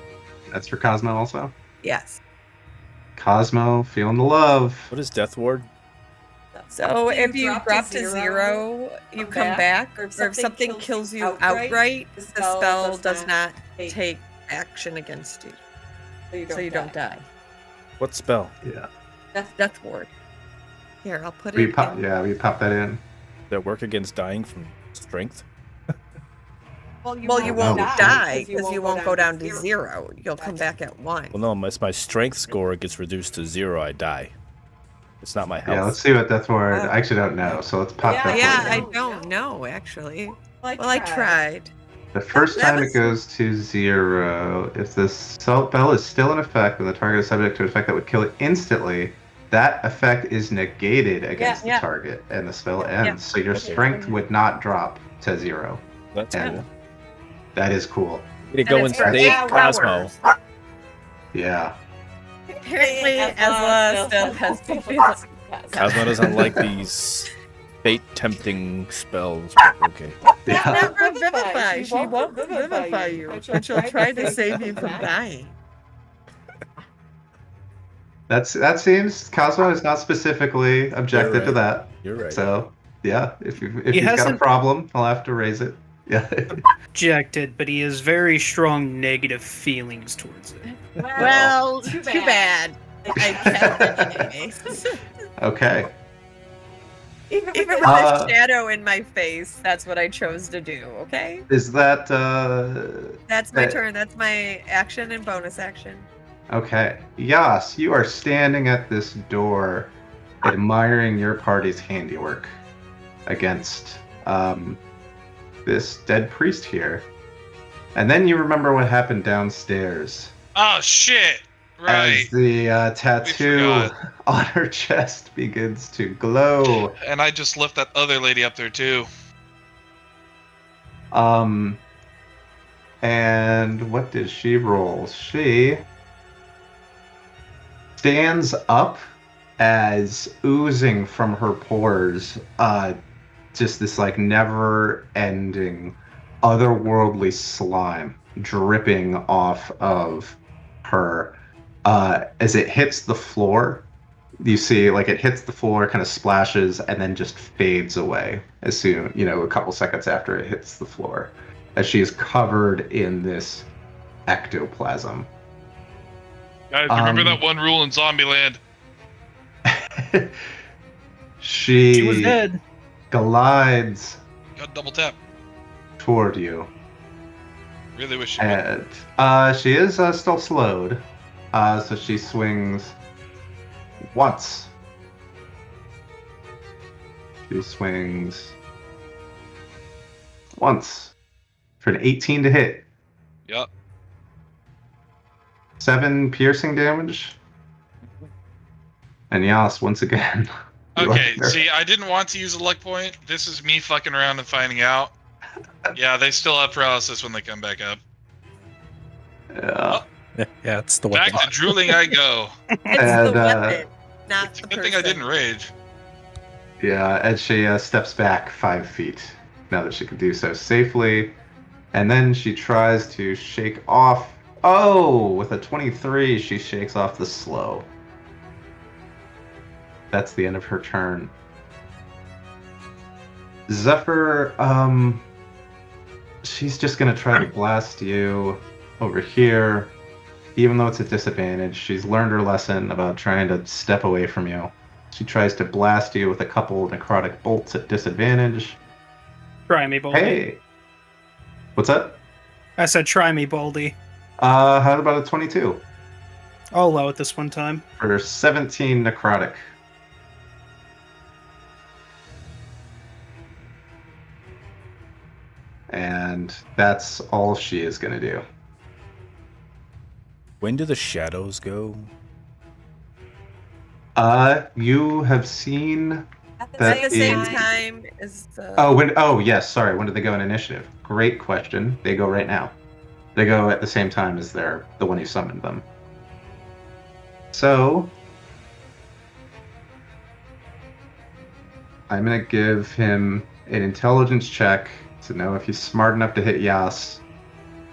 That's for Cosmo also. Yes. Cosmo, feeling the love. What is Death Ward? So if you drop to 0, you come back. Or if something kills you outright, the spell does not take action against you. So you don't die. What spell? Yeah. Death Ward. Here, I'll put We it pop. in. Yeah, we pop that in. That work against dying from strength? Well, you won't die because you won't go down to 0. You'll come back at 1. Well, no, unless my strength score gets reduced to 0, I die. It's not my health. Yeah, let's see what Death Ward. I actually don't know, so let's pop that. Yeah, one I in. don't know actually. Well, I tried. The first that time was- it goes to 0, if the spell is still in effect and the target is subject to an effect that would kill it instantly, that effect is negated against the target and the spell ends. So your strength would not drop to 0. That's And cool. that is cool. You go and it's for save 8 Cosmo. hours. Yeah. Apparently, Ezla still has feelings. Cosmo doesn't like these fate-tempting spells. Okay. Yeah. Not revivify. She won't revivify you, but she'll try to save you from dying. That seems Cosmo is not specifically objected You're to that. You're right. So yeah, if He he's got a hasn't- problem, I'll have to raise it. Yeah. Objected, but he has very strong negative feelings towards it. Well, too bad. I kept it anyways. Okay. Even with Uh, a shadow in my face, that's what I chose to do, okay? Is that That's my that- turn. That's my action and bonus action. okay? Yas, you are standing at this door, admiring your party's handiwork against this dead priest here, and then you remember what happened downstairs. Oh shit! Right. As the tattoo forgot. on her chest begins to glow. And I just left that other lady up there too. And what did she roll? She stands up as oozing from her pores, just this like never-ending, otherworldly slime dripping off of her. As it hits the floor, you see like it hits the floor, kind of splashes, and then just fades away as soon, a couple seconds after it hits the floor, as she is covered in this ectoplasm. Guys, remember that one rule in Zombieland? She was She dead. glides Got double tap. toward you, Really wish you would. and she is still slowed, so she swings once. She swings once for an 18 to hit. Yep. 7 piercing damage. And Yas, once again. you Okay, are- see, I didn't want to use a luck point. This is me fucking around and finding out. Yeah, they still have paralysis when they come back up. Yeah. Yeah, it's the Back weapon. to drooling I go. It's And, the weapon, not It's a the good person. thing I didn't rage. Yeah, and she steps back 5 feet now that she can do so safely. And then she tries to shake off. Oh, with a 23, she shakes off the slow. That's the end of her turn. Zephyr, she's just gonna try to blast you over here. Even though it's a disadvantage, she's learned her lesson about trying to step away from you. She tries to blast you with a couple necrotic bolts at disadvantage. Try me, Baldy. Hey! What's that? I said try me, Baldy. How about a 22? I'll allow it this one time. For 17 necrotic. And that's all she is going to do. When do the shadows go? You have seen... At That the same is- time as the. Oh, yes, sorry. When do they go in initiative? Great question. They go right now. They go at the same time as the one who summoned them. So... I'm going to give him an intelligence check to know if he's smart enough to hit Yas.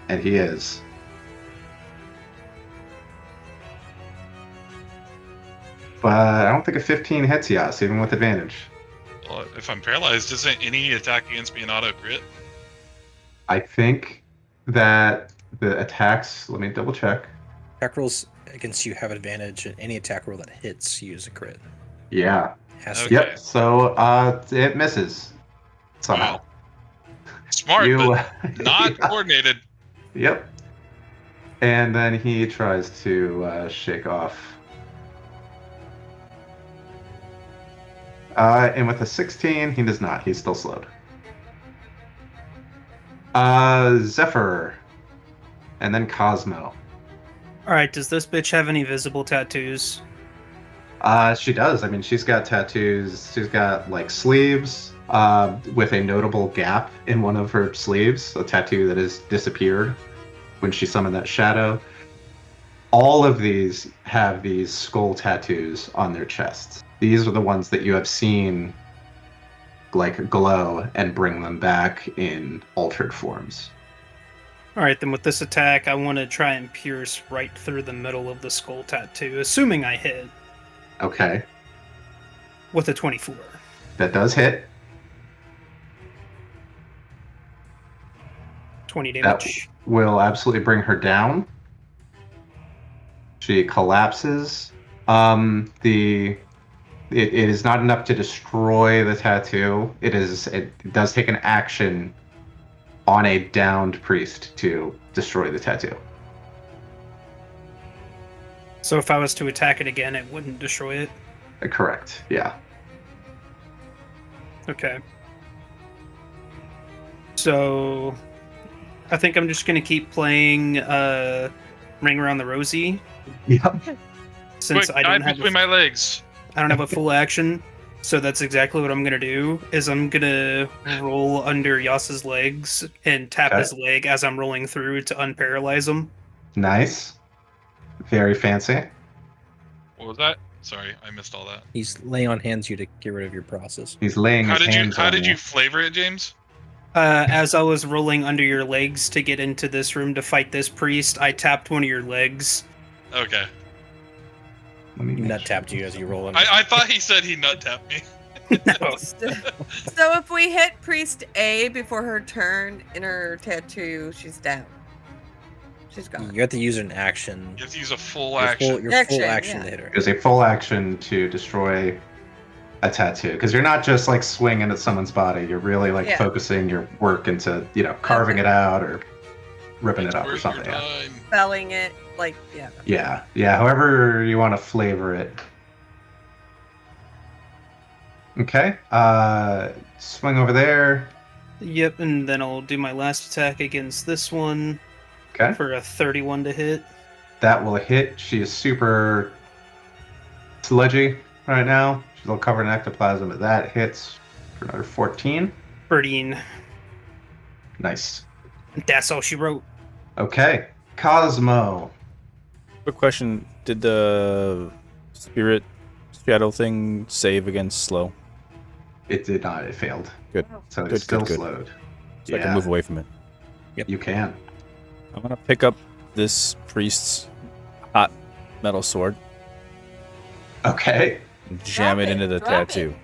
And he is. But I don't think a 15 hits Yas, even with advantage. Well, if I'm paralyzed, isn't any attack against me an auto crit? I think that the attacks, let me double check. Attack rolls against you have advantage, and any attack roll that hits you is a crit. Yeah. Has to Okay. Yep. So it misses somehow. Wow. Smart, You, but not coordinated. Yep. And then he tries to shake off. And with a 16, he does not. He's still slowed. Zephyr. And then Cosmo. Alright, does this bitch have any visible tattoos? She does. I mean, she's got tattoos. She's got like sleeves with a notable gap in one of her sleeves, a tattoo that has disappeared when she summoned that shadow. All of these have these skull tattoos on their chests. These are the ones that you have seen like glow and bring them back in altered forms. Alright, then with this attack, I want to try and pierce right through the middle of the skull tattoo, assuming I hit Okay, with a 24. that does hit. 20 That damage. will absolutely bring her down. She collapses. The it is not enough to destroy the tattoo. It does take an action on a downed priest to destroy the tattoo. So if I was to attack it again, it wouldn't destroy it? Correct. Yeah. Okay. So I think I'm just gonna keep playing Ring Around the Rosie. Yep. Since Quick, I don't dive have between my legs. I don't have a full action. So that's exactly what I'm gonna do. Is I'm gonna roll under Yas's legs and tap Okay. his leg as I'm rolling through to unparalyze him. Nice. Very fancy. What was that? Sorry, I missed all that. He's laying on hands you to get rid of your process. He's laying How his did you hands how on did you flavor it, James? As I was rolling under your legs to get into this room to fight this priest, I tapped one of your legs. Okay. Let me He make nut sure. tapped you as you roll in. I thought he said he nut tapped me. So if we hit Priest A before her turn in her tattoo, she's down. She's gone. You have to use an action. You have to use a full Your action. full Action, action yeah. to hit her. It was a full action to destroy a tattoo because you're not just like swinging at someone's body. You're really like Yeah. focusing your work into carving it out or ripping It's it up or worth something. your Yeah. time. Spelling it, like, yeah. Yeah. However you want to flavor it. Okay. Swing over there. Yep, and then I'll do my last attack against this one Okay. for a 31 to hit. That will hit. She is super sludgy right now. She's all covered in ectoplasm, but that hits for another 14. 13. Nice. That's all she wrote. Okay. Cosmo. Quick question: did the spirit shadow thing save against slow? It did not. It failed. Good. So Good, it's still good. slowed. So I can move away from it. You can. I'm gonna pick up this priest's hot metal sword Okay. and jam Drop it it, into the drop it. tattoo.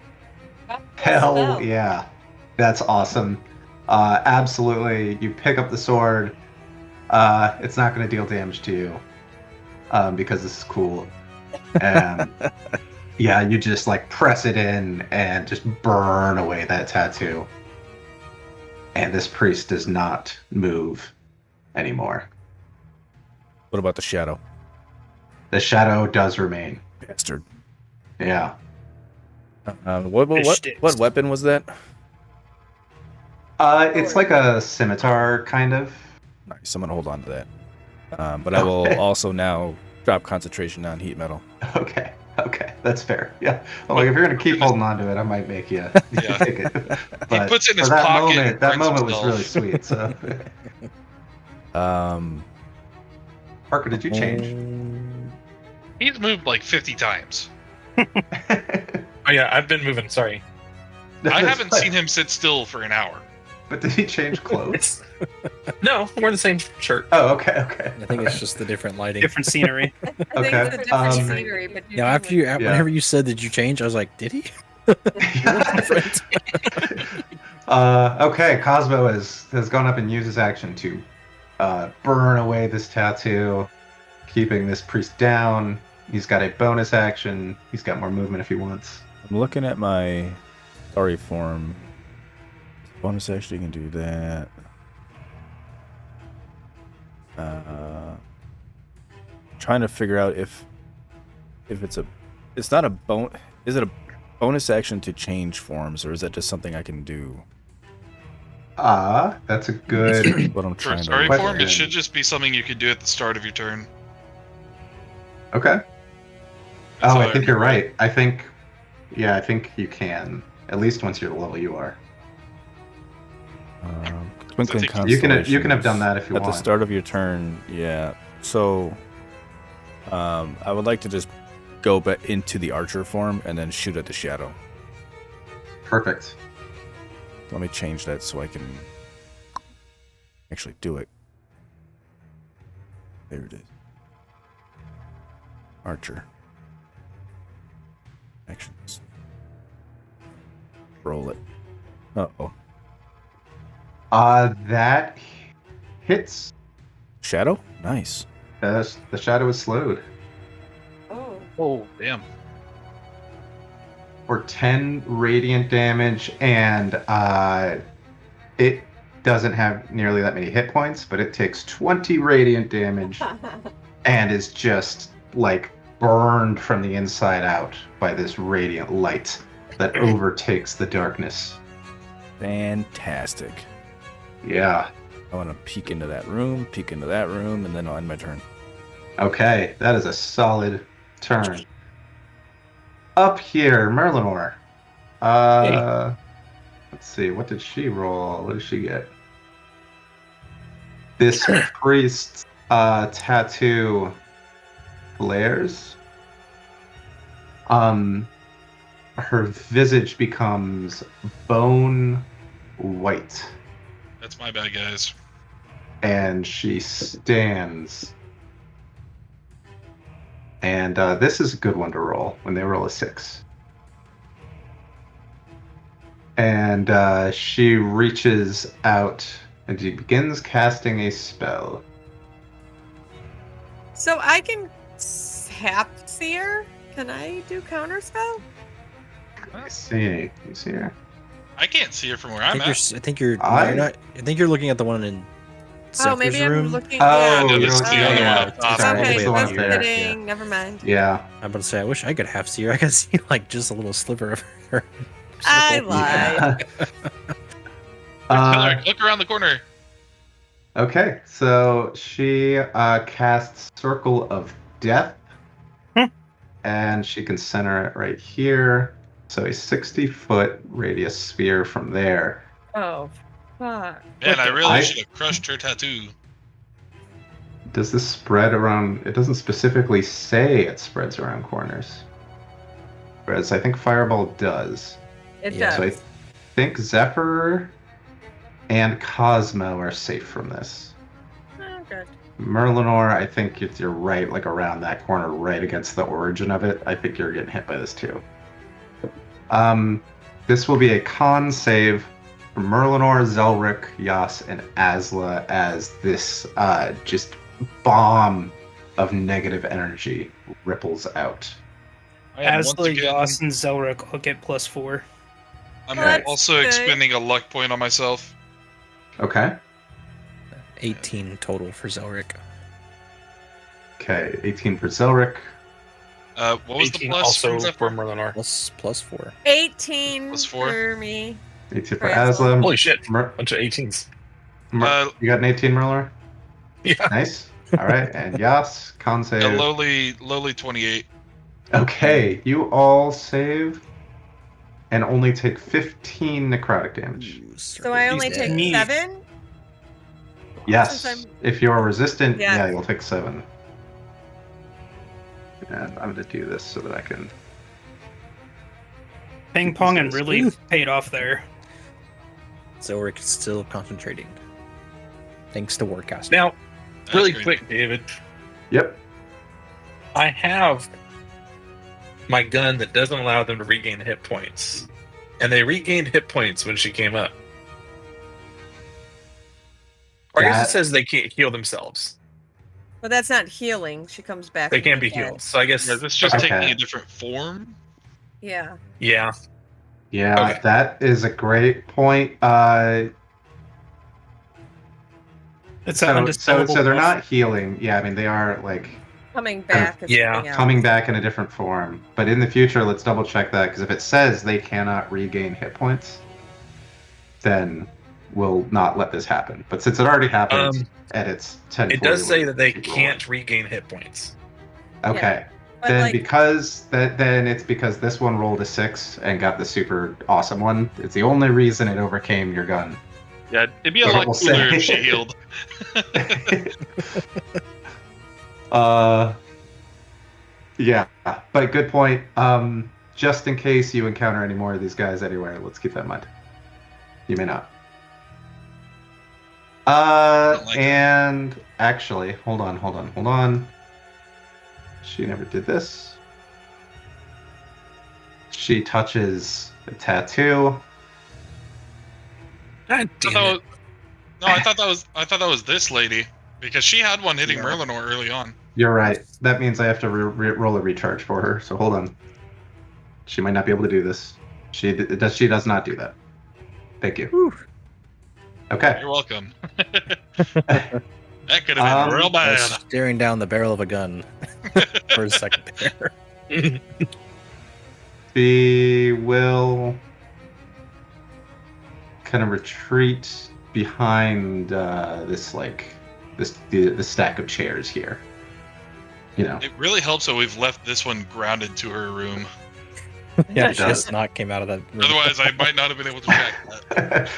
Hell yeah. That's awesome. Absolutely. You pick up the sword. It's not going to deal damage to you because this is cool. And yeah, you just like press it in and just burn away that tattoo. And this priest does not move anymore. What about the shadow? The shadow does remain. Bastard. Yeah. What weapon was that? It's like a scimitar, kind of. Nice. I'm gonna hold on to that. But I will Okay. also now drop concentration on heat metal. Okay, that's fair. Yeah. I'm like, if you're gonna keep holding on to it, I might make you Yeah. take it. But puts it in for his that pocket moment, and that burns moment was himself. really sweet. So, Parker, did you change? He's moved like 50 times. Oh yeah, I've been moving. Sorry. I haven't seen him sit still for an hour. But did he change clothes? It's no, we're the same shirt. Oh, okay. I think it's just the different lighting. Different scenery. I think Okay, it's a different um, scenery, but you Now, do after look you, good. whenever you said, "Did you change?" I was like, "Did he?" Okay, Cosmo has gone up and used his action to burn away this tattoo, keeping this priest down. He's got a bonus action. He's got more movement if he wants. I'm looking at my story form. Bonus action, you can do that. Trying to figure out if it's not a is it a bonus action to change forms, or is that just something I can do? That's a good. What I'm For trying a to story Question. form, it should just be something you could do at the start of your turn. Okay. That's Oh, how I think you're right. I think you can. At least once you're the level you are. Twinkling I think You can have done Constellations. that if you At want. the start of your turn, yeah. So, I would like to just go back into the archer form and then shoot at the shadow. Perfect. Let me change that so I can actually do it. There it is. Archer. Actions. Roll it. Uh-oh. That hits. Shadow? Nice. The shadow is slowed. Oh, Oh, damn. or 10 radiant damage, and it doesn't have nearly that many hit points, but it takes 20 radiant damage and is just like burned from the inside out by this radiant light that overtakes the darkness. Fantastic. Yeah. I want to peek into that room, and then I'll end my turn. Okay, that is a solid turn. Up here, Merlinor. Let's see, what did she roll? What did she get? This priest's tattoo flares. Her visage becomes bone white, That's my bad, guys. and she stands. And this is a good one to roll when they roll a 6. And she reaches out and she begins casting a spell. So I can half see her. Can I do counterspell? I see. You see her? I can't see her from where I I'm think at. you're. I think you're. I- You're not. I think you're looking at the one in Zephyr's Maybe room. I'm looking. Oh, yeah. no, you're this is looking the other at one up top. sorry, Okay, it's the one just up there. kidding. Never mind. Yeah. I'm about to say. I wish I could half see her. I could see like just a little sliver of her. I lied. Tyler, look around the corner. Okay, so she casts Circle of Death, and she can center it right here. So a 60-foot radius sphere from there. Oh, fuck. Man, I really I- should have crushed her tattoo. Does this spread around? It doesn't specifically say it spreads around corners. Whereas I think Fireball does. It Yeah, So I does. think Zephyr and Cosmo are safe from this. Oh, good. Merlinor, I think if you're right, like around that corner, right against the origin of it, I think you're getting hit by this too. This will be a con save for Merlinor, Zelric, Yas, and Asla as this just bomb of negative energy ripples out. I am once Asla, again- Yas, and Zelric all get +4. I'm That's also good. expending a luck point on myself. Okay. 18 total for Zelric. Okay, 18 for Zelric. What was the 18 plus? also from Zephyr? for Merlinor. +4. 18 Plus 4. for me. 18 for For Asla. Asla. Holy shit! Mer- Bunch of 18s. You got an 18, Merlinor? Yeah. Nice. All right, and Yas, con A save. lowly 28. Okay, you all save and only take 15 necrotic damage. So I only He's take dead. Me. 7? Yes, Since if you're resistant, Yeah. yeah, you'll take 7. And I'm going to do this so that I can... Ping pong and really paid off there. Zelric is still concentrating. Thanks to Warcaster. Now, That's really great. quick, David. Yep. I have my gun that doesn't allow them to regain hit points, and they regained hit points when she came up. Or I guess That- it says they can't heal themselves. But that's not healing. She comes back. They from can the be dead. healed. So I guess Yeah, this is just Okay. taking a different form. Yeah. yeah. Yeah, Okay. that is a great point. It's So, an so undispellable they're buff. not healing. Yeah, I mean, they are, like, Coming back is Yeah. something else. coming back in a different form. But in the future, let's double check that, because if it says they cannot regain hit points, then we'll not let this happen. But since it already happened, and it's 10, It does say that they can't regain hit points. Okay. But Then like, then it's because this one rolled a 6 and got the super awesome one. It's the only reason it overcame your gun. Yeah, it'd be a Or lot we'll cooler say- if she healed. Yeah, but good point. Just in case you encounter any more of these guys anywhere, let's keep that in mind. You may not. don't like And actually, hold on. She never did this. She touches the tattoo. God I damn thought it. I thought that was this lady because she had one hitting Yeah. Merlinor early on. You're right. That means I have to roll a recharge for her. So hold on. She might not be able to do this. She does not do that. Thank you. Okay. You're welcome. That could have been real I was bad. staring down the barrel of a gun for a second there. She will kind of retreat behind this stack of chairs here. You know. It really helps that we've left this one grounded to her room. Yeah, It she does. has not came out of that room. Otherwise, I might not have been able to track that.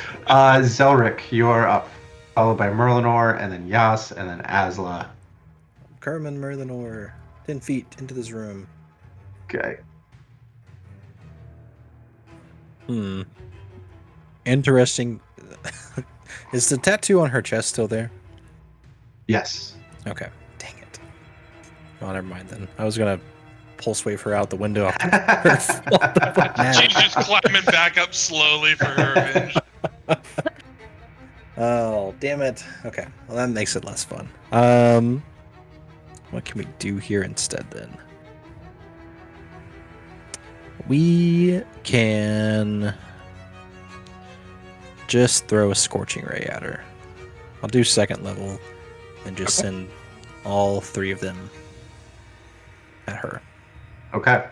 Zelric, you're up, followed by Merlinor, and then Yas, and then Asla. Carmen Merlinor, 10 feet into this room. Okay. Interesting. Is the tattoo on her chest still there? Yes. Okay. Dang it. Oh, never mind then. I was gonna pulse wave her out the window. Off She's just climbing back up slowly for her revenge. Oh, damn it. Okay. Well, that makes it less fun. What can we do here instead then? We can just throw a scorching ray at her. I'll do second level and just send all 3 of them at her. Okay.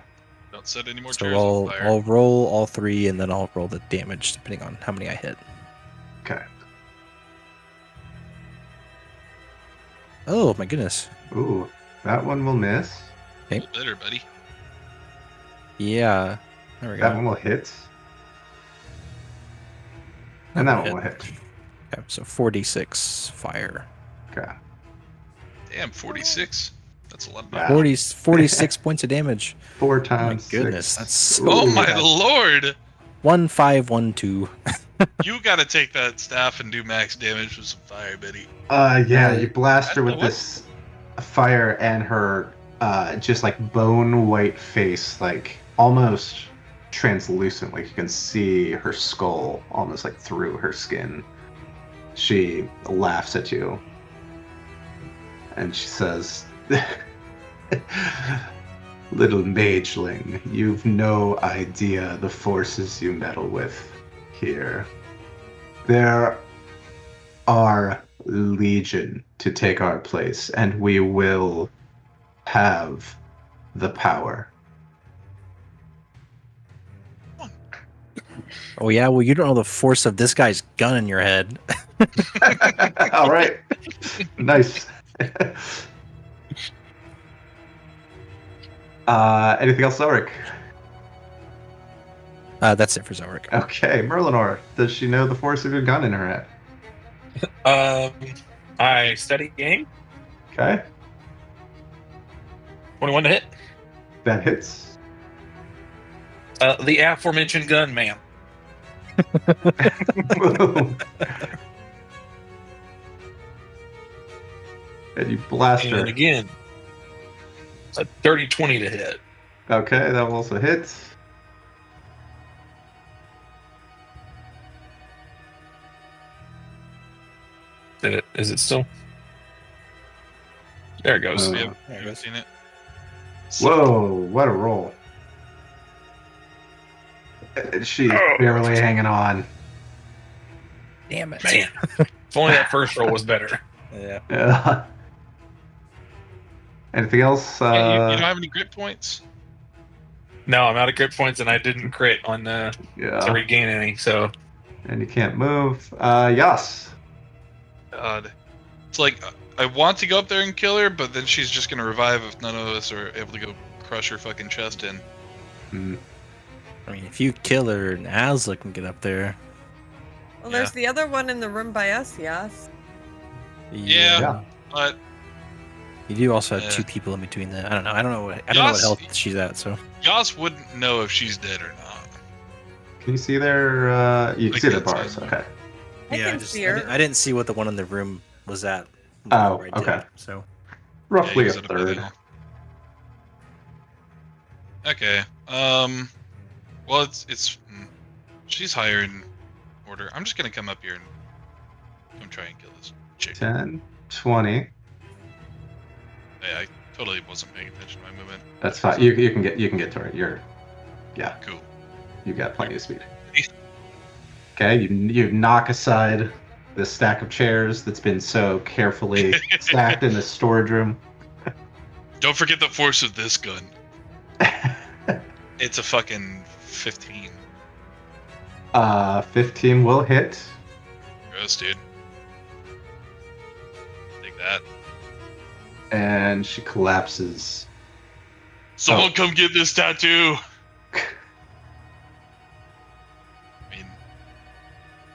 Don't set any more So chairs on fire. I'll roll all 3 and then I'll roll the damage depending on how many I hit. Okay. Oh my goodness. Ooh, that one will miss. A little better, buddy. Yeah. There we That go. one will hit. And that one will hit. Okay, so 4d6 fire. Okay. Damn, 46. That's a lot of Yeah. 46 points of damage. 4 Oh my times. goodness, 6. that's so Oh my bad. lord! 1, 5, 1, 2. You gotta take that staff and do max damage with some fire, buddy. Yeah, you blast her with what- this fire, and her just like bone white face, like almost translucent, like you can see her skull almost like through her skin. She laughs at you, and she says, "Little mageling, you've no idea the forces you meddle with here. There are legion to take our place, and we will have the power." Oh yeah, well you don't know the force of this guy's gun in your head. All right. Nice. Anything else, Zorik? That's it for Zorik. Okay, Merlinor. Does she know the force of your gun in her head? I study game. Okay, 21 to hit. that hits. The aforementioned gun, ma'am. Boom. And you blast her. And again, a dirty 20 to hit. Okay, that will also hit. Is it still? There it goes. Uh, We have, There it you goes. seen it? Whoa, what a roll. She's barely hanging on. Damn it. Man, if only that first roll was better. Yeah. Yeah. Anything else? Hey, you don't have any grit points? No, I'm out of grip points, and I didn't crit on to Yeah. regain any. So And you can't move. Yas. God. It's like, I want to go up there and kill her, but then she's just gonna revive if none of us are able to go crush her fucking chest in. Hmm. I mean, if you kill her and Asla can get up there. Well, there's the other one in the room by us, yes. Yeah. Yeah. But You do also have Yeah. 2 people in between that. I don't know. I don't know what health she's at. So Yas wouldn't know if she's dead or not. Can you see their? You can I see their can't bars. see them. Okay. I can see her. I didn't see what the one in the room was at. Oh, before I did, okay. So Roughly Yeah, a he's at third. middle. Okay. Well, she's higher in order. I'm just gonna come up here and come try and kill this chick. 10, 20. Hey, I totally wasn't paying attention to my movement. That's fine. You can get to her. You're Yeah, Cool. you got plenty of speed. Okay, you knock aside the stack of chairs that's been so carefully stacked in the storage room. Don't forget the force of this gun. It's a fucking 15. 15 will hit. Gross, dude. Take that. And she collapses. Someone come get this tattoo. I mean,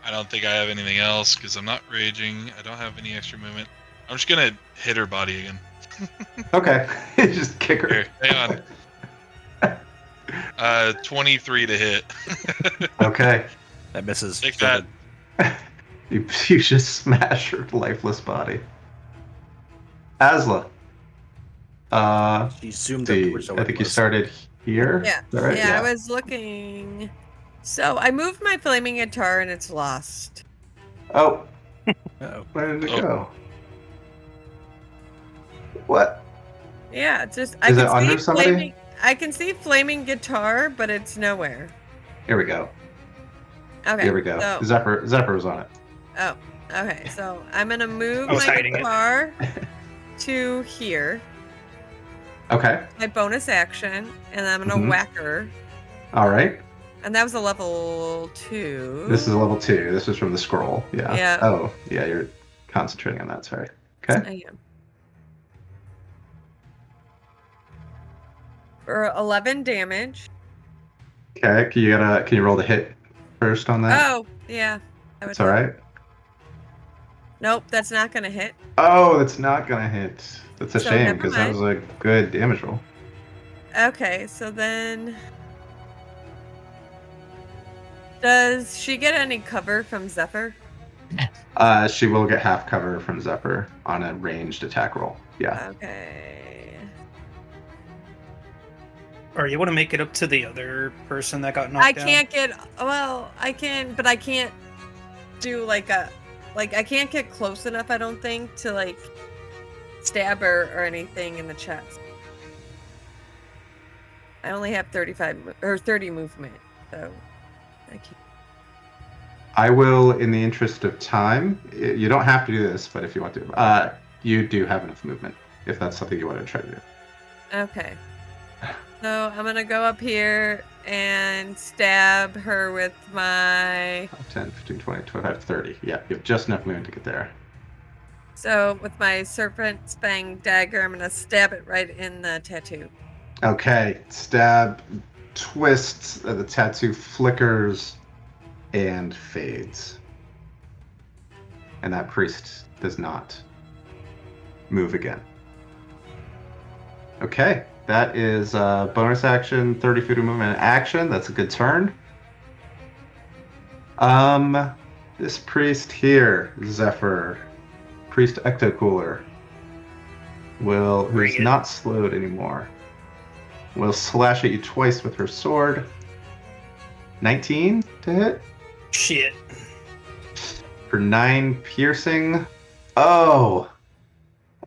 I don't think I have anything else because I'm not raging. I don't have any extra movement. I'm just gonna hit her body again. Okay, just kick her. Here, hang on. 23 to hit. Okay, That misses. Take that. you just smash her lifeless body. Asla. She zoomed See, up towards I think you started here. Yeah. Is that right? Yeah, I was looking. So I moved my flaming guitar and it's lost. Oh, Uh-oh. where did it Oh. go? What? Yeah, it's just Is it under somebody? flaming. I can see flaming guitar, but it's nowhere. Here we go. Okay. Here we go. So, Zephyr was on it. oh, okay. So I'm gonna move I was my hiding it. guitar to here, Okay. my bonus action, and I'm gonna Mhm. whack her. All right. And that was a level 2. This is a level 2. This is from the scroll. Yeah. Yeah. Oh, yeah. You're concentrating on that. Sorry. Okay. I am. For 11 damage. Okay. Can you roll the hit first on that? Oh, yeah. I would It's all right. Nope, that's not gonna hit. Oh, that's not gonna hit. That's a So shame never because that mind. was a good damage roll. Okay, so then. Does she get any cover from Zephyr? She will get half cover from Zephyr on a ranged attack roll. Yeah. Okay. Are you able to make it up to the other person that got knocked I down? can't get. Well, I can, but I can't do like a. Like, I can't get close enough, I don't think, to like stab her or anything in the chest. I only have 30 movement, so I can't. I will, in the interest of time. You don't have to do this, but if you want to, you do have enough movement. If that's something you want to try to do. Okay. So I'm gonna go up here and stab her with my. 10, 15, 20, 25, 30. Yeah, you have just enough movement to get there. So with my serpent's fang dagger, I'm gonna stab it right in the tattoo. Okay, stab, twists, the tattoo flickers and fades. And that priest does not move again. Okay, that is bonus action, 30 feet of movement action. That's a good turn. This priest here, Zephyr, Priest Ectocooler, who's Bring it. not slowed anymore, will slash at you twice with her sword. 19 to hit Shit. for 9 piercing. Oh,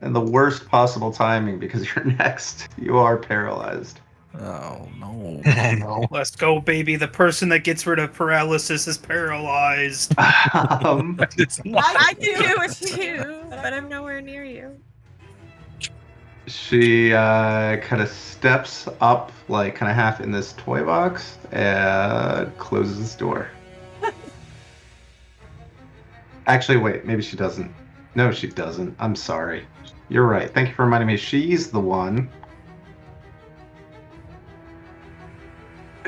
and the worst possible timing because you're next. You are paralyzed. Oh no. Oh no. Let's go, baby. The person that gets rid of paralysis is paralyzed. It's not. I can do it too, but I'm nowhere near you. She kind of steps up, like kind of half in this toy box, and closes this door. Actually, wait, maybe she doesn't. No, she doesn't. I'm sorry. You're right. Thank you for reminding me. She's the one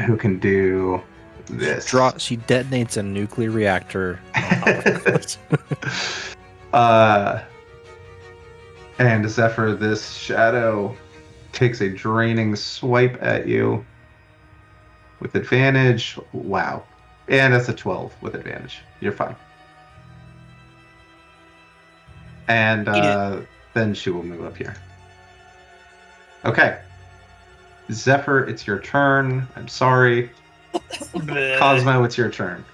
who can do this. She detonates a nuclear reactor. And Zephyr, this shadow takes a draining swipe at you with advantage. Wow. And that's a 12 with advantage. You're fine. And then she will move up here. Okay. Zephyr, it's your turn. I'm sorry. Cosmo, it's your turn.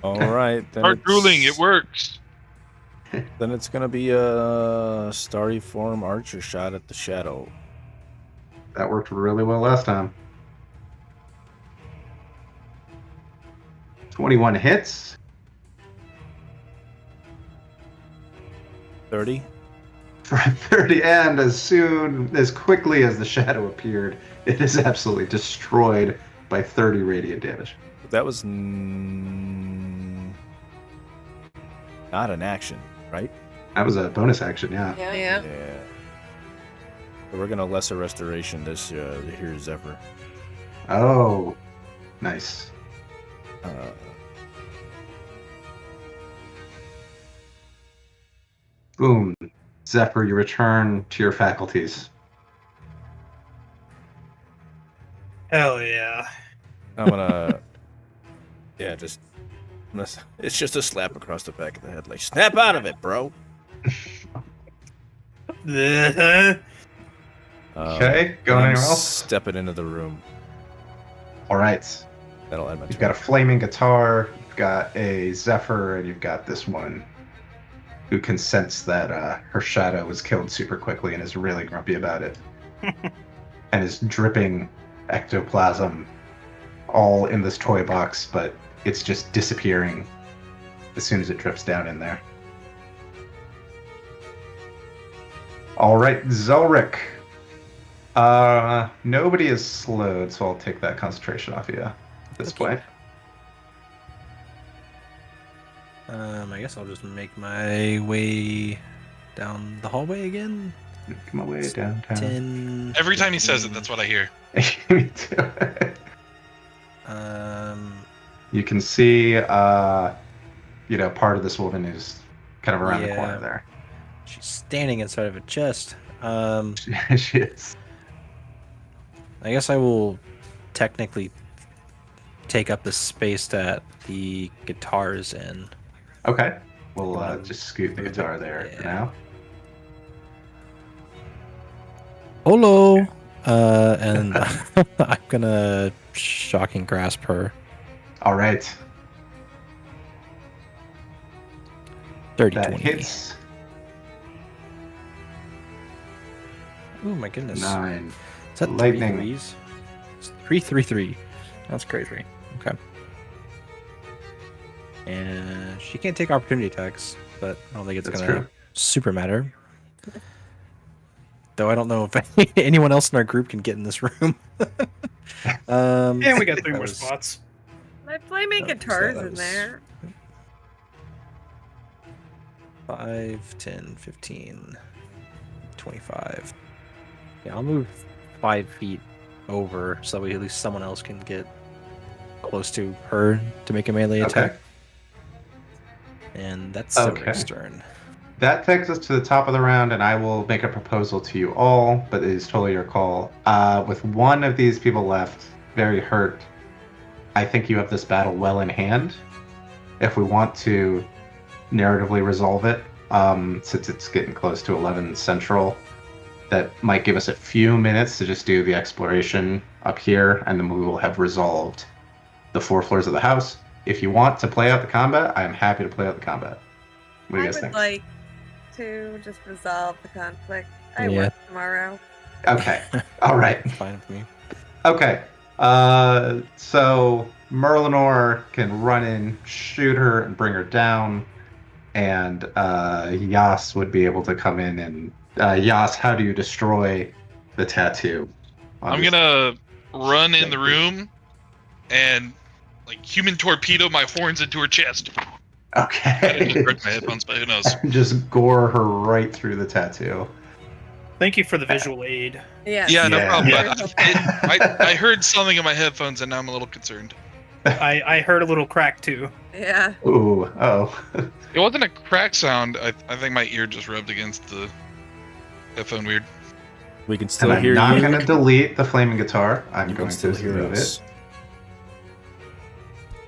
All right. Then Start drooling. it's- It works. Then it's gonna be a starry form archer shot at the shadow. That worked really well last time. 21 hits. 30. For 30, and as quickly as the shadow appeared, it is absolutely destroyed by 30 radiant damage. That was not an action, right? That was a bonus action, yeah. Yeah. So we're gonna lesser restoration this here, Zephyr. Oh, nice. Boom. Zephyr, you return to your faculties. Hell yeah. I'm gonna, yeah, it's just a slap across the back of the head, like snap out of it, bro. Okay, going I'm anywhere else? Stepping into the room. All right. That'll end my You've turn. got a flaming guitar, you've got a Zephyr, and you've got this one who can sense that her shadow was killed super quickly and is really grumpy about it. And is dripping ectoplasm all in this toy box, but it's just disappearing as soon as it drips down in there. All right, Zelric. Nobody is slowed, so I'll take that concentration off you at this point. I guess I'll just make my way down the hallway again. Make my way downtown. 10. Every time he says it, that's what I hear. Me too. You can see, part of this woman is kind of around the corner there. She's standing inside of a chest. She is. I guess I will technically take up the space that the guitar is in. Okay. We'll just scoot the guitar there for now. Hello! And I'm gonna shocking grasp her. All right. 30, That 20. hits. Oh my goodness. 9. Is that Lightning. 3 threes? 3, 3, 3. That's crazy. Okay. And she can't take opportunity attacks, but I don't think it's That's gonna true. super matter. Though I don't know if anyone else in our group can get in this room. And we got 3 that more was- spots. My flaming No, guitar's that in was- there. 5, 10, 15, 25. Yeah, I'll move 5 feet over so that way at least someone else can get close to her to make a melee attack. Okay. And that's Okay. Silver's turn. That takes us to the top of the round, and I will make a proposal to you all, but it is totally your call. With one of these people left, very hurt, I think you have this battle well in hand. If we want to narratively resolve it, since it's getting close to 11 Central, that might give us a few minutes to just do the exploration up here, and then we will have resolved the 4 floors of the house. If you want to play out the combat, I am happy to play out the combat. What do you I guys would think? like to just resolve the conflict. I Yeah. work tomorrow. Okay. All right. Fine with me. Okay. So Merlinor can run in, shoot her, and bring her down. And Yas would be able to come in and... Yas, how do you destroy the tattoo? I'm gonna run in the room and human torpedo my horns into her chest. I didn't Okay. break my headphones, but who knows? Just gore her right through the tattoo. Thank you for the visual aid. Yes. Yeah, no Yeah. problem. Yeah. I heard something in my headphones and now I'm a little concerned. I heard a little crack too. Yeah. Ooh. Oh. It wasn't a crack sound. I think my ear just rubbed against the headphone weird. We can And still I'm hear not you. going to delete the flaming guitar. I'm You going can still to hear remove us. it.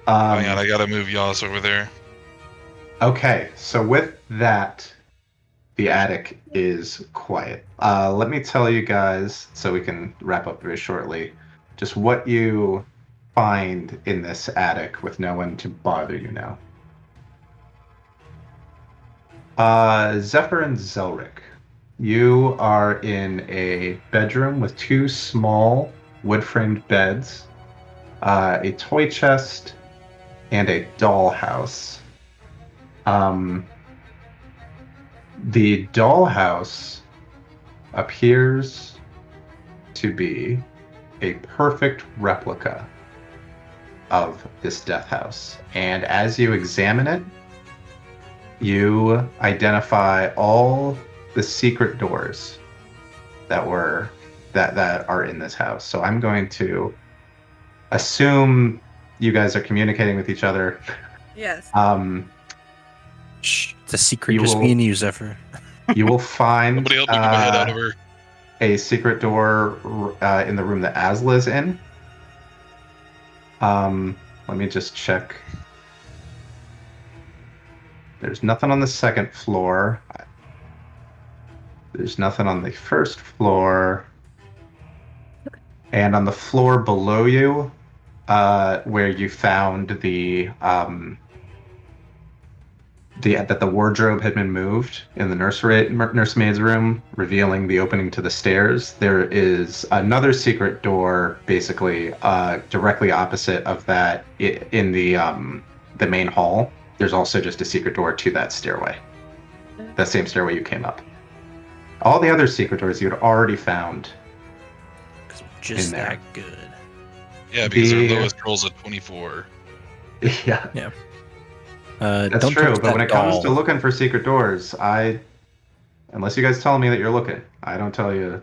Hang on, I gotta move Yas over there. Okay, so with that, the attic is quiet. Let me tell you guys, so we can wrap up very shortly, just what you find in this attic with no one to bother you now. Zephyr and Zelric, you are in a bedroom with 2 small wood-framed beds, a toy chest, and a dollhouse. The dollhouse appears to be a perfect replica of this death house. And as you examine it, you identify all the secret doors that are in this house. So I'm going to assume you guys are communicating with each other. Yes. Shh, it's a secret, You just will- me and you, Zephyr. You will find Nobody help me get my head out of her. a secret door in the room that Asla's in. Let me just check. There's nothing on the second floor. There's nothing on the first floor. And on the floor below you, where you found that the wardrobe had been moved in the nursemaid's room, revealing the opening to the stairs. There is another secret door, basically directly opposite of that in the main hall. There's also just a secret door to that stairway, that same stairway you came up. All the other secret doors you had already found. Just in there. that good. Yeah, because The- our lowest roll's at 24. Yeah. That's Don't true, touch but that when it comes to doll. looking for secret doors, unless you guys tell me that you're looking, I don't tell you,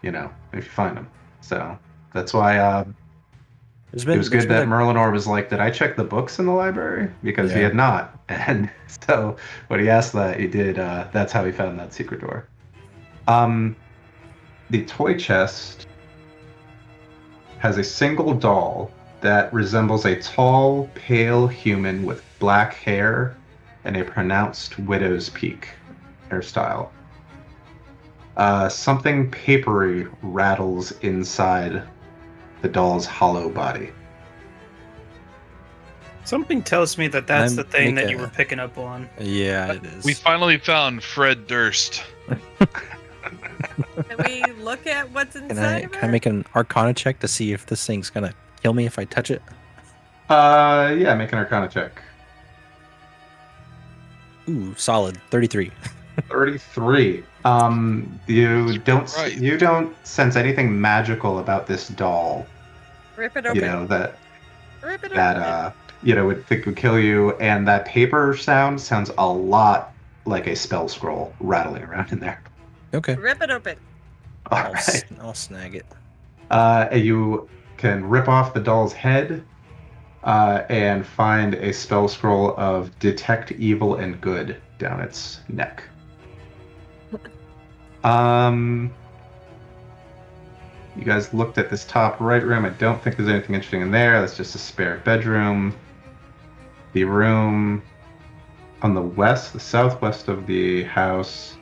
if you find them. So that's why There's it was there's good been that Merlinor was like, "Did I check the books in the library?" Because he Yeah. had not, and so when he asked that, he did. That's how he found that secret door. The toy chest has a single doll that resembles a tall, pale human with black hair and a pronounced widow's peak hairstyle. Something papery rattles inside the doll's hollow body. Something tells me that that's I'm the thing that you making were picking up on. Yeah, it is. We finally found Fred Durst. Can we look at what's Can inside I of can I it? make an Arcana check to see if this thing's gonna kill me if I touch it? Yeah, make an Arcana check. Ooh, solid 33. 33. You Right. don't sense anything magical about this doll. Rip it open. That Rip it that open. would think would kill you, and that paper sounds a lot like a spell scroll rattling around in there. Okay. Rip it open. All I'll, right. I'll snag it. You can rip off the doll's head and find a spell scroll of Detect Evil and Good down its neck. You guys looked at this top right room. I don't think there's anything interesting in there. That's just a spare bedroom. The room on the southwest of the house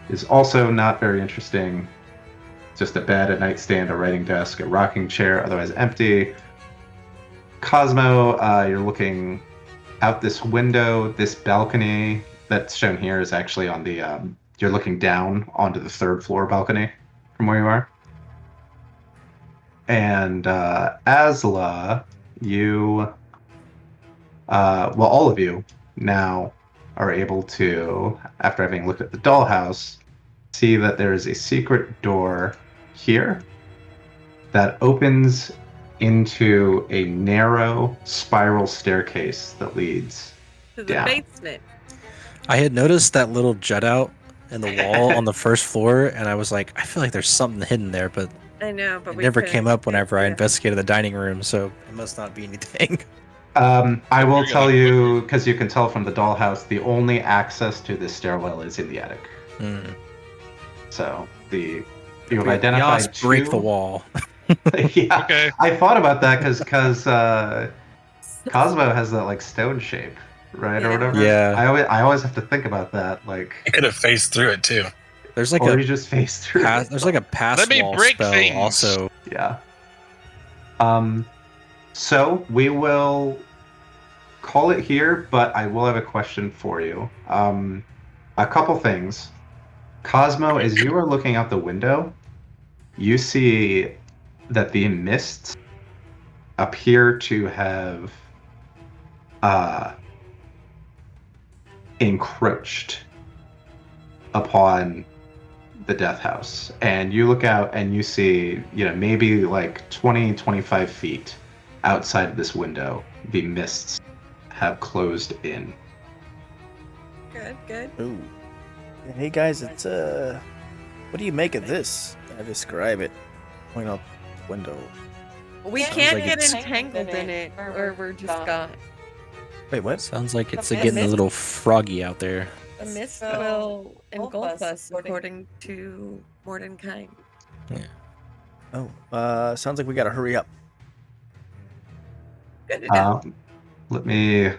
is also not very interesting. Just a bed, a nightstand, a writing desk, a rocking chair, otherwise empty. Cosmo, you're looking out this window. This balcony that's shown here is actually on the, you're looking down onto the third floor balcony from where you are. And Asla, all of you now are able to, after having looked at the dollhouse, see that there is a secret door here that opens into a narrow spiral staircase that leads To the down. basement. I had noticed that little jut out in the wall on the first floor, and I was like, I feel like there's something hidden there, but I know, but it we never couldn't came up whenever I see it. investigated the dining room, so it must not be anything. I will You're tell gonna- you, because you can tell from the dollhouse, the only access to this stairwell is in the attic. Hmm. So you have identified Yas, break two- the wall. Yeah, Okay. I thought about that because Cosmo has that like stone shape, right, or Yeah. whatever. Yeah. I always have to think about that, like, I could have phased through it too. There's like or a you just face through. pass, it. there's like a pass Let me wall break spell things. also. Yeah. So we will call it here, but I will have a question for you. A couple things. Cosmo, as you are looking out the window, you see that the mists appear to have uh, encroached upon the death house. And you look out and you see, maybe like 20, 25 feet outside of this window, the mists have closed in. Good, good. Ooh. Hey guys, it's what do you make of this? I describe it. Point out the window. We Sounds can't like get it's- entangled in it, or we're just gone. Wait, what? Sounds like it's The getting a mist- little froggy out there. The mist will engulf us, according to Mordenkind. Oh, sounds like we gotta hurry up. Good to know. Let me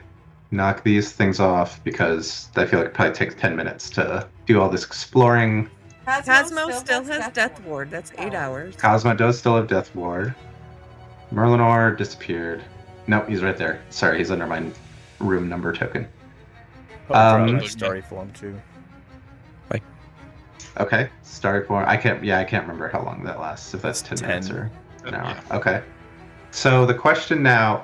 knock these things off because I feel like it probably takes 10 minutes to do all this exploring. Cosmo still has Death Ward. That's 8 hours. Cosmo does still have Death Ward. Merlinor disappeared. Nope, he's right there. Sorry, he's under my room number token. Probably drop my starry form too. Okay, starry form. I can't remember how long that lasts. If that's 10 minutes 10. or an hour. Yeah. Okay. So the question now,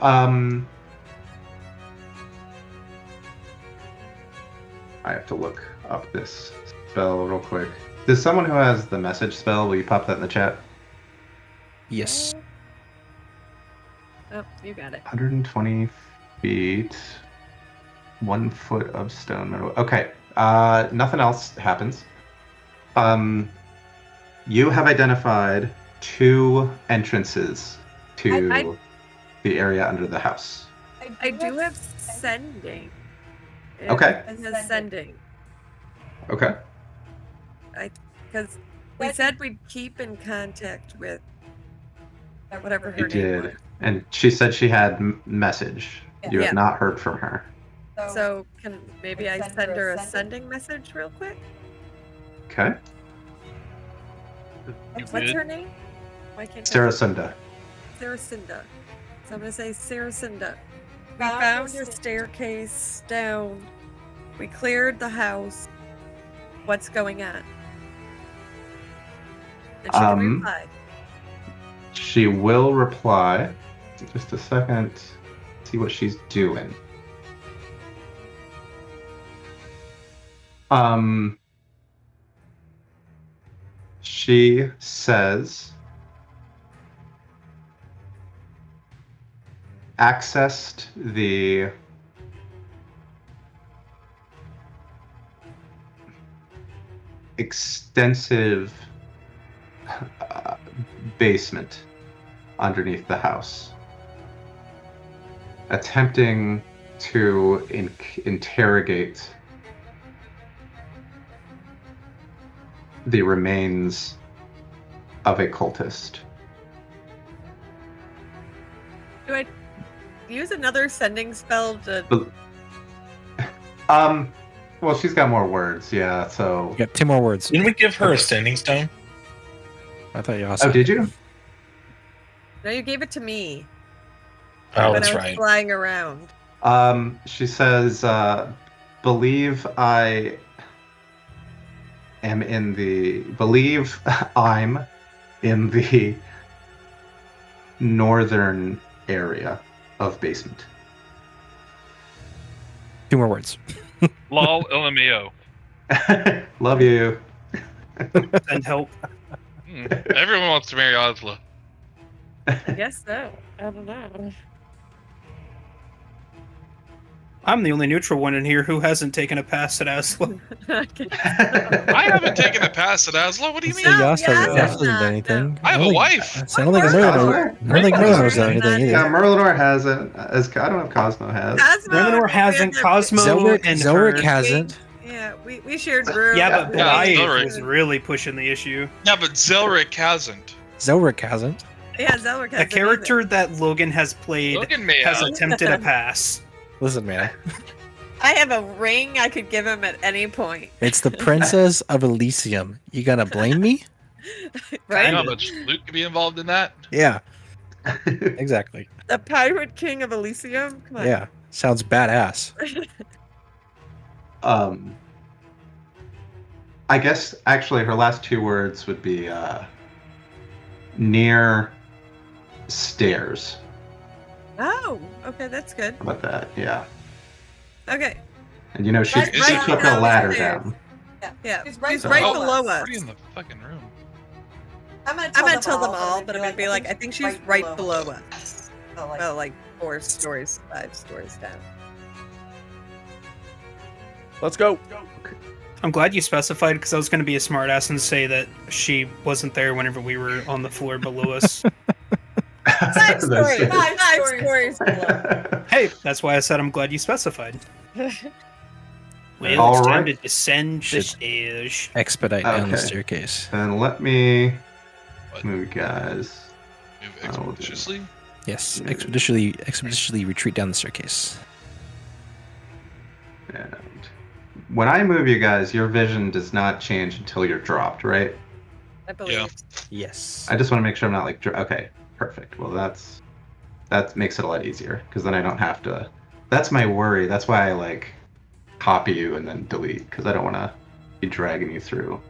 I have to look up this spell real quick. Does someone who has the message spell, will you pop that in the chat? Yes. Oh, you got it. 120 feet, 1 foot of stone metal. Okay, nothing else happens. You have identified 2 entrances to I- the area under the house. I do have sending. It Okay. has sending. Okay. Because we said we'd keep in contact with whatever her You name did. was. And she said she had message. You Yeah. have not heard from her. So can maybe I send her a sending message real quick? Okay. What's her name? Why can't I- Sarasunda. Saracinda. So I'm gonna say Saracinda. We found your staircase down. We cleared the house. What's going on? And she can reply. She will reply. Just a second. See what she's doing. She says accessed the extensive basement underneath the house, attempting to interrogate the remains of a cultist. Do I use another sending spell to? Well, she's got more words, yeah. So. You got 2 more words. Didn't we give her a standing stone? I thought you also. Oh, did you? No, you gave it to me Oh, when that's I was right. flying around. She says, believe I'm in the northern area of basement. 2 more words. Lol, LMAO. Love you. Send help. Everyone wants to marry Osla. I guess so. I don't know. I'm the only neutral one in here who hasn't taken a pass at Asla. I haven't taken a pass at Asla. What do you So mean? No, Yas hasn't Yas hasn't done anything. I have a don't think- wife. I don't think Merlinor done anything Yeah, either. Merlinor hasn't. I don't know if Cosmo has. Eleanor hasn't. Cosmo and Zelric her. hasn't. Yeah, we shared room. Yeah, but Yeah, Blythe Zelric. was really pushing the issue. Yeah, but Zelric hasn't. Zelric hasn't. Yeah, Zelric has A character that Logan has played Logan may has have. attempted a pass. Listen, man. I have a ring I could give him at any point. It's the Princess of Elysium. You gonna blame me? Right? You know how much loot could be involved in that? Yeah. Exactly. The Pirate King of Elysium? Come on. Yeah. Sounds badass. I guess actually her last 2 words would be near stairs. Oh, okay, that's good. How about that? Yeah. Okay, And you know, she Right- right took a ladder downstairs. down. yeah, She's she's So- right Oh, below us. Pretty in the fucking room. I'm gonna tell them all, but I'm gonna be like, I think she's right below us. Well, like 4 stories, 5 stories down. Let's go. I'm glad you specified because I was going to be a smartass and say that she wasn't there whenever we were on the floor below us. 5 stories. That's- 5 stories below. Hey, that's why I said I'm glad you specified. Well, All it's time right. to descend the Should- stairs. Expedite down the Okay. staircase. Then let me What? move you guys. Move I will do expeditiously? Yes, expeditiously retreat down the staircase. And when I move you guys, your vision does not change until you're dropped, right? I believe. Yes. I just want to make sure I'm not like okay, perfect. Well, that makes it a lot easier because then I don't have to. That's my worry. That's why I like copy you and then delete because I don't want to be dragging you through.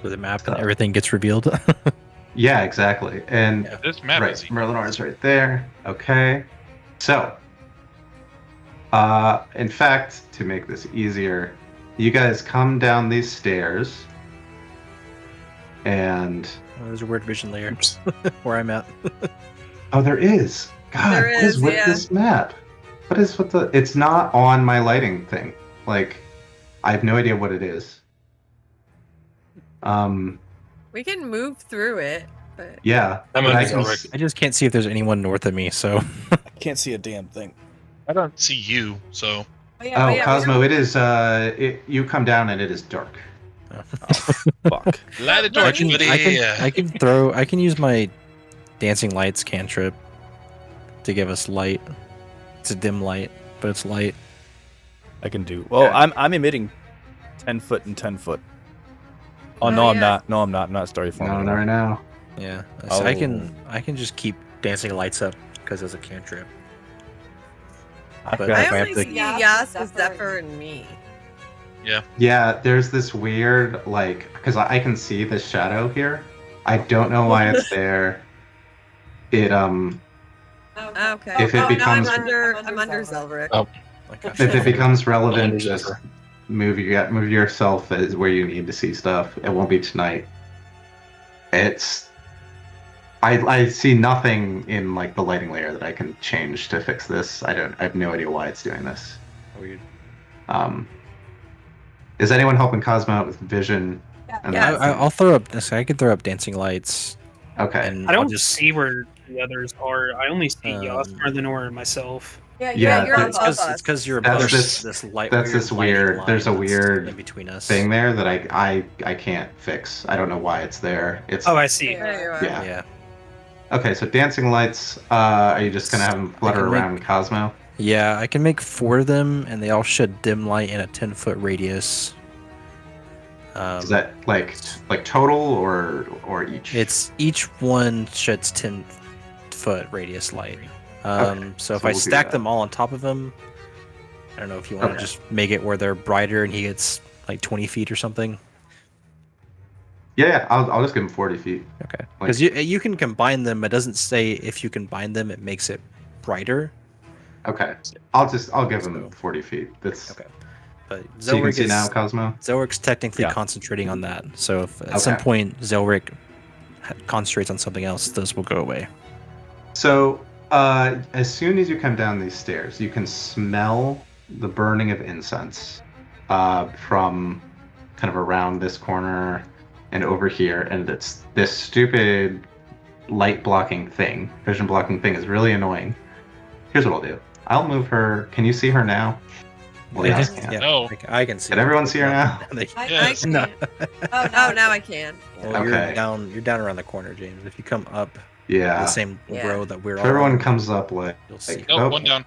With the map and everything gets revealed. Yeah, exactly. And Yeah. This map right, is Merlinar's right there. Okay, so in fact, to make this easier, you guys come down these stairs, and Oh, there's a weird vision layer where I'm at. oh, there is. God, There what is is, with yeah. this map? What is with the? It's not on my lighting thing. Like, I have no idea what it is. We can move through it, but Yeah, I'm but on I the can Zelric. s- I just can't see if there's anyone north of me, so I can't see a damn thing. I don't see you, so Oh, Cosmo, it is. You come down and it is dark. Fuck. light the I torch, can, buddy. I can use my dancing lights cantrip to give us light. It's a dim light, but it's light. I can do. Well, Yeah. I'm emitting 10 foot and 10 foot. Oh, Oh, no, I'm yeah. not. No, I'm not. I'm not starting for No, not right now. Yeah, so I Oh. can just keep dancing lights up because it's a cantrip. But I if I only have see to, Yas, Zephyr, and me. Yeah, there's this weird like because I can see this shadow here. I don't know why it's there. It Okay. If it becomes- no, I'm under Zelric. Oh. okay. if it becomes relevant, Under just Zephyr. move yourself as where you need to see stuff. It won't be tonight. It's I see nothing in like the lighting layer that I can change to fix this. I have no idea why it's doing this. Weird. Is anyone helping Cosmo out with vision? And Yeah. that? I'll throw up. I can throw up dancing lights, Okay. and I I'll don't just see where the others are. I only see Yas, Um, Merlinor, and myself. Yeah, you're that's- above it's us. because you're That's above this- this light. that's this lighting weird- line there's a that's weird in between us. Thing there that I can't fix. I don't know why it's there. It's Oh, I see. There you are. yeah. Yeah. Okay, so dancing lights. Are you just gonna have them flutter can around Cosmo? Yeah, I can make 4 of them, and they all shed dim light in a 10-foot radius. Is that like total or each? It's each one sheds 10-foot radius light. Okay, So if so I we'll do stack that. them all on top of him, I don't know if you want Okay. to just make it where they're brighter and he gets like 20 feet or something. Yeah, I'll just give him 40 feet. Okay. Like- Because you can combine them. It doesn't say if you combine them, it makes it brighter. Okay, I'll give him So- 40 feet. That's Okay. But so you can Zelric see is now, Cosmo. Zelric's technically Yeah. concentrating on that. So if at some Okay. point Zelric concentrates on something else, those will go away. So as soon as you come down these stairs, you can smell the burning of incense from kind of around this corner and over here, and it's this stupid light blocking thing, vision blocking thing is really annoying. Here's what I'll do. I'll move her. Can you see her now? Well, Yeah. yes, can. Yeah, No. I can see. Can everyone see her now? Yes. No. Oh, now I can. Well, Okay. You're down around the corner, James. If you come up Yeah. the same Yeah. row that we're If all everyone on, comes up, like you'll see. like- Nope, Oh. one down.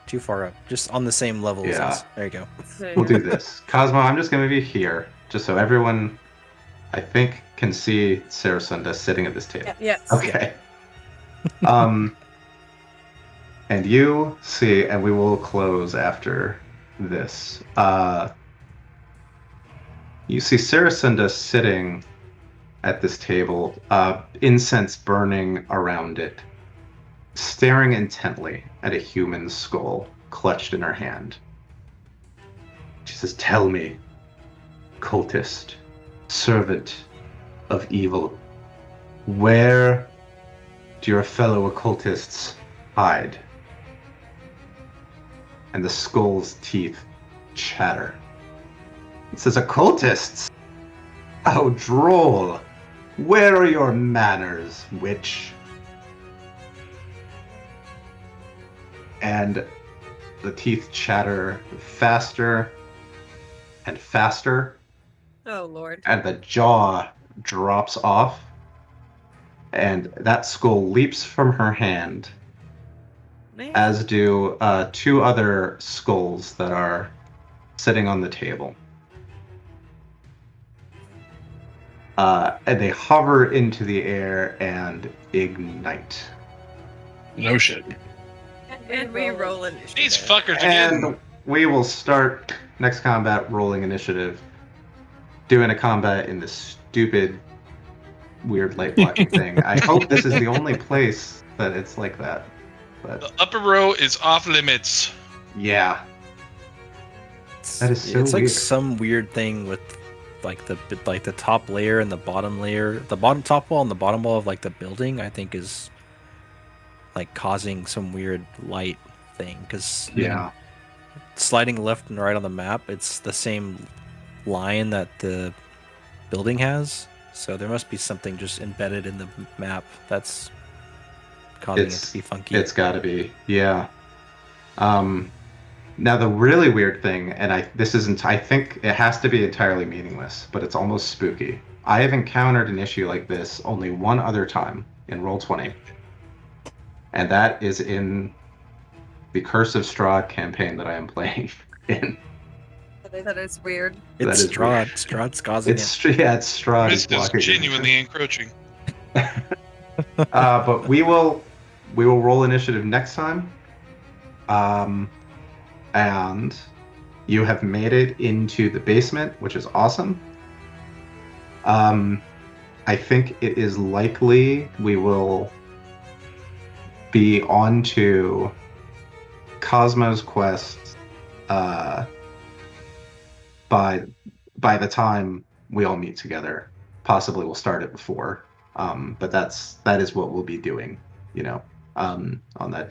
Too far up. Just on the same level as Yeah. us. There you go. we'll do this. Cosmo, I'm just gonna move you here, just so everyone, I think, can see Sarasunda sitting at this table. Yes. Okay. And you see, and we will close after this. You see Sarasunda sitting at this table, incense burning around it. staring intently at a human skull clutched in her hand. She says, "Tell me, cultist, servant of evil, where do your fellow occultists hide?" And the skull's teeth chatter. It says, "Occultists? How droll! Where are your manners, witch?" And the teeth chatter faster and faster, Oh Lord. and the jaw drops off, and that skull leaps from her hand, Man. as do two other skulls that are sitting on the table. And they hover into the air and ignite. No shit. And we roll initiative. These fuckers again. And we will start next combat rolling initiative, doing a combat in this stupid, weird light blocking thing. I hope this is the only place that it's like that. But The upper row is off limits. yeah, that is so it's like weird. some weird thing with like the top layer and the bottom layer, the bottom top wall and the bottom wall of like the building. I think is like causing some weird light thing because Yeah, sliding left and right on the map, it's the same line that the building has. So there must be something just embedded in the map that's causing it to be funky. It's got to be, yeah. Now the really weird thing, and I think it has to be entirely meaningless, but it's almost spooky. I have encountered an issue like this only one other time in Roll20, and that is in the Curse of Strahd campaign that I am playing in. That is weird. It's that is Strahd. weird. Strahd's causing it. It's Strahd This is blocking is it. genuinely encroaching. But we will roll initiative next time. And you have made it into the basement, which is awesome. I think it is likely we will be on to Cosmo's quest by the time we all meet together. Possibly we'll start it before. But that is what we'll be doing, on that day.